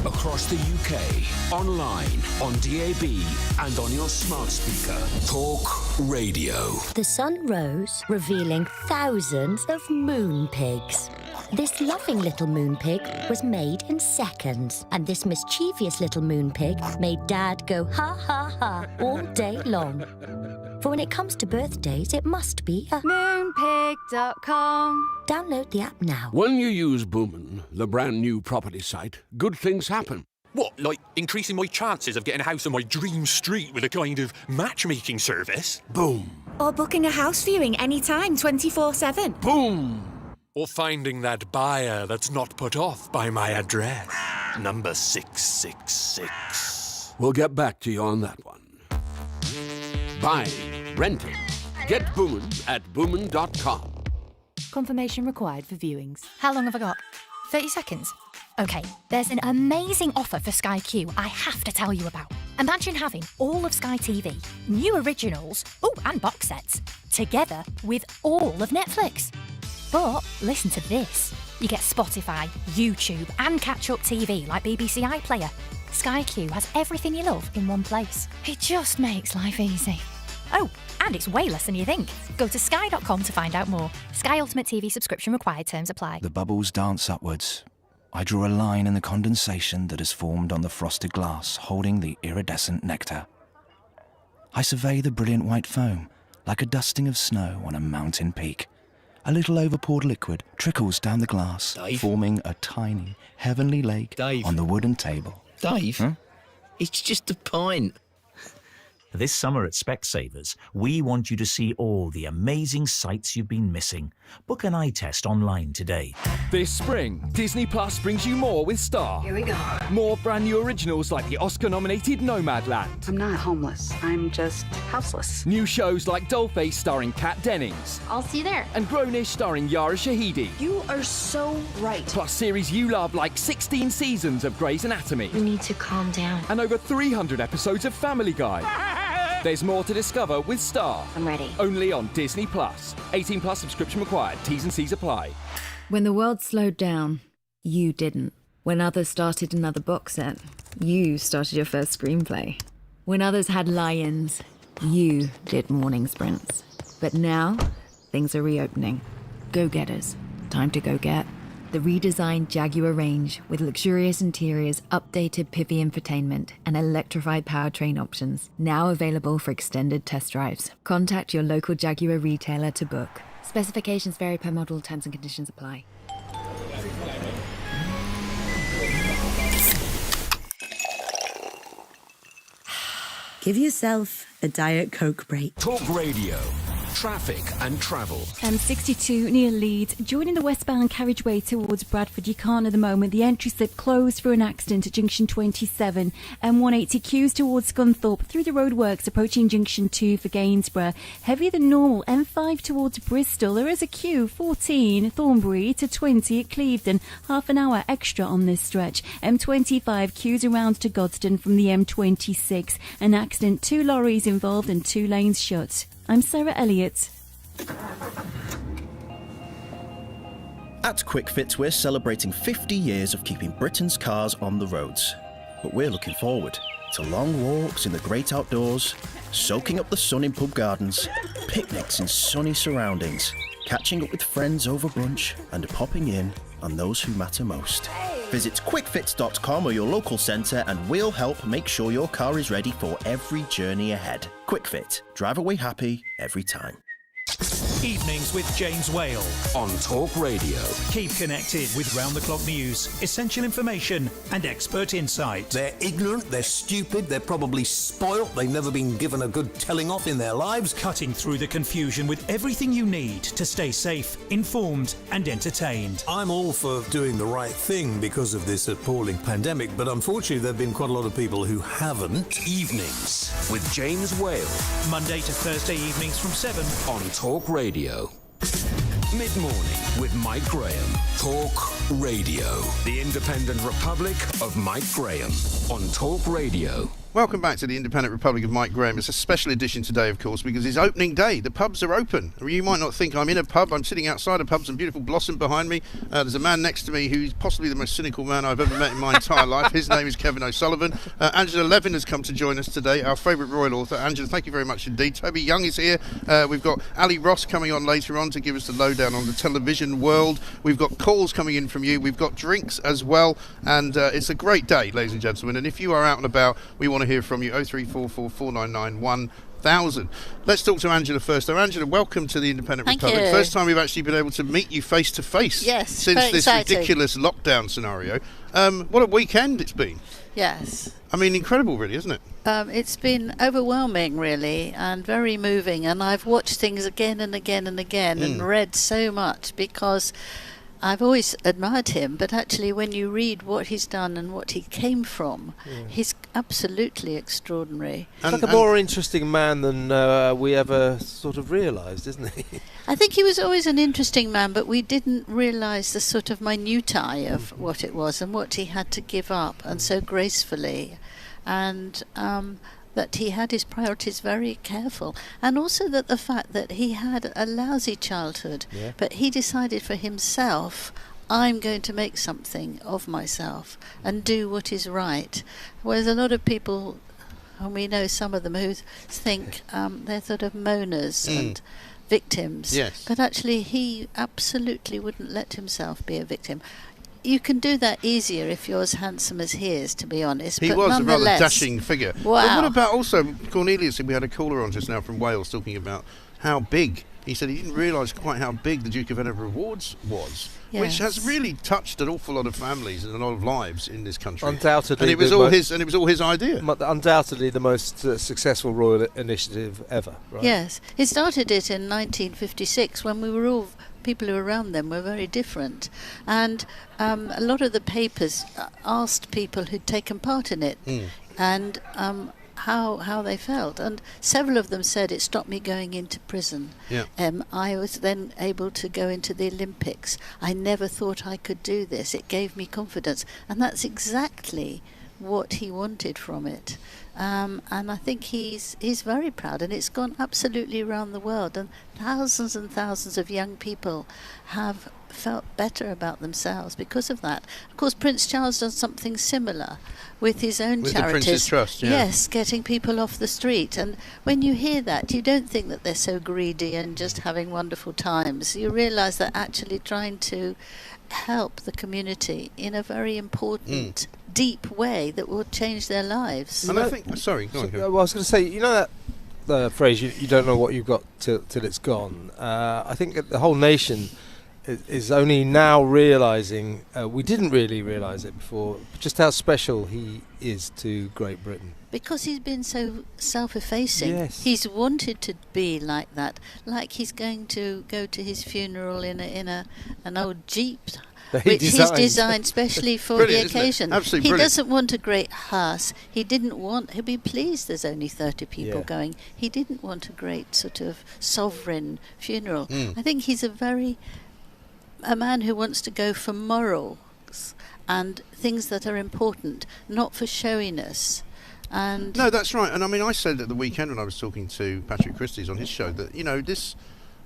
Across the UK, online, on DAB, and on your smart speaker. Talk Radio. The sun rose, revealing thousands of moon pigs. This loving little moon pig was made in seconds, and this mischievous little moon pig made Dad go ha ha ha all day long. For when it comes to birthdays, it must be a moonpig.com. Download the app now. When you use Boomin, the brand new property site, good things happen. What, like increasing my chances of getting a house on my dream street with a kind of matchmaking service? Boom. Or booking a house viewing anytime, 24/7. Boom. Or finding that buyer that's not put off by my address. Number 666. We'll get back to you on that one. Buying, renting. Get Boomin at boomin.com. Confirmation required for viewings. How long have I got? 30 seconds? OK, there's an amazing offer for Sky Q I have to tell you about. Imagine having all of Sky TV, new originals, and box sets, together with all of Netflix. But listen to this. You get Spotify, YouTube, and catch-up TV like BBC iPlayer. Sky Q has everything you love in one place. It just makes life easy. Oh, and it's way less than you think. Go to sky.com to find out more. Sky Ultimate TV subscription required. Terms apply. The bubbles dance upwards. I draw a line in the condensation that has formed on the frosted glass holding the iridescent nectar. I survey the brilliant white foam like a dusting of snow on a mountain peak. A little overpoured liquid trickles down the glass, forming a tiny, heavenly lake on the wooden table. Dave, it's just a pint. This summer at Specsavers, we want you to see all the amazing sights you've been missing. Book an eye test online today. This spring, Disney Plus brings you more with Star. Here we go. More brand new originals like the Oscar-nominated Nomadland. I'm not homeless. I'm just houseless. New shows like Dollface starring Kat Dennings. I'll see you there. And Grownish starring Yara Shahidi. You are so right. Plus series you love like 16 seasons of Grey's Anatomy. You need to calm down. And over 300 episodes of Family Guy. There's more to discover with Star. I'm ready. Only on Disney Plus. 18 plus subscription required. T's and C's apply. When the world slowed down, you didn't. When others started another box set, you started your first screenplay. When others had lie-ins, you did morning sprints. But now, things are reopening. Go-getters. Time to go get. The redesigned Jaguar range with luxurious interiors, updated Pivi infotainment, and electrified powertrain options. Now available for extended test drives. Contact your local Jaguar retailer to book. Specifications vary per model, terms and conditions apply. Give yourself a Diet Coke break. Talk Radio. Traffic and travel. M62 near Leeds. Joining the westbound carriageway towards Bradford, you can't at the moment. The entry slip closed for an accident at junction 27. M180 queues towards Scunthorpe through the roadworks approaching junction 2 for Gainsborough. Heavier than normal. M5 towards Bristol. There is a queue 14 Thornbury to 20 at Clevedon. Half an hour extra on this stretch. M25 queues around to Godstone from the M26. An accident, 2 lorries involved and 2 lanes shut. I'm Sarah Elliott. At Quick Fit, we're celebrating 50 years of keeping Britain's cars on the roads. But we're looking forward to long walks in the great outdoors, soaking up the sun in pub gardens, picnics in sunny surroundings, catching up with friends over brunch, and popping in on those who matter most. Visit quickfit.com or your local centre and we'll help make sure your car is ready for every journey ahead. Quick Fit. Drive away happy every time. Evenings with James Whale on Talk Radio. Keep connected with round-the-clock news, essential information and expert insight. They're ignorant, they're stupid, they're probably spoilt, they've never been given a good telling off in their lives. Cutting through the confusion with everything you need to stay safe, informed and entertained. I'm all for doing the right thing because of this appalling pandemic, but unfortunately there have been quite a lot of people who haven't. Evenings with James Whale. Monday to Thursday evenings from 7 on Talk Radio. Mid-morning with Mike Graham. Talk Radio. The Independent Republic of Mike Graham on Talk Radio. Welcome back to the Independent Republic of Mike Graham. It's a special edition today, of course, because it's opening day. The pubs are open. You might not think I'm in a pub. I'm sitting outside a pub, some beautiful blossom behind me. There's a man next to me who's possibly the most cynical man I've ever met in my entire life. His name is Kevin O'Sullivan. Angela Levin has come to join us today, our favourite royal author. Angela, thank you very much indeed. Toby Young is here. We've got Ali Ross coming on later on to give us the lowdown on the television world. We've got calls coming in from you. We've got drinks as well. And it's a great day, ladies and gentlemen. And if you are out and about, we want to hear from you. 0344 499 1000. Let's talk to Angela first. So, Angela, welcome to the Independent Thank Republic. you. First time we've actually been able to meet you face to face since very this exciting. ridiculous lockdown scenario. What a weekend it's been. Yes. I mean, incredible, really, isn't it? It's been overwhelming, really, and very moving. And I've watched things again and again and again and read so much because I've always admired him, but actually when you read what he's done and what he came from, he's absolutely extraordinary. He's like a more interesting man than we ever sort of realised, isn't he? I think he was always an interesting man, but we didn't realise the sort of minutiae of what it was and what he had to give up, and so gracefully. And that he had his priorities very careful, and also that the fact that he had a lousy childhood, but he decided for himself, I'm going to make something of myself and do what is right. Whereas a lot of people, and we know some of them who think they're sort of moaners and victims, but actually he absolutely wouldn't let himself be a victim. You can do that easier if you're as handsome as he is, to be honest. He but was a rather nonetheless, dashing figure. Wow. But what about also Cornelius? We had a caller on just now from Wales talking about how big. He said he didn't realise quite how big the Duke of Edinburgh Awards was, which has really touched an awful lot of families and a lot of lives in this country. Undoubtedly, and it was all his idea. Undoubtedly, the most successful royal initiative ever. Right? Yes, he started it in 1956 when we were all. People who were around them were very different, and a lot of the papers asked people who'd taken part in it and how they felt, and several of them said it stopped me going into prison. I was then able to go into the Olympics. I never thought I could do this. It gave me confidence, and that's exactly what he wanted from it. And I think he's very proud, and it's gone absolutely around the world, and thousands of young people have felt better about themselves because of that. Of course, Prince Charles does something similar with his own with charities. The Prince's Trust, Yes, getting people off the street. And when you hear that, you don't think that they're so greedy and just having wonderful times. You realise they're actually trying to help the community in a very important deep way that will change their lives. And I think, sorry, go on. Well, I was going to say, you know that phrase, you don't know what you've got till it's gone. I think that the whole nation is only now realising, we didn't really realise it before, just how special he is to Great Britain. Because he's been so self-effacing. Yes. He's wanted to be like that, like he's going to go to his funeral in an old Jeep, which he's designed specially for the occasion. Absolutely he doesn't want a great hearse. He'd be pleased there's only 30 people going. He didn't want a great sort of sovereign funeral. I think he's a man who wants to go for morals and things that are important, not for showiness. And no, that's right. And I mean, I said at the weekend when I was talking to Patrick Christie's on his show that, this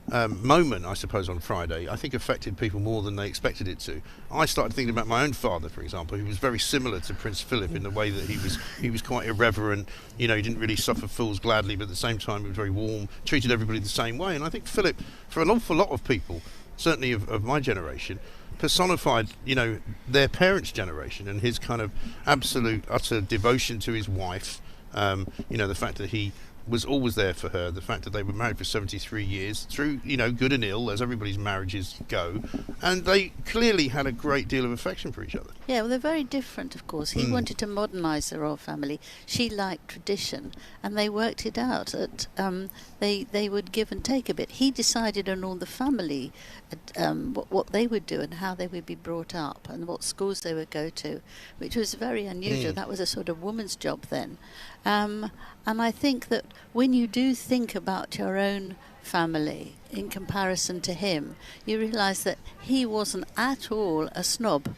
moment, I suppose, on Friday, I think affected people more than they expected it to. I started thinking about my own father, for example, who was very similar to Prince Philip in the way that he was quite irreverent. He didn't really suffer fools gladly, but at the same time he was very warm, treated everybody the same way. And I think Philip, for an awful lot of people, certainly of my generation, personified, their parents' generation and his kind of absolute, utter devotion to his wife. The fact that he was always there for her, the fact that they were married for 73 years, through, good and ill, as everybody's marriages go, and they clearly had a great deal of affection for each other. Yeah, well, they're very different, of course. He wanted to modernise the royal family. She liked tradition, and they worked it out. That they would give and take a bit. He decided on all the family, what they would do and how they would be brought up and what schools they would go to, which was very unusual. That was a sort of woman's job then. And I think that when you do think about your own family in comparison to him, you realise that he wasn't at all a snob.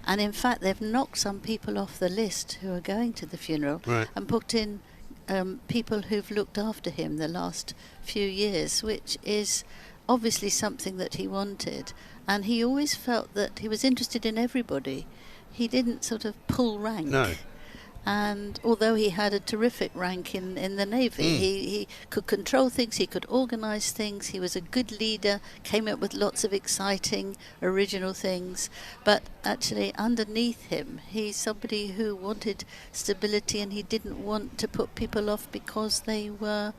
And in fact, they've knocked some people off the list who are going to the funeral and put in people who've looked after him the last few years, which is obviously something that he wanted. And he always felt that he was interested in everybody. He didn't sort of pull rank. No. And although he had a terrific rank in the Navy, he could control things, he could organise things, he was a good leader, came up with lots of exciting, original things. But actually, underneath him, he's somebody who wanted stability, and he didn't want to put people off because they were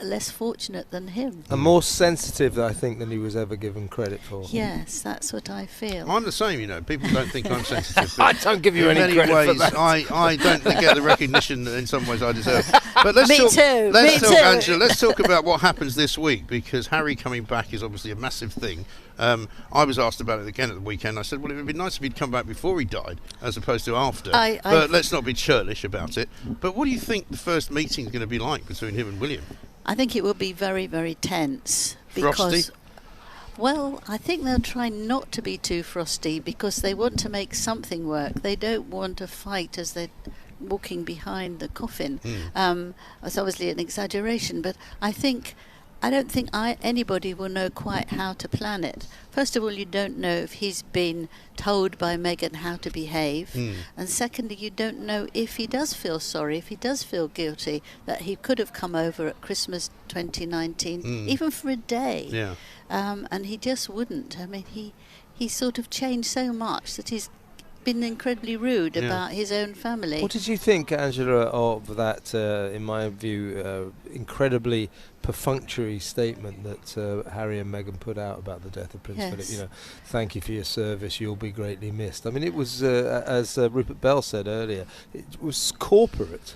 less fortunate than him. And more sensitive, I think, than he was ever given credit for. Yes, that's what I feel. I'm the same, you know. People don't think I'm sensitive. I don't give you any credit ways, for that. I don't get the recognition that in some ways I deserve. But let's Me talk, too. Angela, let's talk about what happens this week, because Harry coming back is obviously a massive thing. I was asked about it again at the weekend. I said, well, it would be nice if he'd come back before he died as opposed to after. But let's not be churlish about it. But what do you think the first meeting is going to be like between him and William? I think it will be very, very tense. Frosty? Because, well, I think they'll try not to be too frosty because they want to make something work. They don't want a fight as they're walking behind the coffin. It's obviously an exaggeration, but I don't think anybody will know quite how to plan it. First of all, you don't know if he's been told by Meghan how to behave. And secondly, you don't know if he does feel sorry, if he does feel guilty, that he could have come over at Christmas 2019, even for a day. Yeah. And he just wouldn't. I mean, he sort of changed so much that he's been incredibly rude about his own family. What did you think, Angela, of that, in my view, incredibly perfunctory statement that Harry and Meghan put out about the death of Prince Philip? You know, thank you for your service, you'll be greatly missed. I mean, it was, as Rupert Bell said earlier, it was corporate.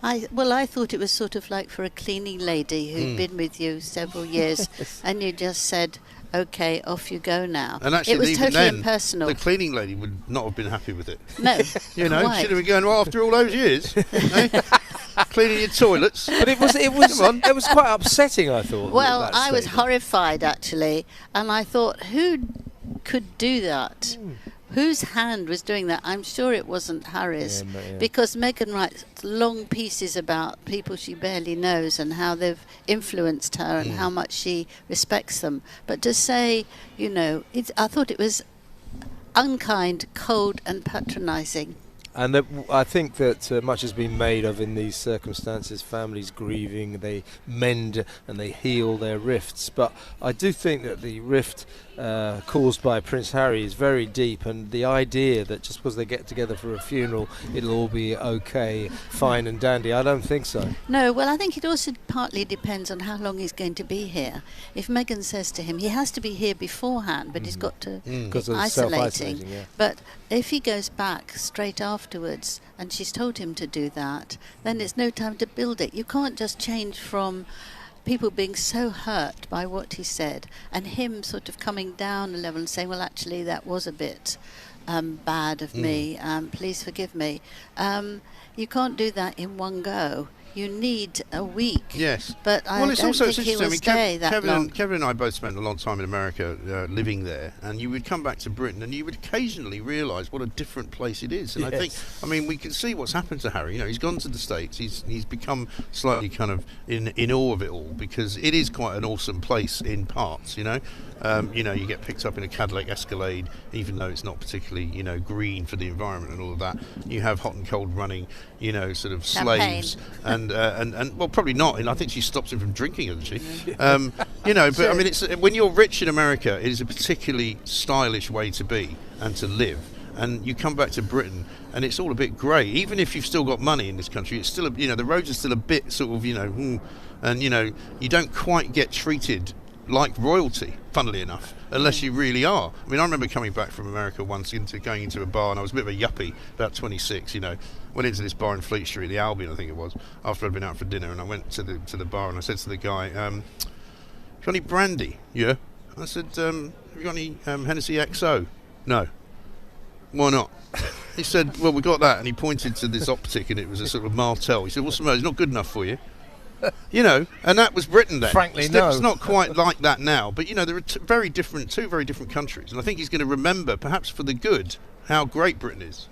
I thought it was sort of like for a cleaning lady who'd been with you several years, and you just said, okay, off you go now. And actually, it was even totally then, impersonal. the cleaning lady would not have been happy with it. No, you know, quite. should have been going, well, after all those years, cleaning your toilets. But it was quite upsetting, I thought. Well, I was horrified actually, and I thought, who could do that? Whose hand was doing that? I'm sure it wasn't Harry's, because Meghan writes long pieces about people she barely knows and how they've influenced her and how much she respects them. But to say, you know, I thought it was unkind, cold and patronising. And I think that much has been made of in these circumstances. Families grieving, they mend and they heal their rifts. But I do think that the rift caused by Prince Harry is very deep, and the idea that just because they get together for a funeral it'll all be okay, fine and dandy, I don't think so. No, well, I think it also partly depends on how long he's going to be here. If Meghan says to him, he has to be here beforehand, but he's got to be isolating. But if he goes back straight afterwards and she's told him to do that, then it's no time to build it. You can't just change from people being so hurt by what he said and him sort of coming down a level and saying, well, actually, that was a bit bad of me, please forgive me. You can't do that in one go. You need a week. Yes. But I don't think he will stay that long. Kevin and I both spent a long time in America living there, and you would come back to Britain and you would occasionally realise what a different place it is. And I think, we can see what's happened to Harry. You know, he's gone to the States. He's become slightly kind of in awe of it all, because it is quite an awesome place in parts, you know. You get picked up in a Cadillac Escalade, even though it's not particularly, green for the environment and all of that. You have hot and cold running, sort of Champagne. slaves, and well, probably not. And I think she stops him from drinking, doesn't she? But I mean, it's when you're rich in America, it is a particularly stylish way to be and to live. And you come back to Britain, and it's all a bit grey. Even if you've still got money in this country, it's still, the roads are still a bit sort of, and you don't quite get treated like royalty, funnily enough, unless you really are. I mean, I remember coming back from America once going into a bar, and I was a bit of a yuppie, about 26, went into this bar in Fleet Street, the Albion I think it was, after I'd been out for dinner, and I went to the bar and I said to the guy, have you got any brandy? Yeah. I said, have you got any Hennessy XO? No. Why not? He said, well, we got that, and he pointed to this optic, and it was a sort of Martell. He said, what's the matter? It's not good enough for you. You know, and that was Britain then. Frankly, It's not quite like that now. But, you know, there are two very different countries. And I think he's going to remember, perhaps for the good, how great Britain is.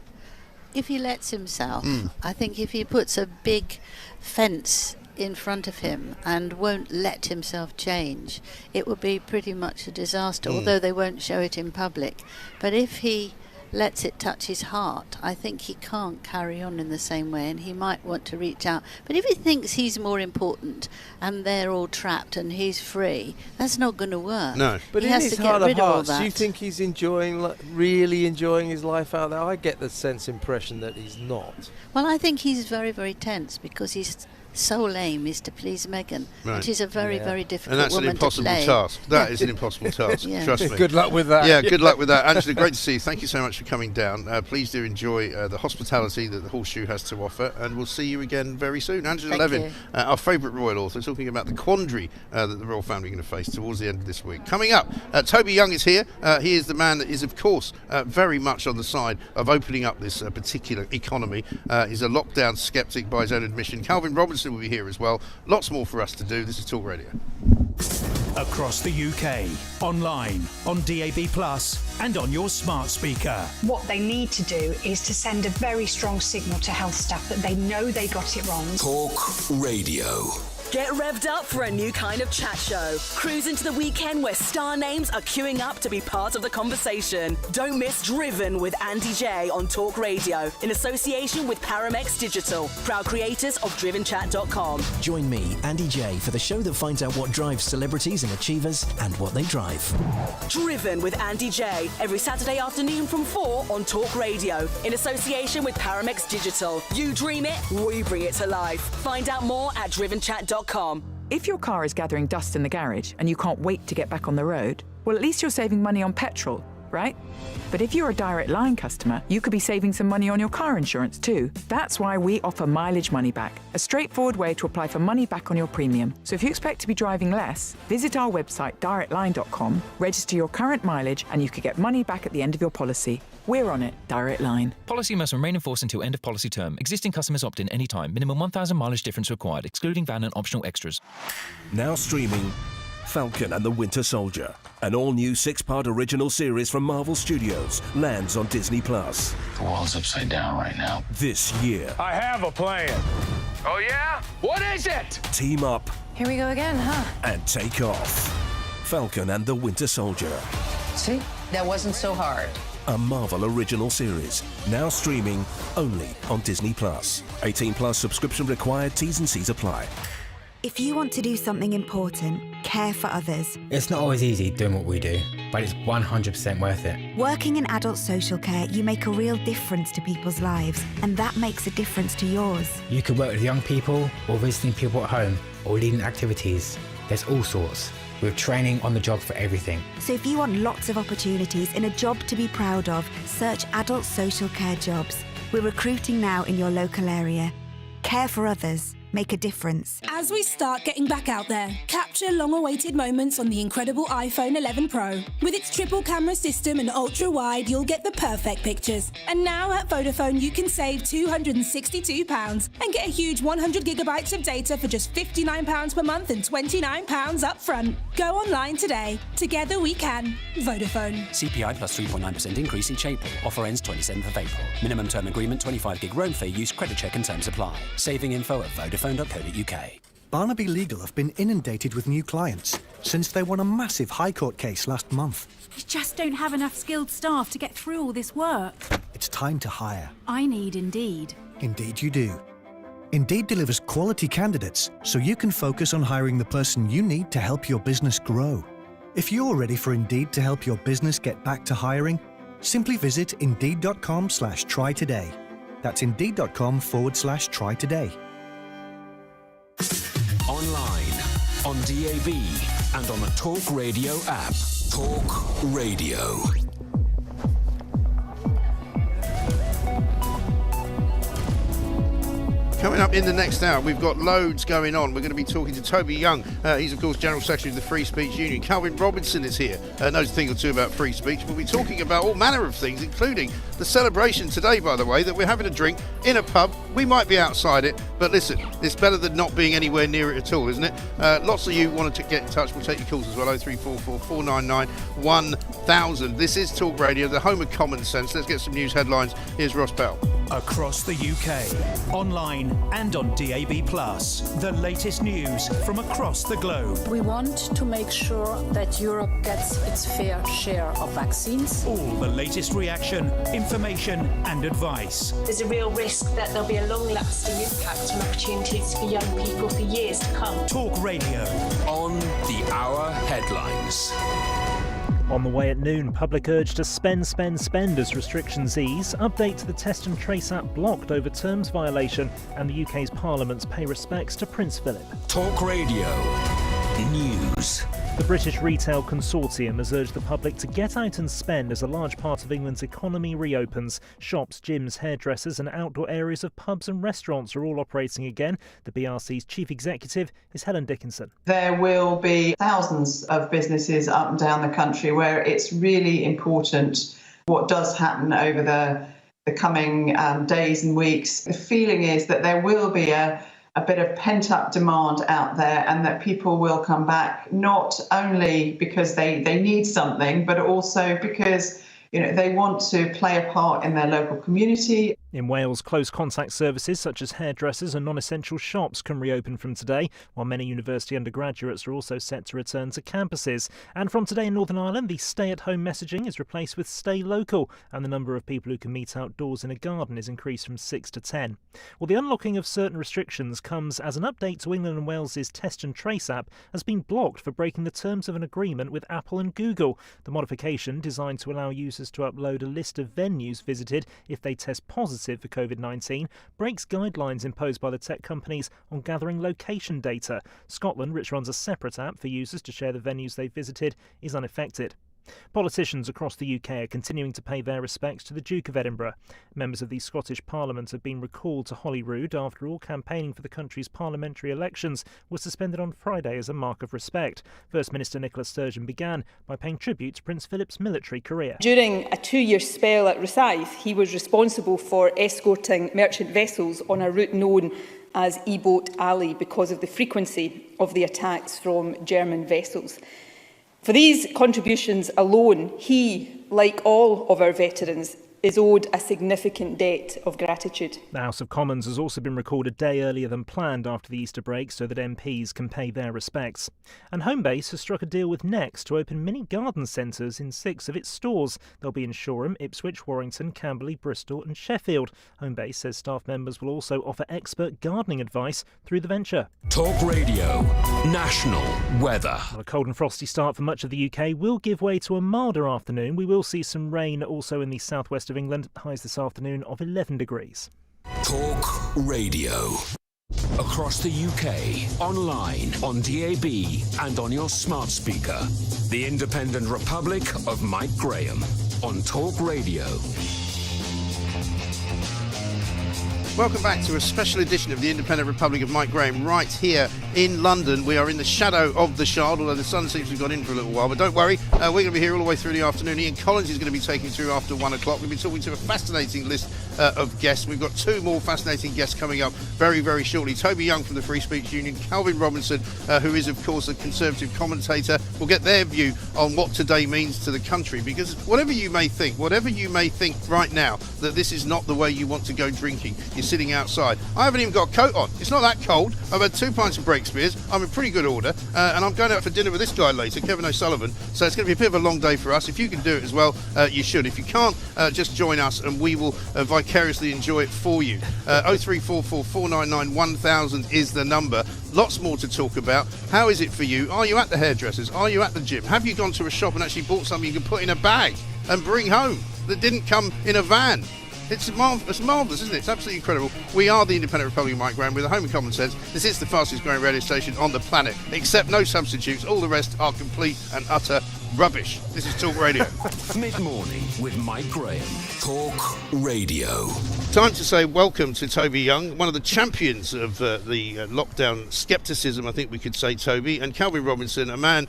If he lets himself, I think if he puts a big fence in front of him and won't let himself change, it will be pretty much a disaster, although they won't show it in public. But if he lets it touch his heart, I think he can't carry on in the same way, and he might want to reach out. But if he thinks he's more important and they're all trapped and he's free, that's not going to work. No. But he in has his to get heart of rid of all hearts, that. do you think he's really enjoying his life out there? I get the impression that he's not. Well, I think he's very, very tense because his sole aim is to please Meghan, Right. which is a very, very difficult And that's an woman impossible to play. task. That is an impossible task. Yeah. Trust me. Good luck with that. Yeah, good luck with that. Angela, great to see you. Thank you so much for coming down. Please do enjoy the hospitality that the Horseshoe has to offer, and we'll see you again very soon. Angela Thank Levin, you. our favourite royal author, talking about the quandary that the royal family are going to face towards the end of this week. Coming up, Toby Young is here. He is the man that is, of course, very much on the side of opening up this particular economy. He's a lockdown sceptic by his own admission. Calvin Robinson will be here as well. Lots more for us to do. This is Talk Radio. Across the UK, online, on DAB+, and on your smart speaker. What they need to do is to send a very strong signal to health staff that they know they got it wrong. Talk Radio. Get revved up for a new kind of chat show. Cruise into the weekend where star names are queuing up to be part of the conversation. Don't miss Driven with Andy J on Talk Radio in association with Paramex Digital, proud creators of DrivenChat.com. Join me, Andy J, for the show that finds out what drives celebrities and achievers and what they drive. Driven with Andy J every Saturday afternoon from 4 on Talk Radio in association with Paramex Digital. You dream it, we bring it to life. Find out more at DrivenChat.com. If your car is gathering dust in the garage and you can't wait to get back on the road, well, at least you're saving money on petrol, right? But if you're a Direct Line customer, you could be saving some money on your car insurance too. That's why we offer mileage money back, a straightforward way to apply for money back on your premium. So if you expect to be driving less, visit our website directline.com, register your current mileage, and you could get money back at the end of your policy. We're on it, Direct Line. Policy must remain in force until end of policy term. Existing customers opt in any time. Minimum 1,000 mileage difference required, excluding van and optional extras. Now streaming, Falcon and the Winter Soldier, an all-new 6-part original series from Marvel Studios, lands on Disney+. The world's upside down right now. This year. I have a plan. Oh yeah? What is it? Team up Here we go again, huh? and take off. Falcon and the Winter Soldier, See? That wasn't so hard. a Marvel original series, now streaming only on Disney+. 18+ subscription required, T's and C's apply. If you want to do something important, care for others. It's not always easy doing what we do, but it's 100% worth it. Working in adult social care, you make a real difference to people's lives, and that makes a difference to yours. You could work with young people, or visiting people at home, or leading activities. There's all sorts, with training on the job for everything. So if you want lots of opportunities and a job to be proud of, search adult social care jobs. We're recruiting now in your local area. Care for others. Make a difference. As we start getting back out there, capture long-awaited moments on the incredible iPhone 11 Pro. With its triple camera system and ultra-wide, you'll get the perfect pictures. And now at Vodafone, you can save £262 and get a huge 100 gigabytes of data for just £59 per month and £29 up front. Go online today. Together we can. Vodafone. CPI plus 3.9% increase each April. Offer ends 27th of April. Minimum term agreement 25 gig roam fee. Use credit check and terms apply. Saving info at Vodafone.co.uk. Barnaby Legal have been inundated with new clients since they won a massive High Court case last month. You just don't have enough skilled staff to get through all this work. It's time to hire. I need Indeed. Indeed you do. Indeed delivers quality candidates so you can focus on hiring the person you need to help your business grow. If you're ready for Indeed to help your business get back to hiring, simply visit Indeed.com/try today. That's Indeed.com/try today. Online, on DAB, and on the Talk Radio app. Talk Radio. Coming up in the next hour, we've got loads going on. We're going to be talking to Toby Young. He's, of course, General Secretary of the Free Speech Union. Calvin Robinson is here, knows a thing or two about free speech. We'll be talking about all manner of things, including the celebration today, by the way, that we're having a drink in a pub. We might be outside it, but listen, it's better than not being anywhere near it at all, isn't it? Lots of you wanted to get in touch. We'll take your calls as well, 0344 499 1000. This is Talk Radio, the home of common sense. Let's get some news headlines. Here's Ross Bell. Across the UK, online and on DAB+. The latest news from across the globe. We want to make sure that Europe gets its fair share of vaccines. All the latest reaction, information and advice. There's a real risk that there'll be a long-lasting impact on opportunities for young people for years to come. Talk Radio. On the hour headlines. On the way at noon, public urge to spend as restrictions ease. Update to the Test and Trace app blocked over terms violation. And the UK's Parliament's pay respects to Prince Philip. Talk Radio News. The British Retail Consortium has urged the public to get out and spend as a large part of England's economy reopens. Shops, gyms, hairdressers and outdoor areas of pubs and restaurants are all operating again. The BRC's chief executive is Helen Dickinson. There will be thousands of businesses up and down the country where it's really important what does happen over the coming days and weeks. The feeling is that there will be a bit of pent-up demand out there and that people will come back not only because they need something, but also because they want to play a part in their local community. In Wales, close contact services such as hairdressers and non-essential shops can reopen from today, while many university undergraduates are also set to return to campuses. And from today in Northern Ireland, the stay-at-home messaging is replaced with stay local, and the number of people who can meet outdoors in a garden is increased from 6 to 10. Well, the unlocking of certain restrictions comes as an update to England and Wales's Test and Trace app has been blocked for breaking the terms of an agreement with Apple and Google. The modification, designed to allow users to upload a list of venues visited if they test positive for COVID-19, breaks guidelines imposed by the tech companies on gathering location data. Scotland, which runs a separate app for users to share the venues they've visited, is unaffected. Politicians across the UK are continuing to pay their respects to the Duke of Edinburgh. Members of the Scottish Parliament have been recalled to Holyrood after all campaigning for the country's parliamentary elections was suspended on Friday as a mark of respect. First Minister Nicola Sturgeon began by paying tribute to Prince Philip's military career. During a 2-year spell at Rosyth, he was responsible for escorting merchant vessels on a route known as E-Boat Alley because of the frequency of the attacks from German vessels. For these contributions alone, he, like all of our veterans, is owed a significant debt of gratitude. The House of Commons has also been recalled a day earlier than planned after the Easter break so that MPs can pay their respects. And Homebase has struck a deal with Next to open mini garden centres in 6 of its stores. They'll be in Shoreham, Ipswich, Warrington, Camberley, Bristol and Sheffield. Homebase says staff members will also offer expert gardening advice through the venture. Talk Radio National Weather. Well, a cold and frosty start for much of the UK will give way to a milder afternoon. We will see some rain also in the southwest of England. Highs this afternoon of 11 degrees. Talk Radio. Across the UK, online, on DAB and on your smart speaker. The Independent Republic of Mike Graham on Talk Radio. Welcome back to a special edition of the Independent Republic of Mike Graham right here in London. We are in the shadow of the Shard, although the sun seems to have gone in for a little while. But don't worry, we're going to be here all the way through the afternoon. Ian Collins is going to be taking through after 1 o'clock. We'll be talking to a fascinating list of guests. We've got 2 more fascinating guests coming up very, very shortly. Toby Young from the Free Speech Union, Calvin Robinson, who is, of course, a Conservative commentator. We'll get their view on what today means to the country, because whatever you may think right now, that this is not the way you want to go drinking. You're sitting outside. I haven't even got a coat on. It's not that cold. I've had 2 pints of Breakspears. I'm in pretty good order, and I'm going out for dinner with this guy later, Kevin O'Sullivan. So it's going to be a bit of a long day for us. If you can do it as well, you should. If you can't, just join us and we will vicariously enjoy it for you. 0344 499 1000 is the number. Lots more to talk about. How is it for you? Are you at the hairdressers? Are you at the gym? Have you gone to a shop and actually bought something you can put in a bag and bring home that didn't come in a van? It's marvellous, isn't it? It's absolutely incredible. We are the Independent Republic of Mike Graham with a home of common sense. This is the fastest growing radio station on the planet, except no substitutes. All the rest are complete and utter Rubbish. This is Talk Radio. Mid-morning with Mike Graham. Talk Radio. Time to say welcome to Toby Young, one of the champions of the lockdown scepticism, I think we could say, Toby, and Calvin Robinson, a man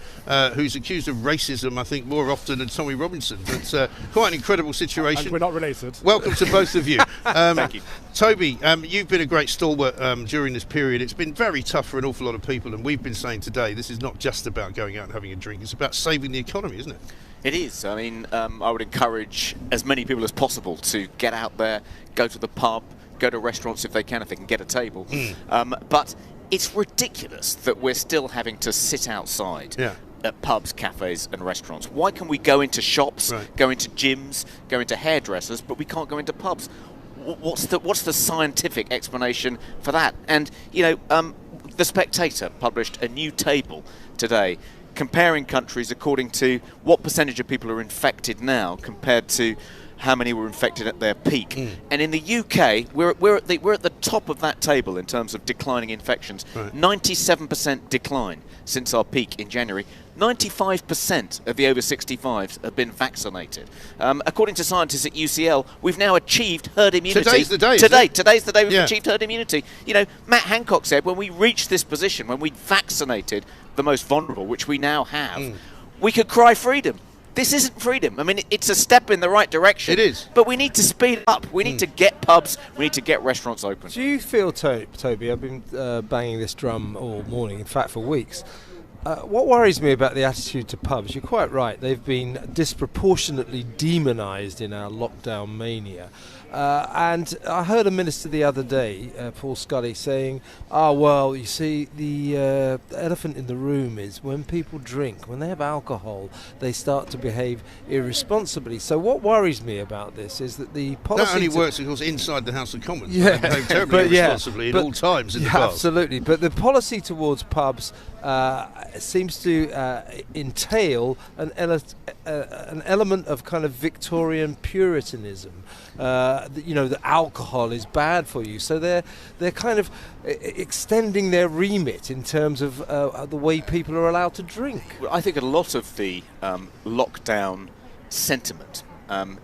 who's accused of racism, I think, more often than Tommy Robinson. But quite an incredible situation. And we're not related. Welcome to both of you. Thank you. Toby, you've been a great stalwart during this period. It's been very tough for an awful lot of people, and we've been saying today this is not just about going out and having a drink, it's about saving the economy, isn't it? It is. I mean, I would encourage as many people as possible to get out there, go to the pub, go to restaurants if they can get a table. But it's ridiculous that we're still having to sit outside at pubs, cafes and restaurants. Why can we go into shops, go into gyms, go into hairdressers, but we can't go into pubs? What's the scientific explanation for that? And, The Spectator published a new table today comparing countries according to what percentage of people are infected now compared to how many were infected at their peak. And in the UK, we're at the top of that table in terms of declining infections. 97% decline since our peak in January. 95% of the over 65s have been vaccinated. According to scientists at UCL, we've now achieved herd immunity. Today's the day. Today's the day we've achieved herd immunity. Matt Hancock said when we reached this position, when we vaccinated the most vulnerable, which we now have, we could cry freedom. This isn't freedom. I mean, it's a step in the right direction. It is. But we need to speed up. We need to get pubs. We need to get restaurants open. Do you feel, Toby, I've been banging this drum all morning, in fact for weeks. What worries me about the attitude to pubs, you're quite right, they've been disproportionately demonised in our lockdown mania. And I heard a minister the other day, Paul Scully, saying, well, you see, the elephant in the room is when people drink, when they have alcohol, they start to behave irresponsibly. So what worries me about this is that the policy... That only works, of course, inside the House of Commons. Yeah. They behave terribly irresponsibly at all times in the bars. Absolutely. But the policy towards pubs seems to entail an element of kind of Victorian Puritanism. That alcohol is bad for you, so they're kind of extending their remit in terms of the way people are allowed to drink. Well, I think a lot of the lockdown sentiment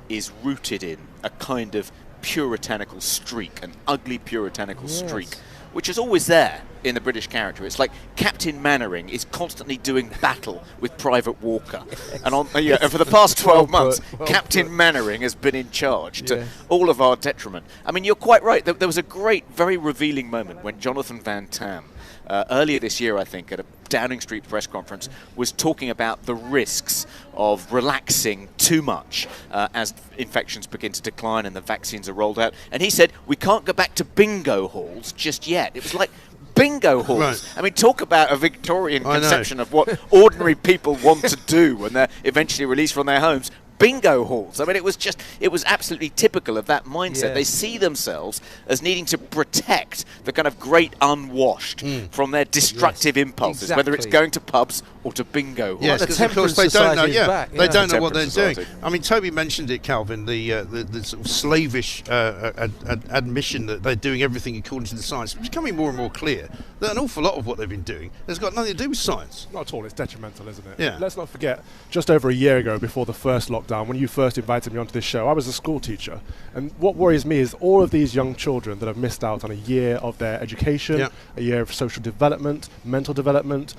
is rooted in a kind of puritanical streak, an ugly puritanical streak, which is always there in the British character. It's like Captain Mannering is constantly doing battle with Private Walker. And for the past 12 months, Captain Mannering has been in charge to all of our detriment. I mean, you're quite right. There was a great, very revealing moment when Jonathan Van Tam, earlier this year, I think, at a Downing Street press conference, was talking about the risks of relaxing too much as infections begin to decline and the vaccines are rolled out. And he said, we can't go back to bingo halls just yet. It was like bingo halls. Right. I mean, talk about a Victorian conception of what ordinary people want to do when they're eventually released from their homes. Bingo halls. I mean, it was absolutely typical of that mindset. Yeah. They see themselves as needing to protect the kind of great unwashed from their destructive impulses, whether it's going to pubs or to bingo halls. Yes, because of course they don't know. They don't know what they're doing. I mean, Toby mentioned it, Calvin. The sort of slavish admission that they're doing everything according to the science. It's becoming more and more clear that an awful lot of what they've been doing has got nothing to do with science. Not at all. It's detrimental, isn't it? Yeah. Let's not forget, just over a year ago, before the first lockdown, when you first invited me onto this show, I was a school teacher. And what worries me is all of these young children that have missed out on a year of their education, a year of social development, mental development.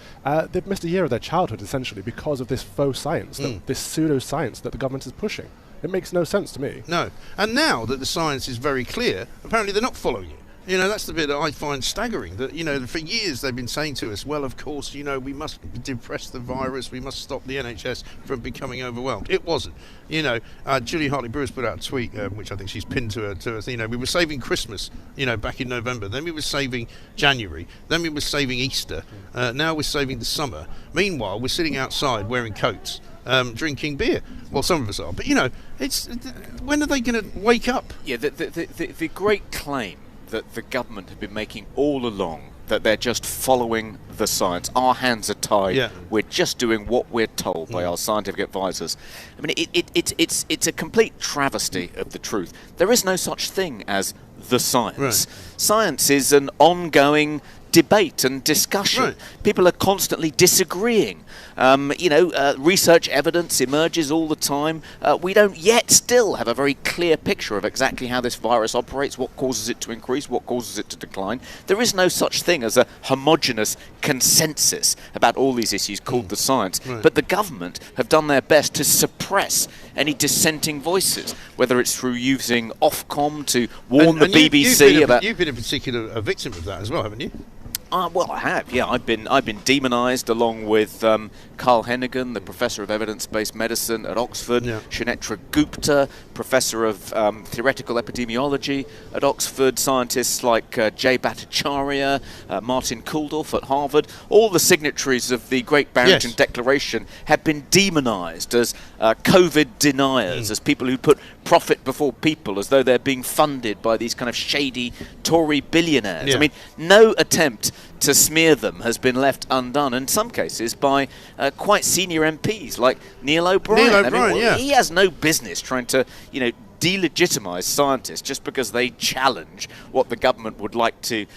They've missed a year of their childhood, essentially, because of this faux science, this pseudo-science that the government is pushing. It makes no sense to me. No. And now that the science is very clear, apparently they're not following it. That's the bit that I find staggering, that, for years they've been saying to us, well, of course, we must depress the virus, we must stop the NHS from becoming overwhelmed. It wasn't. Julie Hartley-Brewer's put out a tweet, which I think she's pinned to her thing. We were saving Christmas, back in November. Then we were saving January. Then we were saving Easter. Now we're saving the summer. Meanwhile, we're sitting outside wearing coats. Drinking beer. Well, some of us are. But, it's when are they going to wake up? Yeah, the great claim that the government have been making all along, that they're just following the science. Our hands are tied. Yeah. We're just doing what we're told by our scientific advisors. I mean, it's a complete travesty of the truth. There is no such thing as the science. Right. Science is an ongoing debate and discussion. Right. People are constantly disagreeing. Research evidence emerges all the time. We don't yet still have a very clear picture of exactly how this virus operates, what causes it to increase, what causes it to decline. There is no such thing as a homogenous consensus about all these issues called the science. Right. But the government have done their best to suppress any dissenting voices, whether it's through using Ofcom to warn the BBC about... You've been a particular victim of that as well, haven't you? Well, I have. Yeah, I've been demonised along with Carl Hennigan, the professor of evidence-based medicine at Oxford, Shunetra Gupta, professor of theoretical epidemiology at Oxford, scientists like Jay Bhattacharya, Martin Kulldorff at Harvard. All the signatories of the Great Barrington Declaration have been demonised as COVID deniers, as people who put profit before people, as though they're being funded by these kind of shady Tory billionaires. Yeah. I mean, no attempt to smear them has been left undone, in some cases by quite senior MPs like Neil O'Brien. He has no business trying to, delegitimise scientists just because they challenge what the government would like to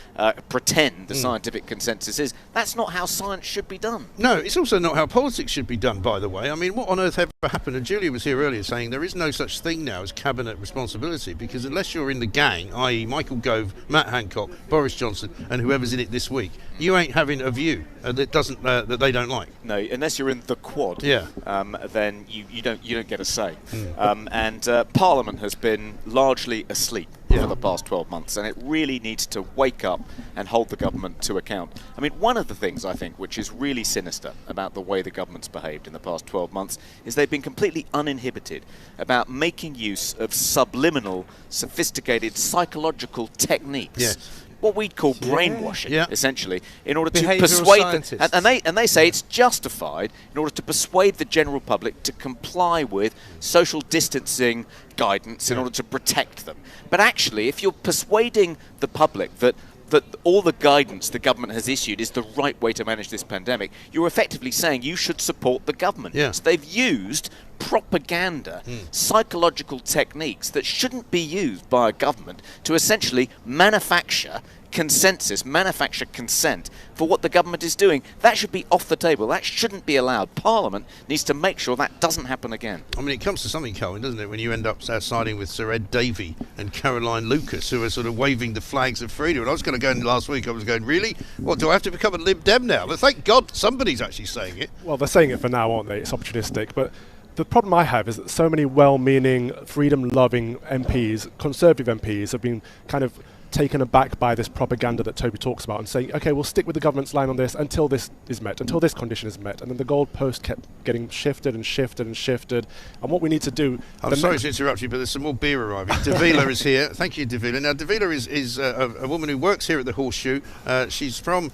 pretend the scientific consensus is. That's not how science should be done. No, it's also not how politics should be done, by the way. I mean, what on earth ever happened? And Julia was here earlier saying there is no such thing now as cabinet responsibility, because unless you're in the gang, i.e. Michael Gove, Matt Hancock, Boris Johnson and whoever's in it this week, you ain't having a view that that they don't like. No, unless you're in the Quad, then you don't get a say. And Parliament has been largely asleep for the past 12 months, and it really needs to wake up and hold the government to account. I mean, one of the things I think which is really sinister about the way the government's behaved in the past 12 months is they've been completely uninhibited about making use of subliminal, sophisticated psychological techniques. What we'd call brainwashing, essentially, in order to persuade them. And they say it's justified in order to persuade the general public to comply with social distancing guidance in order to protect them. But actually, if you're persuading the public that all the guidance the government has issued is the right way to manage this pandemic, you're effectively saying you should support the government. So they've used propaganda, psychological techniques that shouldn't be used by a government to essentially manufacture consensus, manufacture consent for what the government is doing. That should be off the table. That shouldn't be allowed. Parliament needs to make sure that doesn't happen again. I mean, it comes to something, Colin, doesn't it, when you end up siding with Sir Ed Davey and Caroline Lucas, who are sort of waving the flags of freedom. And I was going to go in last week, I was going, really? What, do I have to become a Lib Dem now? But thank God somebody's actually saying it. Well, they're saying it for now, aren't they? It's opportunistic. But the problem I have is that so many well-meaning, freedom-loving MPs, Conservative MPs, have been kind of taken aback by this propaganda that Toby talks about and saying, okay, we'll stick with the government's line on this until this is met, until this condition is met. And then the goalpost kept getting shifted and shifted and shifted. And what we need to do... I'm sorry to interrupt you, but there's some more beer arriving. Davila is here. Thank you, Davila. Now, Davila is a woman who works here at the Horseshoe. She's from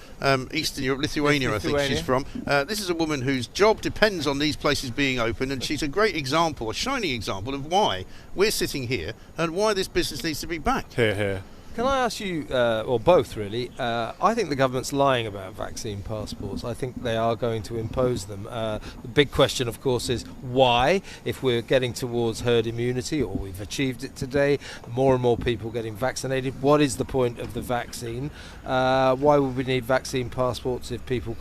Eastern Europe, Lithuania, I think she's from. This is a woman whose job depends on these places being open, and she's a great example, a shining example of why we're sitting here and why this business needs to be back. Here. Can I ask you, or both really, I think the government's lying about vaccine passports. I think they are going to impose them. The big question, of course, is why, if we're getting towards herd immunity, or we've achieved it today, more and more people getting vaccinated, what is the point of the vaccine? Why would we need vaccine passports if people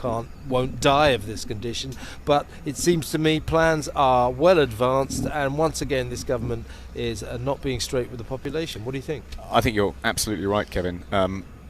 won't die of this condition? But it seems to me plans are well advanced, and once again this government is not being straight with the population. What do you think? I think you're absolutely right, Kevin.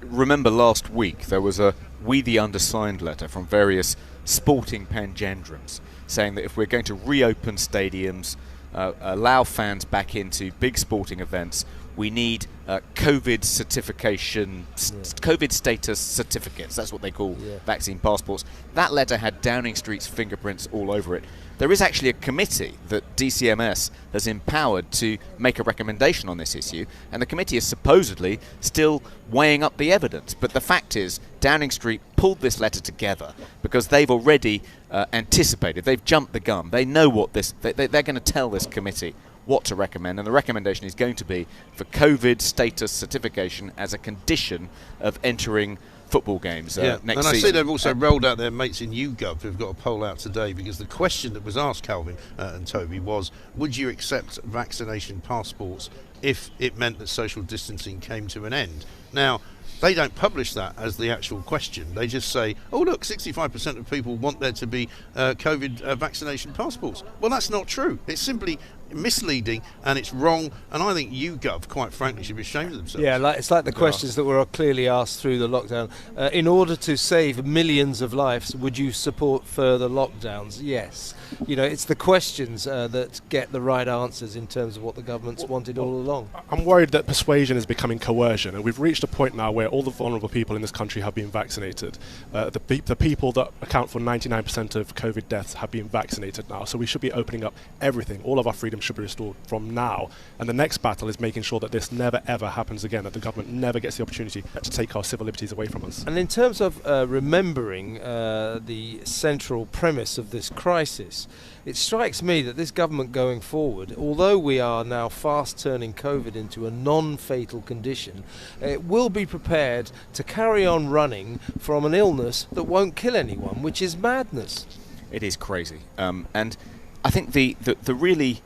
Remember last week there was a We the Undersigned letter from various sporting pangendrums saying that if we're going to reopen stadiums, allow fans back into big sporting events, we need COVID certification, COVID status certificates. That's what they call vaccine passports. That letter had Downing Street's fingerprints all over it. There is actually a committee that DCMS has empowered to make a recommendation on this issue, and the committee is supposedly still weighing up the evidence. But the fact is, Downing Street pulled this letter together because they've already anticipated. They've jumped the gun. They know what this... They're going to tell this committee what to recommend, and the recommendation is going to be for COVID status certification as a condition of entering football games next season. And I see they've also rolled out their mates in YouGov who've got a poll out today, because the question that was asked, Calvin and Toby, was would you accept vaccination passports if it meant that social distancing came to an end? Now, they don't publish that as the actual question. They just say, oh, look, 65% of people want there to be COVID vaccination passports. Well, that's not true. It's simply misleading and it's wrong, and I think YouGov, quite frankly, should be ashamed of themselves. Yeah, it's like the questions that were clearly asked through the lockdown. In order to save millions of lives, would you support further lockdowns? Yes. You know, it's the questions that get the right answers in terms of what the government's wanted all along. I'm worried that persuasion is becoming coercion, and we've reached a point now where all the vulnerable people in this country have been vaccinated. The people that account for 99% of COVID deaths have been vaccinated now, so we should be opening up everything. All of our freedoms should be restored from now, and the next battle is making sure that this never ever happens again, that the government never gets the opportunity to take our civil liberties away from us. And in terms of remembering the central premise of this crisis, it strikes me that this government going forward, although we are now fast turning COVID into a non-fatal condition, it will be prepared to carry on running from an illness that won't kill anyone, which is madness. It is crazy. And I think the really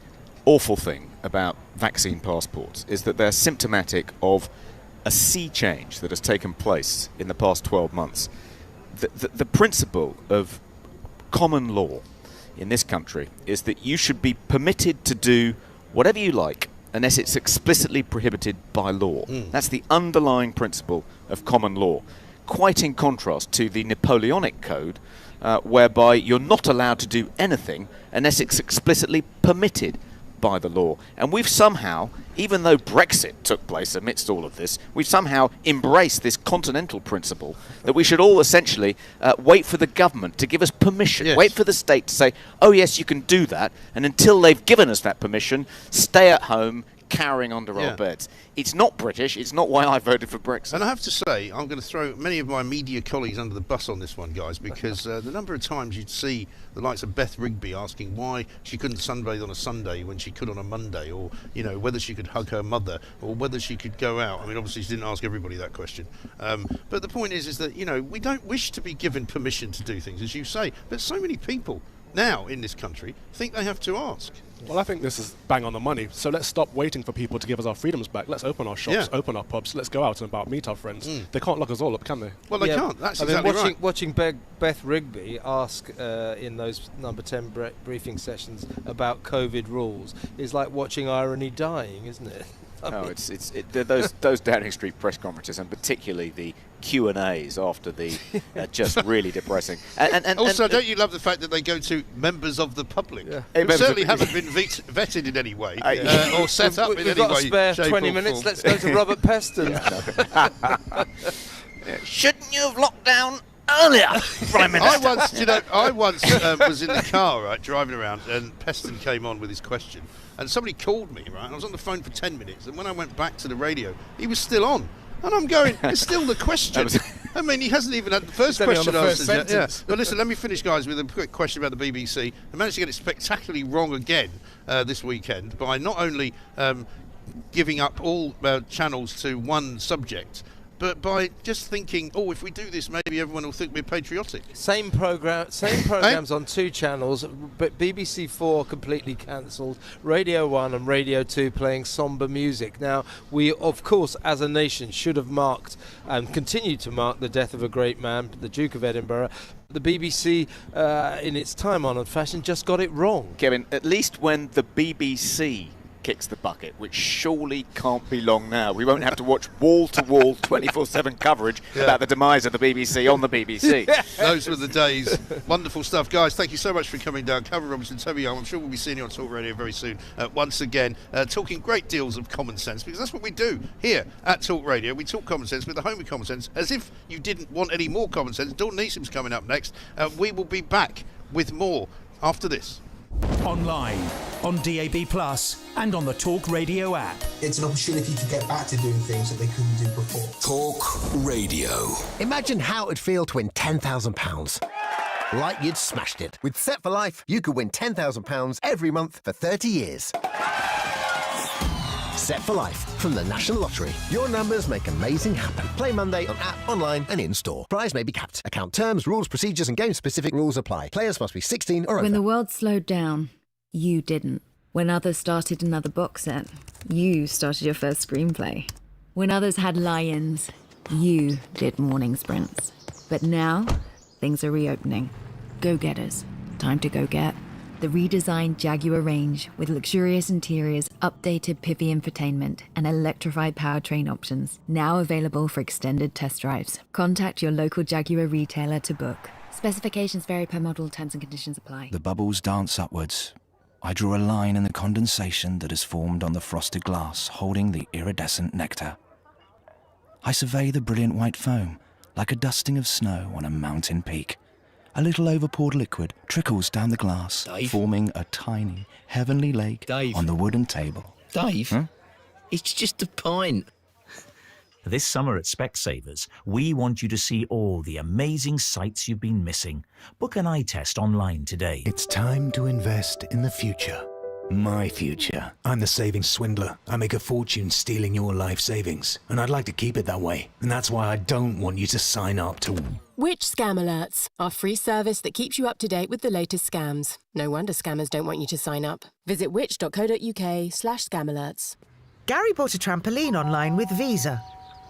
awful thing about vaccine passports is that they're symptomatic of a sea change that has taken place in the past 12 months. The principle of common law in this country is that you should be permitted to do whatever you like unless it's explicitly prohibited by law. That's the underlying principle of common law, quite in contrast to the Napoleonic Code, whereby you're not allowed to do anything unless it's explicitly permitted by the law. And we've somehow, even though Brexit took place amidst all of this, we've somehow embraced this continental principle that we should all essentially wait for the government to give us permission, wait for the state to say, oh yes, you can do that, and until they've given us that permission, stay at home, cowering under our beds. It's not British. It's not why I voted for Brexit. And I have to say, I'm going to throw many of my media colleagues under the bus on this one, guys, because the number of times you'd see the likes of Beth Rigby asking why she couldn't sunbathe on a Sunday when she could on a Monday, or, you know, whether she could hug her mother, or whether she could go out. I mean, obviously she didn't ask everybody that question. But the point is that, you know, we don't wish to be given permission to do things, as you say, but so many people now in this country think they have to ask. Well, I think this is bang on the money. So let's stop waiting for people to give us our freedoms back. Let's open our shops, open our pubs. Let's go out and about, meet our friends. They can't lock us all up, can they? Well, they can't. That's exactly right. Watching Beth Rigby ask in those number 10 briefing sessions about COVID rules is like watching irony dying, isn't it? No, those Downing Street press conferences, and particularly the Q&As after the just really depressing. And also, don't you love the fact that they go to members of the public who certainly haven't been vetted in any way or set up in any way? We've got a spare 20 minutes. Let's go to Robert Peston. Shouldn't you have locked down earlier, Prime Minister? I once was in the car, right, driving around, and Peston came on with his question, and somebody called me, right, I was on the phone for 10 minutes, and when I went back to the radio, he was still on. And I'm going, it's still the question. I mean, he hasn't even had the first question answered yet. But listen, let me finish, guys, with a quick question about the BBC. They managed to get it spectacularly wrong again this weekend by not only giving up all channels to one subject, but by just thinking, oh, if we do this, maybe everyone will think we're patriotic. Same programs on two channels, but BBC 4 completely cancelled, Radio 1 and Radio 2 playing sombre music. Now, we, of course, as a nation, should have marked and continue to mark the death of a great man, the Duke of Edinburgh. The BBC, in its time-honoured fashion, just got it wrong. Kevin, at least when the BBC kicks the bucket, which surely can't be long now, we won't have to watch wall-to-wall 24/7 coverage about the demise of the BBC on the BBC. Those were the days. Wonderful stuff, guys. Thank you so much for coming down. Kevin Robinson, Toby Young. I'm sure we'll be seeing you on Talk Radio very soon once again, talking great deals of common sense, because that's what we do here at Talk Radio. We talk common sense with the home of common sense. As if you didn't want any more common sense, Dawn Neesham's coming up next. We will be back with more after this. Online, on DAB+, and on the Talk Radio app. It's an opportunity to get back to doing things that they couldn't do before. Talk Radio. Imagine how it'd feel to win £10,000. Like you'd smashed it. With Set for Life, you could win £10,000 every month for 30 years. Set for Life from the National Lottery. Your numbers make amazing happen. Play Monday on app, online and in-store. Prize may be capped. Account terms, rules, procedures and game-specific rules apply. Players must be 16 or over. When the world slowed down, you didn't. When others started another box set, you started your first screenplay. When others had lions, You did morning sprints. But now, things are reopening. Go-getters. Time to go get the redesigned Jaguar range with luxurious interiors, updated Pivi infotainment, and electrified powertrain options. Now available for extended test drives. Contact your local Jaguar retailer to book. Specifications vary per model. Terms and conditions apply. The bubbles dance upwards. I drew a line in the condensation that has formed on the frosted glass holding the iridescent nectar. I survey the brilliant white foam like a dusting of snow on a mountain peak. A little overpoured liquid trickles down the glass, Dave? forming a tiny, heavenly lake Dave? on the wooden table. Dave? Huh? It's just a pint. This summer at Specsavers, we want you to see all the amazing sights you've been missing. Book an eye test online today. It's time to invest in the future. My future. I'm the savings swindler. I make a fortune stealing your life savings, and I'd like to keep it that way. And that's why I don't want you to sign up to Which Scam Alerts, our free service that keeps you up to date with the latest scams. No wonder scammers don't want you to sign up. Visit which.co.uk/scam-alerts. Gary bought a trampoline online with Visa,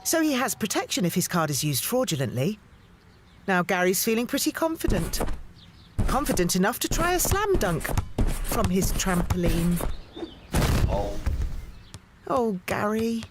so he has protection if his card is used fraudulently. Now Gary's feeling pretty confident. Confident enough to try a slam dunk from his trampoline. Oh, Gary.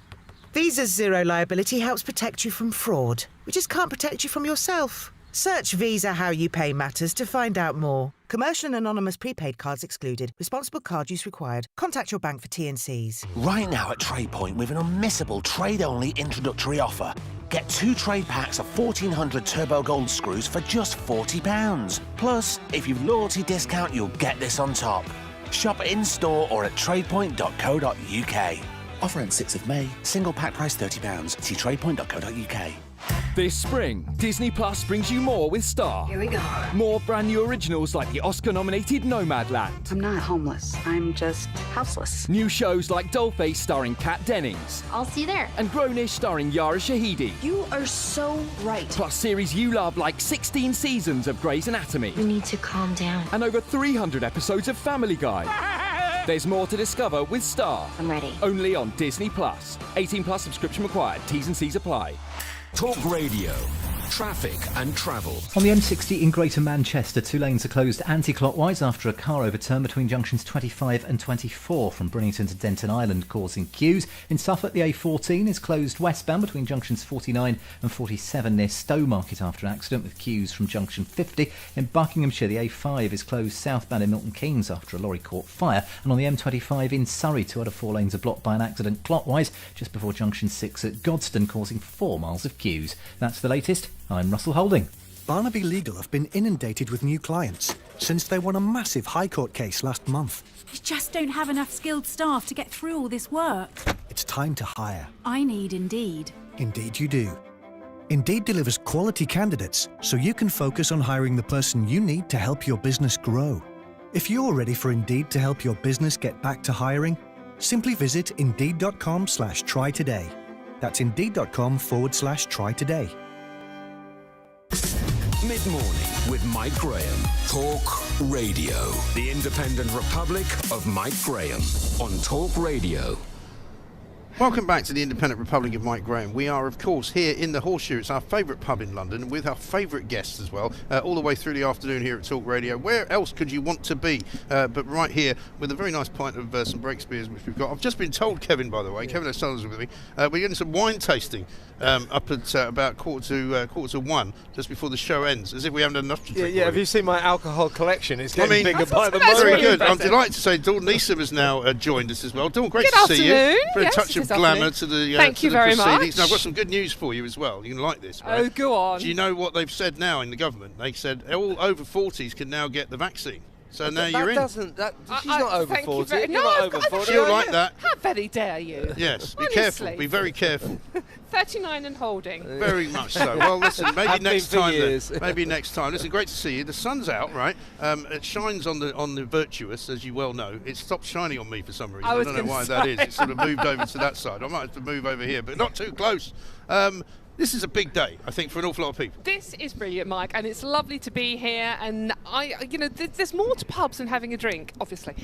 Visa's zero liability helps protect you from fraud. We just can't protect you from yourself. Search Visa How You Pay Matters to find out more. Commercial and anonymous prepaid cards excluded. Responsible card use required. Contact your bank for T&Cs. Right now at TradePoint with an unmissable trade-only introductory offer. Get 2 trade packs of 1400 Turbo Gold screws for just £40. Plus, if you've loyalty discount, you'll get this on top. Shop in-store or at tradepoint.co.uk. Offer ends 6th of May. Single pack price £30. See tradepoint.co.uk. This spring, Disney Plus brings you more with Star. Here we go. More brand new originals like the Oscar-nominated Nomadland. I'm not homeless. I'm just houseless. New shows like Dollface starring Kat Dennings. I'll see you there. And Grownish starring Yara Shahidi. You are so right. Plus series you love like 16 seasons of Grey's Anatomy. You need to calm down. And over 300 episodes of Family Guy. There's more to discover with Star. I'm ready. Only on Disney Plus. 18 plus subscription required. T's and C's apply. Talk Radio. Traffic and travel. On the M60 in Greater Manchester, 2 lanes are closed anti-clockwise after a car overturned between junctions 25 and 24 from Brinnington to Denton Island, causing queues. In Suffolk, the A14 is closed westbound between junctions 49 and 47 near Stowmarket after an accident, with queues from junction 50. In Buckinghamshire, the A5 is closed southbound in Milton Keynes after a lorry caught fire. And on the M25 in Surrey, 2 out of 4 lanes are blocked by an accident clockwise just before junction 6 at Godstone, causing 4 miles of queues. That's the latest. I'm Russell Holding. Barnaby Legal have been inundated with new clients since they won a massive High Court case last month. We just don't have enough skilled staff to get through all this work. It's time to hire. I need Indeed. Indeed you do. Indeed delivers quality candidates so you can focus on hiring the person you need to help your business grow. If you're ready for Indeed to help your business get back to hiring, simply visit Indeed.com/try today. That's Indeed.com/try today. Mid-morning with Mike Graham. Talk Radio. The Independent Republic of Mike Graham on Talk Radio. Welcome back to the Independent Republic of Mike Graham. We are, of course, here in the Horseshoe. It's our favourite pub in London, with our favourite guests as well, all the way through the afternoon here at Talk Radio. Where else could you want to be but right here with a very nice pint of some Breakspears, which we've got. I've just been told, Kevin, by the way, Kevin O'Sullivan's with me, we're getting some wine tasting up at about quarter to 1, just before the show ends, as if we haven't had enough to drink. Yeah, have you seen my alcohol collection? It's getting bigger by the moment. Very good. Impressive. I'm delighted to say Dawn Neeson has now joined us as well. Dawn, great Good to see you. afternoon. For a Yes, touch it of is glamour afternoon. to the Thank you very proceedings. much. Now, I've got some good news for you as well. You can like this, right? Oh, go on. Do you know what they've said now in the government? They said all over 40s can now get the vaccine. So now you're in. She's not over 40. No, You're not over 40. She'll like that. How very dare you? Yes, be Honestly. careful. Be very careful. 39 and holding. Very much so. Well, listen, maybe Have next been for time. years. Then. Maybe next time. Listen, great to see you. The sun's out, right? It shines on the virtuous, as you well know. It stopped shining on me for some reason. I don't know why that is. It sort of moved over to that side. I might have to move over here, but not too close. This is a big day, I think, for an awful lot of people. This is brilliant, Mike, and it's lovely to be here. And there's more to pubs than having a drink, obviously.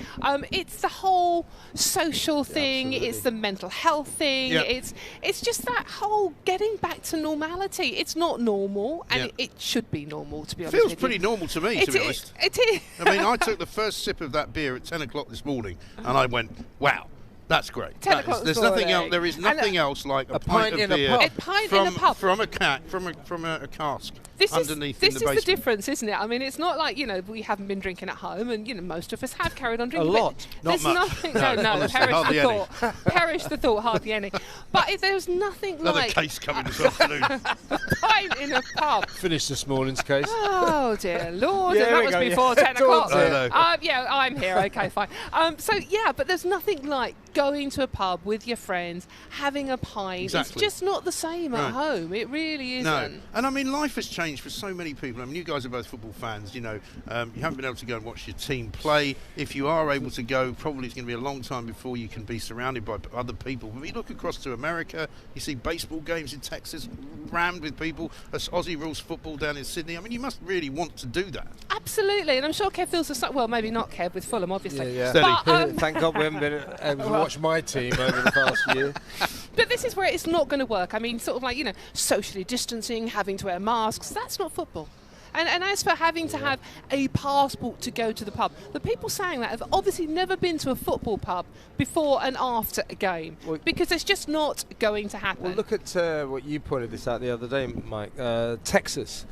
It's the whole social thing. Absolutely. It's the mental health thing. Yep. It's just that whole getting back to normality. It's not normal, and Yep. it should be normal, to be honest. Feels with pretty you. normal to me, to be honest. It is. I mean, I took the first sip of that beer at 10 o'clock this morning, and I went, wow. That's great. 10 o'clock There's this nothing morning. else. There is nothing else like a pint of in a beer pub. A pint in a pub. from a cask This underneath is in the the basement. difference, isn't it? I mean, it's not like we haven't been drinking at home, and most of us have carried on drinking. A lot. But Not there's much. nothing. No, No, honestly, perish hardly the any. thought. Perish the thought, hardly any. But there's nothing Another like case coming this afternoon. a pint in a pub. Finished this morning's case. Oh dear Lord! Yeah, and there that we was go, before yeah. 10 o'clock. Dawn's Yeah, I'm here. Okay, fine. But there's nothing like going to a pub with your friends, having a pint. Exactly. It's just not the same at home. It really isn't. No, and I mean, life has changed for so many people. I mean, you guys are both football fans. You haven't been able to go and watch your team play. If you are able to go, probably it's going to be a long time before you can be surrounded by other people. But you look across to America, you see baseball games in Texas rammed with people. As Aussie rules football down in Sydney. I mean, you must really want to do that. Absolutely, and I'm sure Kev feels the same. Well, maybe not Kev with Fulham, obviously. Yeah. But, Thank God we haven't been able to watch my team over the past year. But this is where it's not going to work. I mean, sort of like, socially distancing, having to wear masks, that's not football. And as for having to have a passport to go to the pub, the people saying that have obviously never been to a football pub before and after a game, because it's just not going to happen. Well, look at what you pointed this out the other day, Mike. Texas.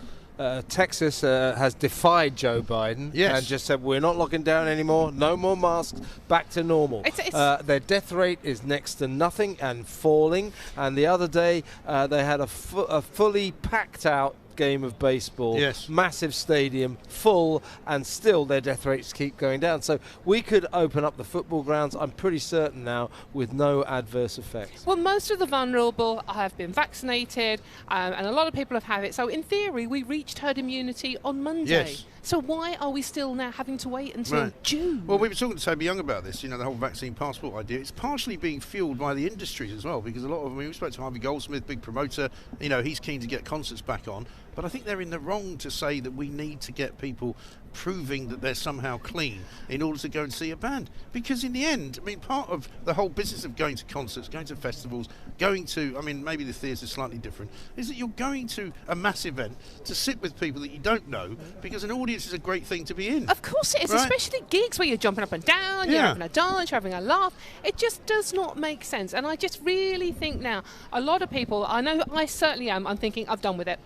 Texas has defied Joe Biden and just said, we're not locking down anymore, no more masks, back to normal. Their death rate is next to nothing and falling. And the other day, they had a fully packed out game of baseball, massive stadium, full, and still their death rates keep going down. So we could open up the football grounds, I'm pretty certain now, with no adverse effects. Well, most of the vulnerable have been vaccinated, and a lot of people have had it. So in theory, we reached herd immunity on Monday. Yes. So why are we still now having to wait until June? Well, we were talking to Toby Young about this, the whole vaccine passport idea. It's partially being fueled by the industries as well, because a lot of we spoke to Harvey Goldsmith, big promoter, he's keen to get concerts back on. But I think they're in the wrong to say that we need to get people proving that they're somehow clean in order to go and see a band. Because in the end, I mean, part of the whole business of going to concerts, going to festivals, maybe the theatres are slightly different, is that you're going to a mass event to sit with people that you don't know, because an audience is a great thing to be in. Of course it is, especially gigs where you're jumping up and down, you're having a dance, you're having a laugh. It just does not make sense. And I just really think now, a lot of people, I know I certainly am, I'm thinking, I've done with it.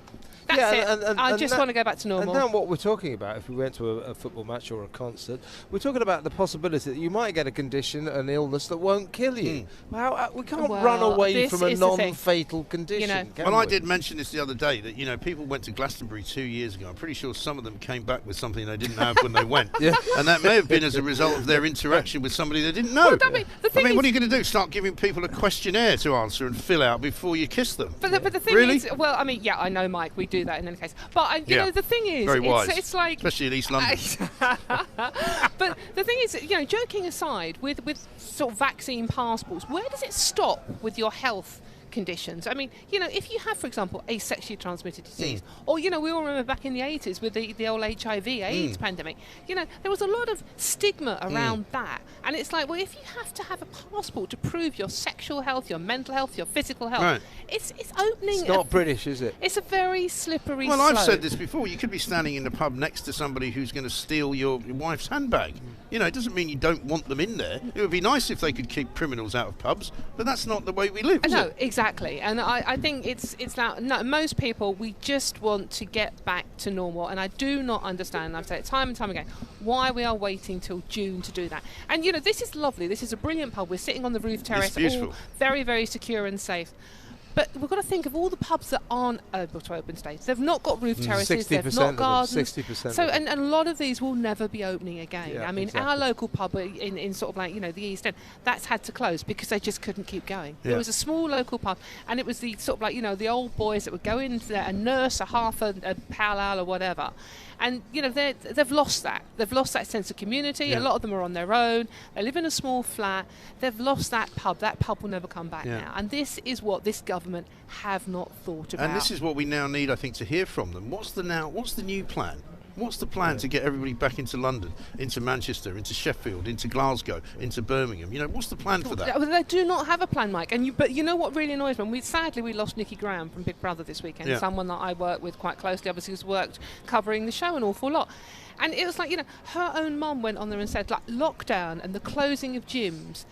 That's it. I just want to go back to normal. And now what we're talking about, if we went to a football match or a concert, we're talking about the possibility that you might get a condition, an illness that won't kill you. We can't run away from a non-fatal condition. Well, I did mention this the other day, that people went to Glastonbury 2 years ago. I'm pretty sure some of them came back with something they didn't have when they went. And that may have been as a result of their interaction with somebody they didn't know. Well, what are you going to do? Start giving people a questionnaire to answer and fill out before you kiss them? But the thing is, I know, Mike, we do that in any case. But the thing is, very wise. It's like, especially in East London. But the thing is, joking aside, with sort of vaccine passports, where does it stop with your health conditions? I mean, if you have, for example, a sexually transmitted disease, or, we all remember back in the 80s with the old HIV/AIDS pandemic, there was a lot of stigma around that. And it's like, well, if you have to have a passport to prove your sexual health, your mental health, your physical health, it's opening... It's not British, is it? It's a very slippery slope. slope. I've said this before, you could be standing in the pub next to somebody who's going to steal your wife's handbag. It doesn't mean you don't want them in there. It would be nice if they could keep criminals out of pubs, but that's not the way we live, is it? Exactly, and I think it's now, most people, we just want to get back to normal, and I do not understand, and I've said it time and time again, why we are waiting till June to do that. And this is lovely, this is a brilliant pub, we're sitting on the roof terrace, all very, very secure and safe. But we've got to think of all the pubs that aren't able to open stages. They've not got roof terraces, they've not gardens. 60%. So, and a lot of these will never be opening again. Our local pub in sort of like, the East End, that's had to close because they just couldn't keep going. It was a small local pub, and it was the sort of like, the old boys that would go into there and nurse a half a pale ale or whatever. And they've lost that. They've lost that sense of community. Yeah. A lot of them are on their own. They live in a small flat. They've lost that pub. That pub will never come back now. And this is what this government have not thought about. And this is what we now need, I think, to hear from them. What's the new plan? What's the plan to get everybody back into London, into Manchester, into Sheffield, into Glasgow, into Birmingham? What's the plan for that? They do not have a plan, Mike. But you know what really annoys me? Sadly, we lost Nikki Graham from Big Brother this weekend, someone that I work with quite closely, obviously has worked covering the show an awful lot. And it was like, her own mum went on there and said, like, lockdown and the closing of gyms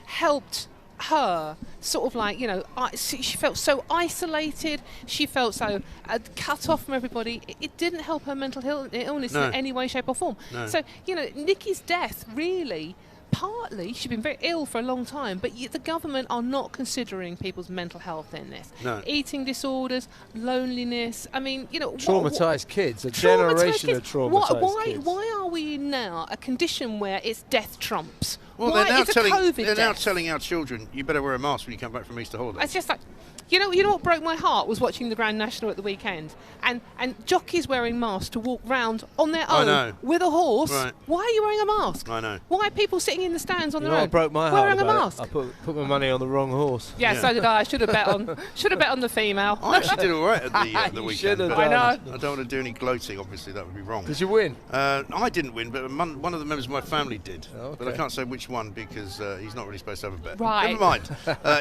helped her sort of like, she felt so isolated, she felt so cut off from everybody. It didn't help her mental illness in any way, shape or form. No. So, Nikki's death really, partly, she's been very ill for a long time, but the government are not considering people's mental health in this. No. Eating disorders, loneliness, traumatised kids, a generation of traumatised kids. Why are we in now a condition where it's death trumps? Well, Why they're now is COVID now death? telling our children, you better wear a mask when you come back from Easter holiday. It's just like, you know what broke my heart was watching the Grand National at the weekend, and jockeys wearing masks to walk round on their own with a horse. Right. Why are you wearing a mask? I know. Why are people sitting in the stands on their own What broke my heart wearing a about mask? it? I put my money on the wrong horse. Yeah, so did I. I should have bet on the female. I actually did all right at the weekend. should have but done. I don't want to do any gloating, obviously, that would be wrong. Did you win? I didn't win, but one of the members of my family did. Oh, okay. But I can't say which one because he's not really supposed to have a bet. Right. Never mind.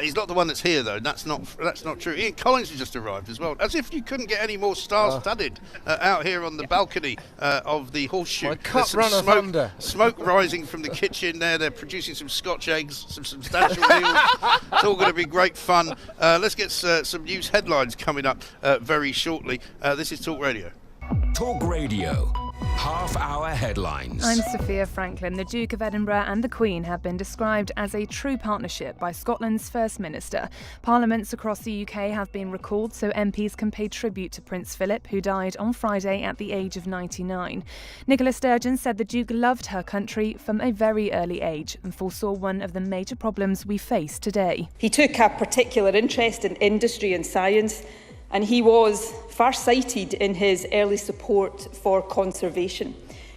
He's not the one that's here, though. That's not true. Ian Collins has just arrived as well. As if you couldn't get any more star-studded out here on the balcony of the Horseshoe. My cup There's runner thunder. Smoke rising from the kitchen there. They're producing some Scotch eggs, some substantial meals. It's all going to be great fun. Let's get some news headlines coming up very shortly. This is Talk Radio. Talk Radio. Half-hour headlines. I'm Sophia Franklin. The Duke of Edinburgh and the Queen have been described as a true partnership by Scotland's First Minister. Parliaments across the UK have been recalled so MPs can pay tribute to Prince Philip, who died on Friday at the age of 99. Nicola Sturgeon said the Duke loved her country from a very early age and foresaw one of the major problems we face today. He took a particular interest in industry and science, and he was far-sighted in his early support for conservation.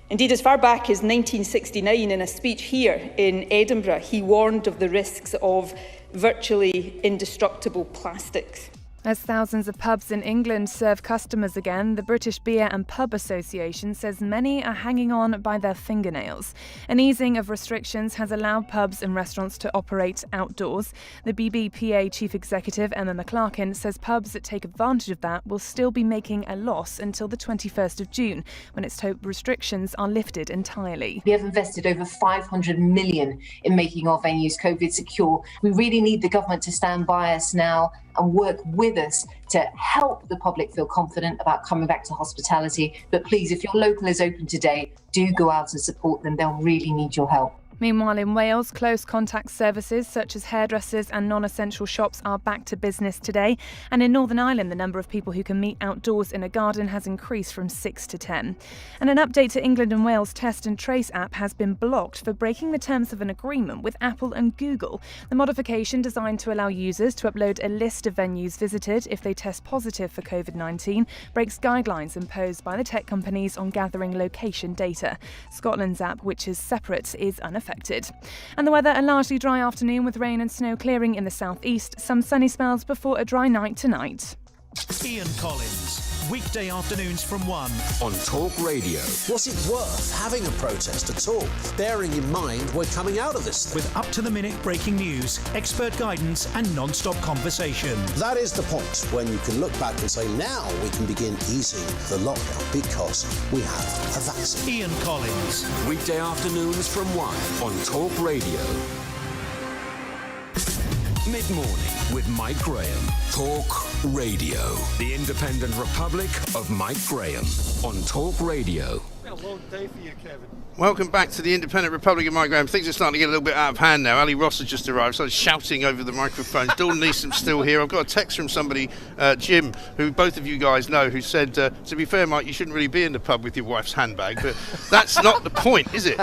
Indeed, as far back as 1969, in a speech here in Edinburgh, he warned of the risks of virtually indestructible plastics. As thousands of pubs in England serve customers again, the British Beer and Pub Association says many are hanging on by their fingernails. An easing of restrictions has allowed pubs and restaurants to operate outdoors. The BBPA Chief Executive Emma McClarkin says pubs that take advantage of that will still be making a loss until the 21st of June, when it's hoped restrictions are lifted entirely. We have invested over 500 million in making our venues COVID secure. We really need the government to stand by us now and work with us to help the public feel confident about coming back to hospitality. But please, if your local is open today, do go out and support them. They'll really need your help. Meanwhile, in Wales, close contact services such as hairdressers and non-essential shops are back to business today. And in Northern Ireland, the number of people who can meet outdoors in a garden has increased from 6 to 10. And an update to England and Wales Test and Trace app has been blocked for breaking the terms of an agreement with Apple and Google. The modification, designed to allow users to upload a list of venues visited if they test positive for COVID-19, breaks guidelines imposed by the tech companies on gathering location data. Scotland's app, which is separate, is unaffected. And the weather, a largely dry afternoon with rain and snow clearing in the southeast, some sunny spells before a dry night tonight. Ian Collins, weekday afternoons from 1 on Talk Radio. Was it worth having a protest at all, bearing in mind we're coming out of this thing? With up-to-the-minute breaking news, expert guidance and non-stop conversation. That is the point when you can look back and say, now we can begin easing the lockdown because we have a vaccine. Ian Collins. Weekday afternoons from 1 on Talk Radio. Mid-morning with Mike Graham. Talk Radio. The Independent Republic of Mike Graham on Talk Radio. a long day for you, Kevin. Welcome back to the Independent Republic of Mike Graham. Things are starting to get a little bit out of hand now. Ali Ross has just arrived, so shouting over the microphones. Dawn Neeson's still here. I've got a text from somebody, Jim, who both of you guys know, who said, to be fair, Mike, you shouldn't really be in the pub with your wife's handbag, but that's not the point, is it?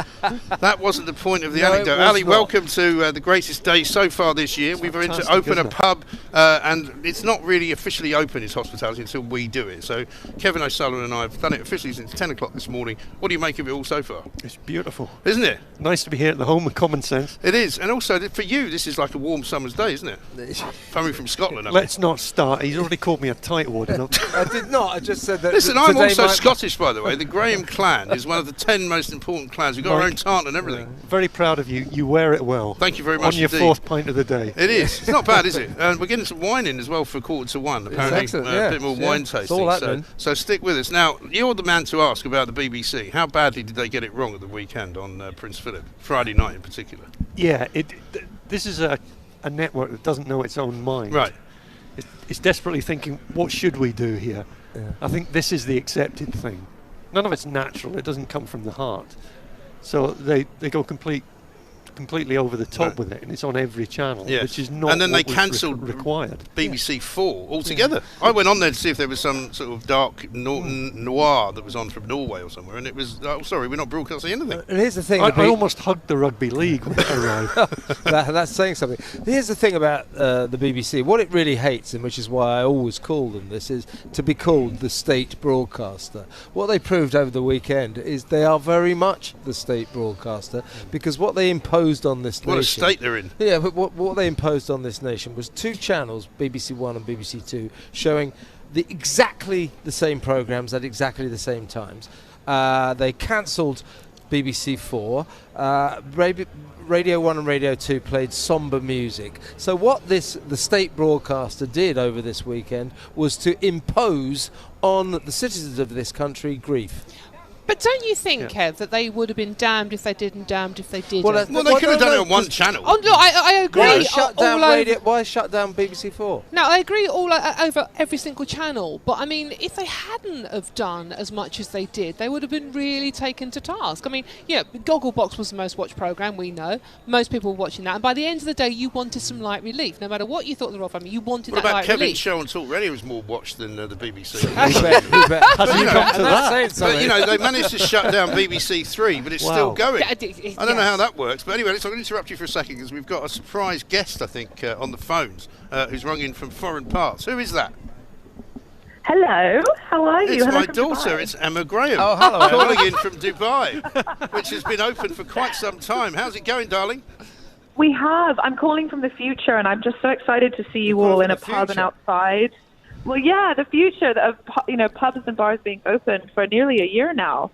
That wasn't the point of the anecdote. Ali, welcome to the greatest day so far this year. We're going to open a pub, and it's not really officially open, it's hospitality, until we do it. So Kevin O'Sullivan and I have done it officially since 10 o'clock this morning. What do you make of it all so far? It's beautiful. Isn't it? Nice to be here at the home of common sense. It is. And also, for you, this is like a warm summer's day, isn't it? Coming from Scotland. Let's not start. He's already called me a tightwad. I did not. I just said that. Listen, I'm also Scottish, by the way. The Graham clan is one of the 10 most important clans. We've got our own tartan and everything. Very proud of you. You wear it well. Thank you very much On your indeed. fourth pint of the day. It is. It's not bad, is it? And we're getting some wine in as well for 1:45. Apparently, a bit more wine tasting. So stick with us. Now, you're the man to ask about the BBC. How badly did they get it wrong at the weekend on Prince Philip? Friday night in particular. Yeah, this is a network that doesn't know its own mind. Right. It's desperately thinking, what should we do here? Yeah. I think this is the accepted thing. None of it's natural. It doesn't come from the heart. So they go completely over the top with it, and it's on every channel, which is not. And then they cancelled required BBC 4 altogether. I went on there to see if there was some sort of dark noir that was on from Norway or somewhere, and it was. Oh, sorry, we're not broadcasting anything. And here's the thing: I almost hugged the rugby league when it arrived. That's saying something. Here's the thing about the BBC: what it really hates, and which is why I always call them this, is to be called the state broadcaster. What they proved over the weekend is they are very much the state broadcaster, because what they imposed on this nation. What a state they're in. Yeah, but what they imposed on this nation was 2 channels, BBC One and BBC Two, showing exactly the same programmes at exactly the same times. They cancelled BBC 4. Radio 1 and Radio 2 played sombre music. So what the state broadcaster did over this weekend was to impose on the citizens of this country grief. But don't you think, Kev, that they would have been damned if they didn't, damned if they didn't? Well, they could have done it on one channel. Oh, no, I agree. Why shut down BBC 4? No, I agree over every single channel. But, I mean, if they hadn't have done as much as they did, they would have been really taken to task. I mean, Gogglebox was the most watched programme, we know. Most people were watching that. And by the end of the day, you wanted some light relief. No matter what you thought of the Royal Family, you wanted that light relief. What about Kevin's show on Talkradio was more watched than the BBC? Who bet? Has he come to that? But, they managed to shut down BBC 3, but it's still going. I don't know how that works. But anyway, I'm going to interrupt you for a second because we've got a surprise guest, I think, on the phones who's rung in from foreign parts. Who is that? Hello, how are you? It's my daughter, it's Emma Graham. Oh, hello, calling in from Dubai, which has been open for quite some time. How's it going, darling? We have. I'm calling from the future, and I'm just so excited to see you all in a pub and outside. Well, yeah, the future of pubs and bars being open for nearly a year now.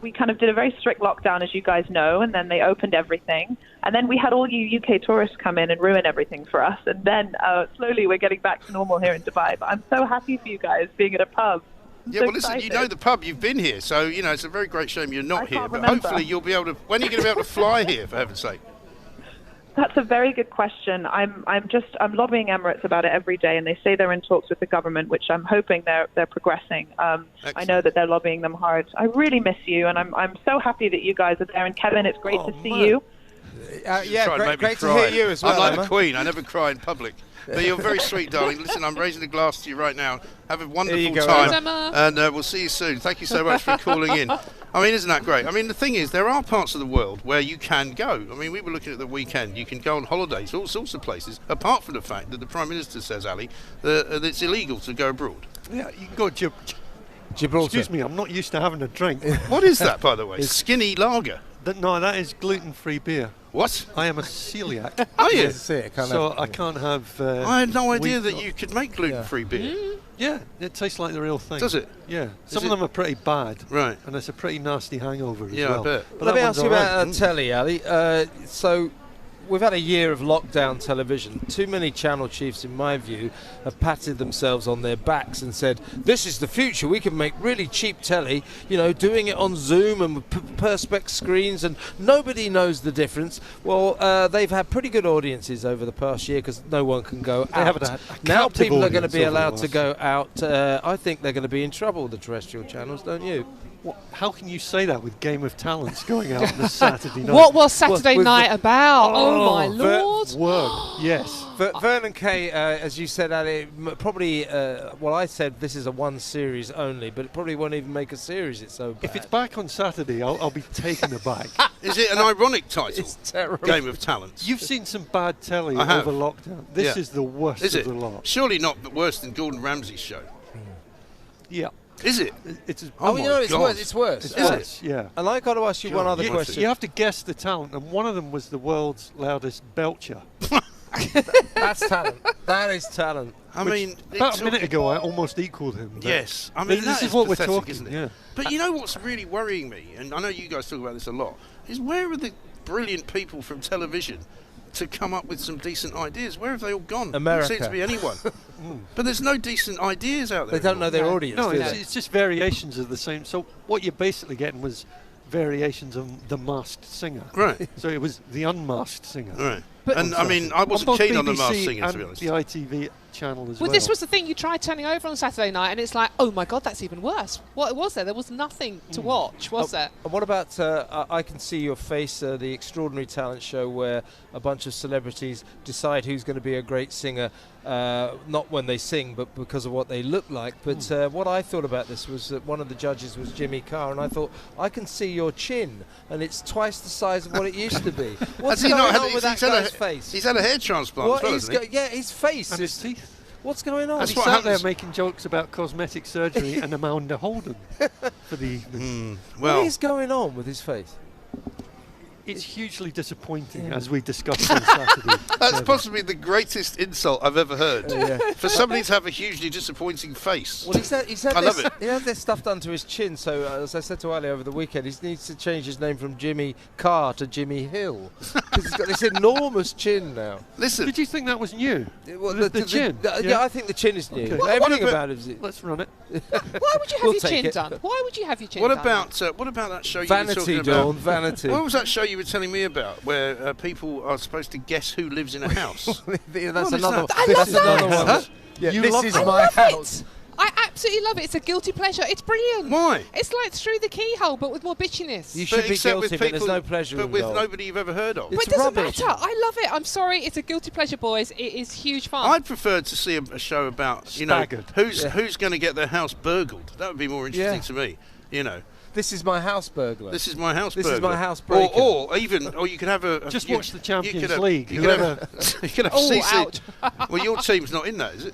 We kind of did a very strict lockdown, as you guys know, and then they opened everything. And then we had all you UK tourists come in and ruin everything for us. And then slowly we're getting back to normal here in Dubai. But I'm so happy for you guys being at a pub. Yeah, well, listen, you know the pub, you've been here. So, it's a very great shame you're not here. But hopefully you'll be able to... When are you going to be able to fly here, for heaven's sake? That's a very good question. I'm lobbying Emirates about it every day, and they say they're in talks with the government, which I'm hoping they're progressing. I know that they're lobbying them hard. I really miss you, and I'm so happy that you guys are there. And Kevin, it's great to see you. Great to hear you as well. I'm like Emma. the Queen. I never cry in public. But you're very sweet, darling. Listen, I'm raising a glass to you right now. Have a wonderful time. Emma. And we'll see you soon. Thank you so much for calling in. I mean, isn't that great? I mean, the thing is, there are parts of the world where you can go. I mean, we were looking at the weekend. You can go on holidays, all sorts of places, apart from the fact that the Prime Minister says, Ali, that it's illegal to go abroad. Yeah, you can go to Gibraltar. Excuse me, I'm not used to having a drink. What is that, by the way? Skinny lager? No, that is gluten-free beer. What? I am a celiac. Are you? I can't have... I had no idea that you could make gluten-free beer. Yeah, it tastes like the real thing. Does it? Yeah. Some of them are pretty bad. Right. And it's a pretty nasty hangover as well. Yeah, I bet. But let me ask you about telly, Ali. So we've had a year of lockdown television. Too many channel chiefs, in my view, have patted themselves on their backs and said, this is the future. We can make really cheap telly, doing it on Zoom and with perspex screens, and nobody knows the difference. Well, they've had pretty good audiences over the past year because no one can go out. haven't had a Now captive people are going to audience be over the allowed to last- go out. I think they're going to be in trouble with the terrestrial channels, don't you? How can you say that with Game of Talents going out on the Saturday night? What was Saturday night about? Oh my lord! Work, yes. Vernon Kay, as you said, Ali, probably. I said this is a one series only, but it probably won't even make a series. It's so bad. If it's back on Saturday, I'll be taken aback. Is it an ironic title? It's terrible. Game of Talents. You've seen some bad telly I have. over lockdown. This is the worst Is of it? the lot. Surely not worse than Gordon Ramsay's show. Yeah. Is it? It's Oh my it's God. worse. It's worse. It's Is worse, yeah. And I got to ask you one other You question. have to guess the talent, and one of them was the world's loudest belcher. That's talent. That is talent. I mean, about a minute ago, I almost equaled him. but Yes, I mean this that is what pathetic, we're talking. isn't it? Yeah. But you know what's really worrying me, and I know you guys talk about this a lot, is where are the brilliant people from television to come up with some decent ideas? Where have they all gone? America. There seems to be anyone. But there's no decent ideas out there. They don't know their audience. No, do it's, they? it's just variations of the same. So what you're basically getting was variations of The Masked Singer. Right. So it was The Unmasked Singer. Right. But- And I mean, I wasn't both keen on the BBC Masked Singer, to and be honest. the ITV channel as Well, well. this was the thing. You tried turning over on Saturday night, and it's like, oh my god, that's even worse. What was there? There was nothing to watch, was there? And what about I Can See Your Face, the extraordinary talent show where a bunch of celebrities decide who's going to be a great singer, not when they sing, but because of what they look like. But what I thought about this was that one of the judges was Jimmy Carr, and I thought, I can see your chin, and it's twice the size of what it used to be. What's Has he going not had on it- with that he's had a- guy's face? He's had a hair transplant as well, hasn't he? Yeah, his face. And is, his teeth. What's going on? And That's he what sat there happens. making jokes about cosmetic surgery and Amanda Holden for the evening. Well, what is going on with his face? It's hugely disappointing, as we discussed on Saturday. that's possibly the greatest insult I've ever heard. Yeah. For somebody to have a hugely disappointing face. Well, he's had I love this, it. he had this stuff done to his chin, so as I said to Ali over the weekend, he needs to change his name from Jimmy Carr to Jimmy Hill. Because he's got this enormous chin now. Listen, Did you think that was new? Well, The chin? Yeah, I think the chin is new. Okay. Everything What about it is... Let's run it. Why would you have We'll your take chin it. done? Why would you have your chin what done? about that show you were Vanity, talking Dawn, about? vanity. What was that show you were telling me about, where people are supposed to guess who lives in a house? That's What is another. that? I love That's another that. one. Huh? Yeah, You this love is that. my I love house. it. I absolutely love it. It's a guilty pleasure. It's brilliant. Why? It's like Through the Keyhole, but with more bitchiness. You should be except guilty, with but there's people- no pleasure But with involved. nobody you've ever heard of. But It's it doesn't rubbish. matter. I love it. I'm sorry. It's a guilty pleasure, boys. It is huge fun. I'd prefer to see a show about, Staggered. who's going to get their house burgled. That would be more interesting to me. This is my house burglar. This is my house This burglar. is my house breaker. Or you could have a... Just you- watch the you Champions could have- League. You could have, you could have Oh, CC. ouch. Well, your team's not in that, is it?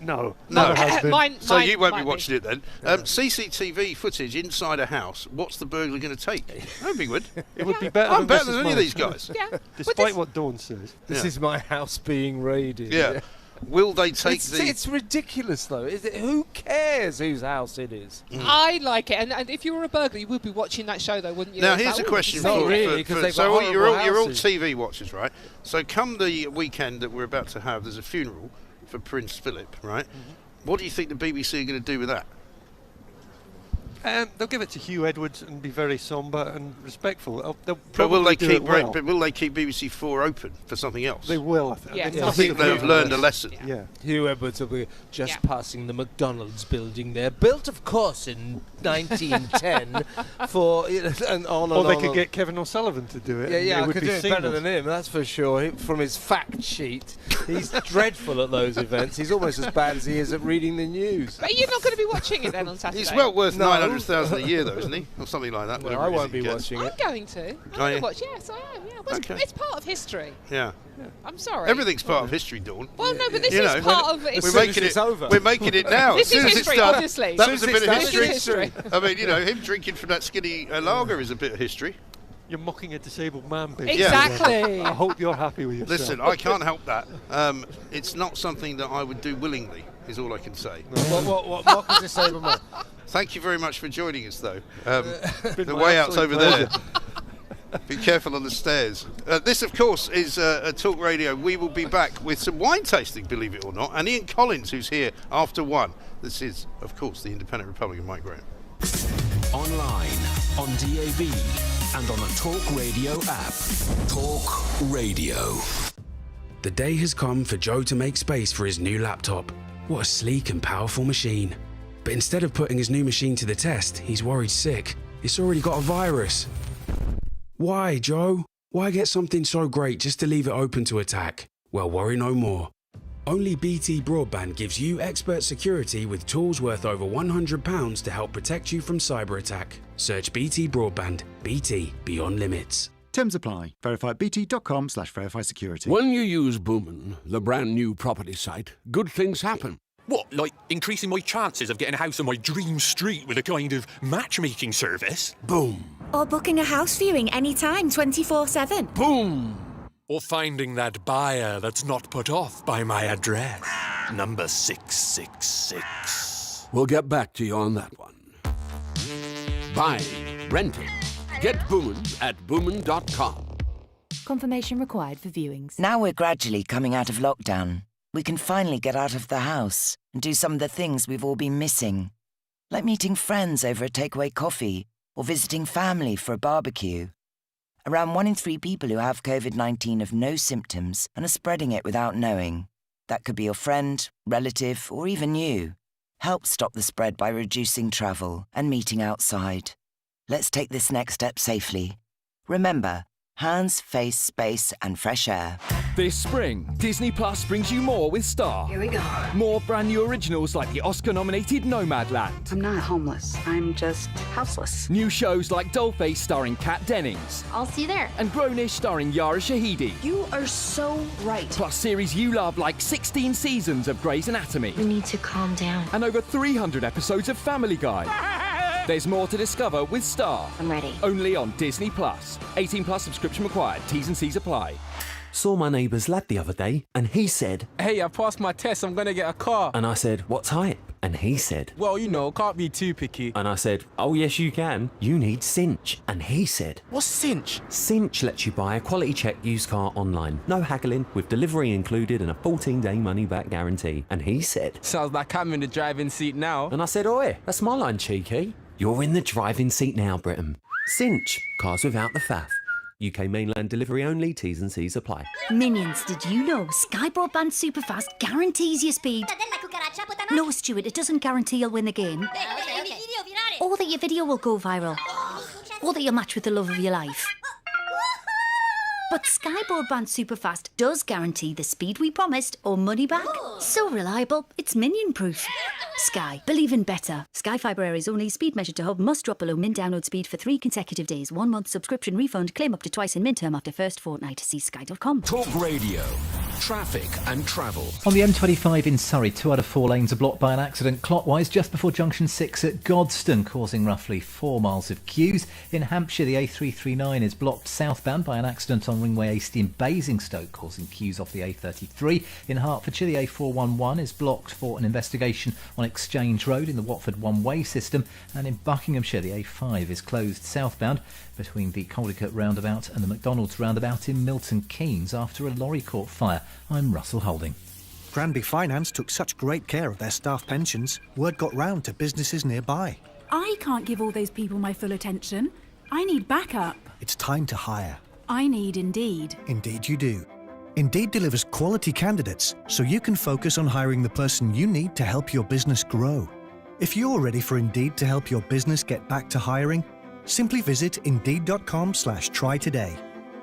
No. No. Never has been. Mine, So you won't might be watching it then. CCTV footage inside a house. What's the burglar going to take? That'd be good. It would be better I'm than better this than is any of mine. these guys. Yeah. Despite what Dawn says. This Yeah. is my house being raided. Yeah. Will they take It's ridiculous, though. Who cares whose house it is? I like it, and if you were a burglar, you would be watching that show, though, wouldn't you? Now It's here's like, a "Ooh, question Not for really, 'cause they've so got you're all horrible houses. TV watchers, right? So come the weekend that we're about to have, there's a funeral for Prince Philip, right? What do you think the BBC are going to do with that? They'll give it to Hugh Edwards and be very sombre and respectful. They'll But will probably they do keep it well. but will they keep BBC 4 open for something else? They will, I think. Yeah, I think they've learned a lesson. Yeah. Hugh Edwards will be just passing the McDonald's building there, built, of course, in 1910 for and on Or and they on could and- get Kevin O'Sullivan to do it. Yeah, and yeah, it I would could be do it better seamless. than him, that's for sure. From his fact sheet, he's dreadful at those events. He's almost as bad as he is at reading the news. But you're not going to be watching it then on Saturday. He's well worth No. 900,000 a year, though, isn't he? Or something like that. Well, whatever I it is won't that be he gets. watching I'm it. going to. I'm Are going you? to watch. Yes, I am. Yeah, well, Okay. it's part of history. Yeah. I'm sorry. Everything's part of history, Dawn. Well, no, but this You is know, part of it. We're making it over. We're making it now. This As soon is as history, it's done, obviously. that As was a soon bit as of it's done, history. this is history. I mean, him drinking from that skinny lager is a bit of history. You're mocking a disabled man, baby. Exactly. I hope you're happy with yourself. Listen, I can't help that. It's not something that I would do willingly, is all I can say. What mock a disabled man? Thank you very much for joining us, though. The been my way out's absolute over there. pleasure. Be careful on the stairs. This, of course, is Talk Radio. We will be back with some wine tasting, believe it or not, and Ian Collins, who's here after 1. This is, of course, the Independent Republic of Mike Graham. Online, on DAB, and on the Talk Radio app. Talk Radio. The day has come for Joe to make space for his new laptop. What a sleek and powerful machine. But instead of putting his new machine to the test, he's worried sick. It's already got a virus. Why, Joe? Why get something so great just to leave it open to attack? Well, worry no more. Only BT Broadband gives you expert security with tools worth over £100 to help protect you from cyber attack. Search BT Broadband. BT Beyond Limits. Terms apply. Verify at bt.com/verify security. When you use Boomin, the brand new property site, good things happen. What, like increasing my chances of getting a house on my dream street with a kind of matchmaking service? Boom. Or booking a house viewing anytime, 24/7. Boom. Or finding that buyer that's not put off by my address. Number 666. We'll get back to you on that one. Buying, renting. Get Boomin at boomin.com. Confirmation required for viewings. Now we're gradually coming out of lockdown. We can finally get out of the house and do some of the things we've all been missing. Like meeting friends over a takeaway coffee or visiting family for a barbecue. Around 1 in 3 people who have COVID-19 have no symptoms and are spreading it without knowing. That could be your friend, relative, or even you. Help stop the spread by reducing travel and meeting outside. Let's take this next step safely. Remember, hands, face, space, and fresh air. This spring, Disney Plus brings you more with Star. Here we go. More brand new originals like the Oscar-nominated Nomadland. I'm not homeless. I'm just houseless. New shows like Dollface starring Kat Dennings. I'll see you there. And Grownish starring Yara Shahidi. You are so right. Plus series you love like 16 seasons of Grey's Anatomy. You need to calm down. And over 300 episodes of Family Guy. There's more to discover with Star. I'm ready. Only on Disney Plus. 18 plus subscription required. T's and C's apply. Saw my neighbour's lad the other day, and he said, "Hey, I passed my test, I'm gonna get a car." And I said, "What type?" And he said, "Well, you know, can't be too picky." And I said, "Oh yes you can, you need Cinch." And he said, "What's Cinch?" Cinch lets you buy a quality check used car online. No haggling, with delivery included and a 14-day money-back guarantee. And he said, "Sounds like I'm in the driving seat now." And I said, "Oi, that's my line, cheeky. You're in the driving seat now, Britain. Cinch, cars without the faff. UK mainland delivery only, T's and C's apply." Minions, did you know Sky Broadband Superfast guarantees your speed? No, Stuart, it doesn't guarantee you'll win the game. Or that your video will go viral. Or that you'll match with the love of your life. But Sky Broadband Superfast does guarantee the speed we promised or money back. So reliable, it's minion-proof. Sky, believe in better. Sky Fibre areas only. Speed measured to hub must drop below min download speed for 3 consecutive days. 1 month subscription refund. Claim up to twice in min term after first fortnight. See sky.com. Talk Radio. Traffic and travel. On the M25 in Surrey, 2 out of 4 lanes are blocked by an accident clockwise just before junction 6 at Godstone, causing roughly 4 miles of queues. In Hampshire, the A339 is blocked southbound by an accident on Ringway East in Basingstoke, causing queues off the A33. In Hertfordshire, the A411 is blocked for an investigation on Exchange Road in the Watford one-way system. And in Buckinghamshire, the A5 is closed southbound between the Caldicot roundabout and the McDonald's roundabout in Milton Keynes after a lorry caught fire. I'm Russell Holding. Granby Finance took such great care of their staff pensions, word got round to businesses nearby. I can't give all those people my full attention. I need backup. It's time to hire. I need Indeed. Indeed you do. Indeed delivers quality candidates so you can focus on hiring the person you need to help your business grow. If you're ready for Indeed to help your business get back to hiring, simply visit Indeed.com/try today.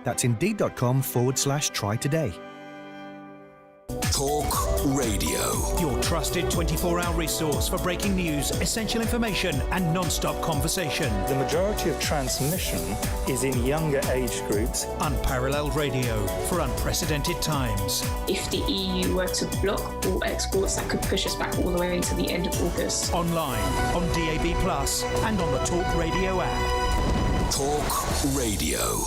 That's Indeed.com/try today. Talk Radio. Your trusted 24-hour resource for breaking news, essential information and non-stop conversation. The majority of transmission is in younger age groups. Unparalleled radio for unprecedented times. If the EU were to block all exports, that could push us back all the way into the end of August. Online, on DAB+, and on the Talk Radio app. Talk Radio.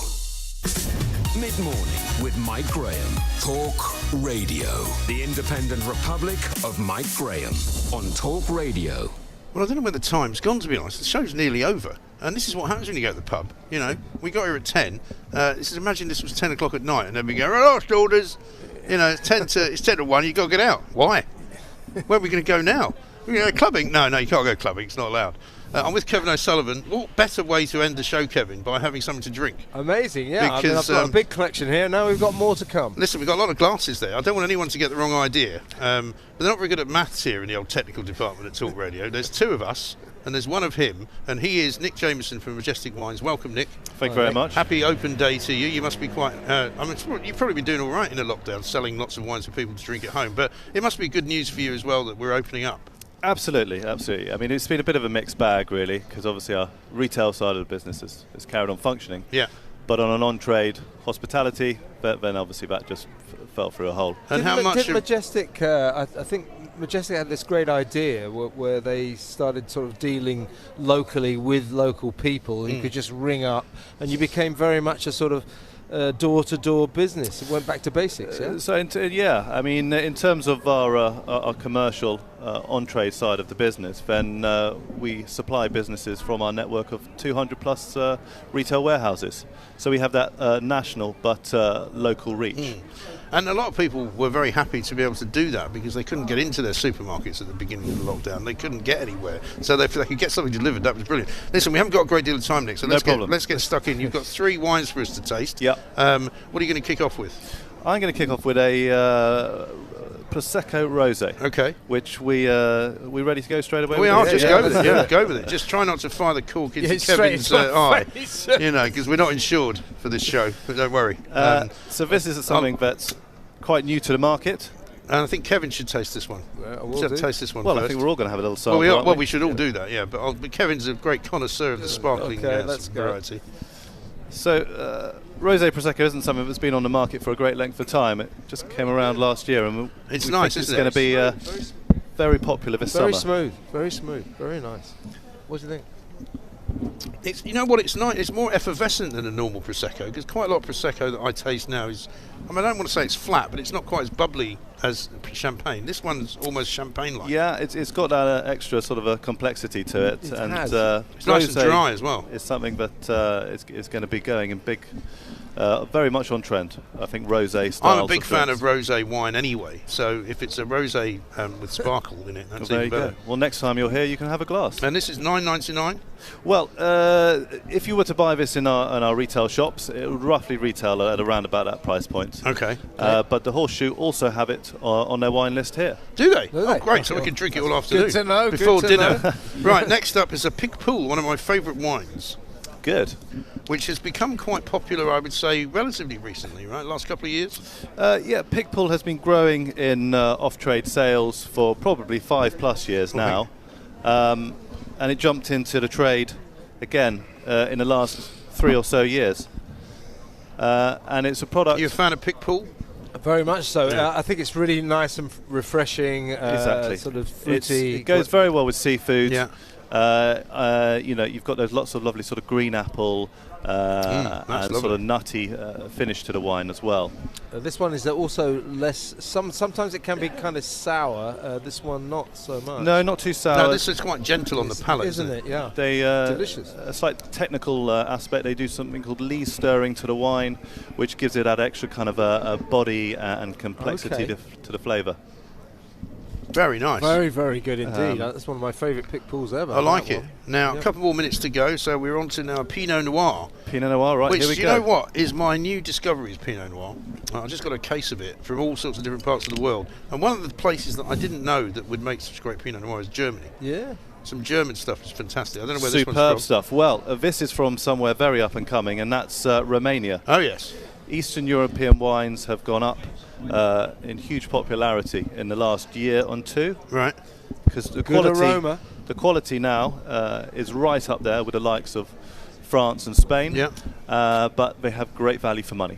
Mid-morning with Mike Graham. Talk Radio. The Independent Republic of Mike Graham on Talk Radio. Well, I don't know when the time's gone, to be honest. The show's nearly over. And this is what happens when you go to the pub. You know, we got here at 10. Imagine this was 10 o'clock at night, and then we go, last orders. You know, it's 10 to 1. You got to get out. Why? Where are we going to go now? We're going to go clubbing? No, you can't go clubbing. It's not allowed. I'm with Kevin O'Sullivan. What better way to end the show, Kevin, by having something to drink? Amazing, yeah. Because, I've got a big collection here. Now we've got more to come. Listen, we've got a lot of glasses there. I don't want anyone to get the wrong idea. But they're not very good at maths here in the old technical department at Talk Radio. There's two of us, and there's one of him, and he is Nick Jameson from Majestic Wines. Welcome, Nick. Thank you very much. Happy open day to you. You must be quite... you've probably been doing all right in the lockdown, selling lots of wines for people to drink at home, but it must be good news for you as well that we're opening up. Absolutely. I mean, it's been a bit of a mixed bag, really, because obviously our retail side of the business is carried on functioning. Yeah. But on an on-trade hospitality, then obviously that just fell through a hole. And how much... Did Majestic... I think Majestic had this great idea where they started sort of dealing locally with local people. You could just ring up, and you became very much a sort of door-to-door business. It went back to basics, yeah? I mean, in terms of our commercial on-trade side of the business, then we supply businesses from our network of 200-plus retail warehouses. So we have that national but local reach. And a lot of people were very happy to be able to do that because they couldn't get into their supermarkets at the beginning of the lockdown. They couldn't get anywhere. So if they could get something delivered, that was brilliant. Listen, we haven't got a great deal of time, Nick, so let's get stuck in. You've got 3 wines for us to taste. Yeah. What are you going to kick off with? I'm going to kick off with a Prosecco Rosé. Okay. Which we ready to go straight away? We are. Just go with it. Yeah, go with it. Just try not to fire the cork into Kevin's eye. You know, because we're not insured for this show. But don't worry. So this is something that's quite new to the market. And I think Kevin should taste this one. Taste this one first. I think we're all going to have a little sample. Well, we should all do that, yeah. But Kevin's a great connoisseur of the sparkling variety. So, Rosé Prosecco isn't something that's been on the market for a great length of time. It just came around last year, and it's nice, isn't it? It's going to be very popular this summer. Very smooth, very nice. What do you think? It's, you know what, it's nice. It's more effervescent than a normal Prosecco, because quite a lot of Prosecco that I taste now is, I don't want to say it's flat, but it's not quite as bubbly as champagne. This one's almost champagne-like. Yeah, it's got that extra sort of a complexity to it. It's nice and dry as well. It's something that is going to be going in big, very much on trend. I think rosé style. I'm a big fan of rosé wine anyway, so if it's a rosé with sparkle in it, that's even better. Well, next time you're here, you can have a glass. And this is $9.99. Well, if you were to buy this in our retail shops, it would roughly retail at around about that price point. Okay. But the Horseshoe also have it on their wine list here. Do they? Oh, great! So we can drink it all afternoon. Good to know. Before dinner. Right. Next up is a Pig Pool, one of my favourite wines. Good. Which has become quite popular, I would say, relatively recently, right? Last couple of years? Yeah, Pig Pool has been growing in off-trade sales for probably 5+ years now. And it jumped into the trade again in the last 3 or so years. And it's a product... Are you a fan of Pig Pool? Very much so. Yeah. I think it's really nice and refreshing. Exactly. Sort of fruity. It goes very well with seafood. Yeah. You've got those lots of lovely sort of green apple and lovely. sort of nutty finish to the wine as well. This one is also less. Sometimes it can be kind of sour. This one not so much. No, not too sour. No, this is quite gentle on the palate, isn't it? Yeah. They delicious. A slight technical aspect. They do something called lee stirring to the wine, which gives it that extra kind of a body and complexity to the flavour. Very nice. Very, very good indeed. That's one of my favourite Pig Pools ever. I like it. Now, a couple more minutes to go, so we're on to now Pinot Noir. Pinot Noir, right, which, here we go. You know what, is my new discovery is Pinot Noir. I just got a case of it from all sorts of different parts of the world. And one of the places that I didn't know that would make such great Pinot Noir is Germany. Yeah. Some German stuff is fantastic. I don't know where this one's from. Superb stuff. Well, this is from somewhere very up and coming, and that's Romania. Oh, yes. Eastern European wines have gone up in huge popularity in the last year or two. Right. Because the quality now is right up there with the likes of France and Spain. Yeah. But they have great value for money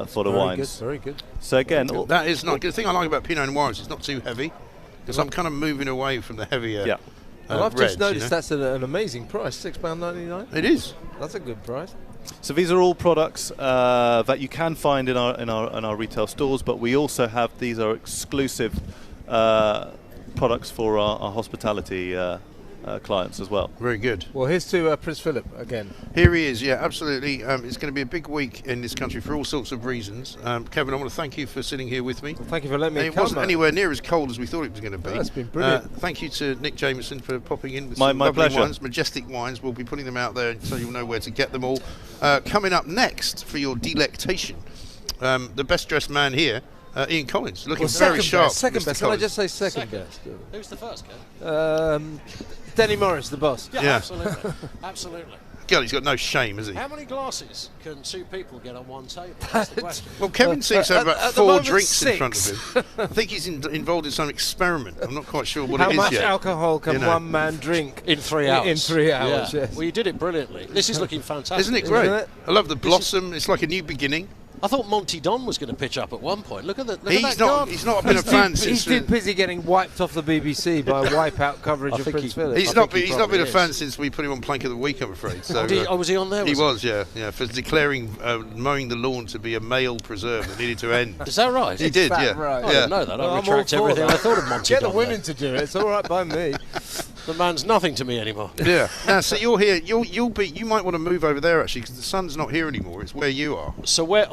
for the wines. Very good. So again, that is not good. The thing I like about Pinot Noir is it's not too heavy, because I'm kind of moving away from the heavier. Yeah. And I've just noticed that's an amazing price, £6.99. It is. That's a good price. So these are all products that you can find in our retail stores, but we also have these are exclusive products for our hospitality clients as well. Very good. Well, here's to Prince Philip again. Here he is, yeah, absolutely. It's going to be a big week in this country for all sorts of reasons. Kevin, I want to thank you for sitting here with me. Well, thank you for letting me It come. wasn't anywhere near as cold as we thought it was going to be. Oh, that's been brilliant. Thank you to Nick Jameson for popping in with my some lovely pleasure. wines, majestic wines. We'll be putting them out there so you'll know where to get them all. Coming up next for your delectation, the best dressed man here, Ian Collins, looking very sharp. Second best. Can I just say second best? Who's the first, Kev? Denny Morris, the boss. Yeah, absolutely. Absolutely. God, he's got no shame, has he? How many glasses can two people get on one table? That's the question. Well, Kevin seems to have about 4 drinks 6. in front of him. I think he's involved in some experiment. I'm not quite sure what it How is much yet. alcohol can one man drink in 3 hours? In 3 hours, yes. Well, you did it brilliantly. This is looking fantastic. Isn't it great? I love the blossom. It's like a new beginning. I thought Monty Don was going to pitch up at one point. Look at that. He's not been a fan since. He's too busy getting wiped off the BBC by wipeout coverage of Prince Philip. He's not been a fan since we put him on Plank of the Week, I'm afraid. So, was he on there? He was, yeah, for declaring mowing the lawn to be a male preserve that needed to end. Is that right? He did, yeah. Right. I didn't know that. I retract everything I thought of Monty Get Don. the women to do it. It's all right by me. The man's nothing to me anymore. Yeah. Now, so you're here. You might want to move over there actually, because the sun's not here anymore. It's where you are. So where?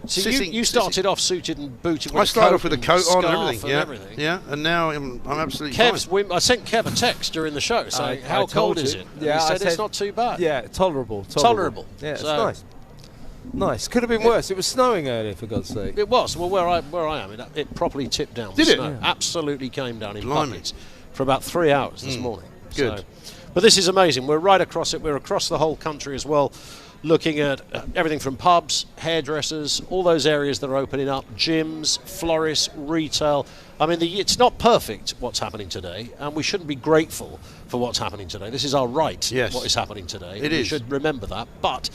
So you started off suited and booted. With I started off with a coat on and everything. everything. Yeah. And now I'm absolutely fine. I sent Kev a text during the show saying, "How cold is it?" Yeah, he said it's not too bad. Yeah, tolerable. Tolerable. Yeah, it's nice. Nice. Could have been worse. It was snowing earlier, for God's sake. It was. Well, where I am, it properly tipped down. Did it? Snow. Yeah. Absolutely came down in buckets for about 3 hours this morning. Good. So, but this is amazing. We're right across it. We're across the whole country as well, looking at everything from pubs, hairdressers, all those areas that are opening up, gyms, florists, retail. I mean, it's not perfect what's happening today, and we shouldn't be grateful for what's happening today. This is our right, what is happening today. It is. We should remember that. But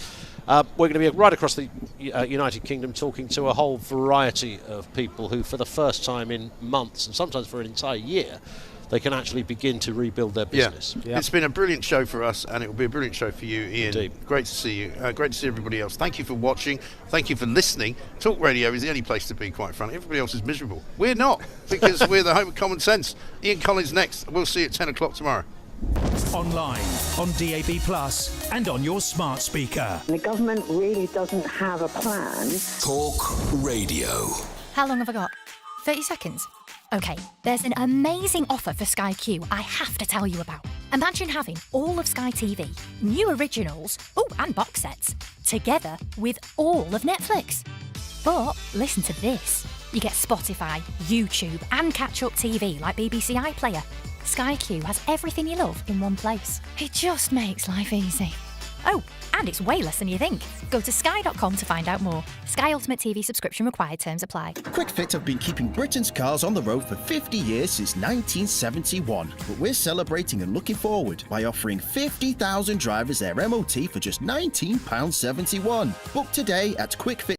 we're going to be right across the United Kingdom talking to a whole variety of people who, for the first time in months, and sometimes for an entire year, they can actually begin to rebuild their business. Yeah. It's been a brilliant show for us, and it will be a brilliant show for you, Ian. Indeed. Great to see you. Great to see everybody else. Thank you for watching. Thank you for listening. Talk Radio is the only place to be, quite frankly. Everybody else is miserable. We're not, because we're the home of common sense. Ian Collins next. We'll see you at 10 o'clock tomorrow. Online, on DAB+, and on your smart speaker. The government really doesn't have a plan. Talk Radio. How long have I got? 30 seconds? OK, there's an amazing offer for Sky Q I have to tell you about. Imagine having all of Sky TV, new originals, and box sets, together with all of Netflix. But listen to this. You get Spotify, YouTube, and catch-up TV like BBC iPlayer. Sky Q has everything you love in one place. It just makes life easy. Oh, and it's way less than you think. Go to sky.com to find out more. Sky Ultimate TV subscription required. Terms apply. Quick Fit have been keeping Britain's cars on the road for 50 years since 1971. But we're celebrating and looking forward by offering 50,000 drivers their MOT for just £19.71. Book today at quickfit.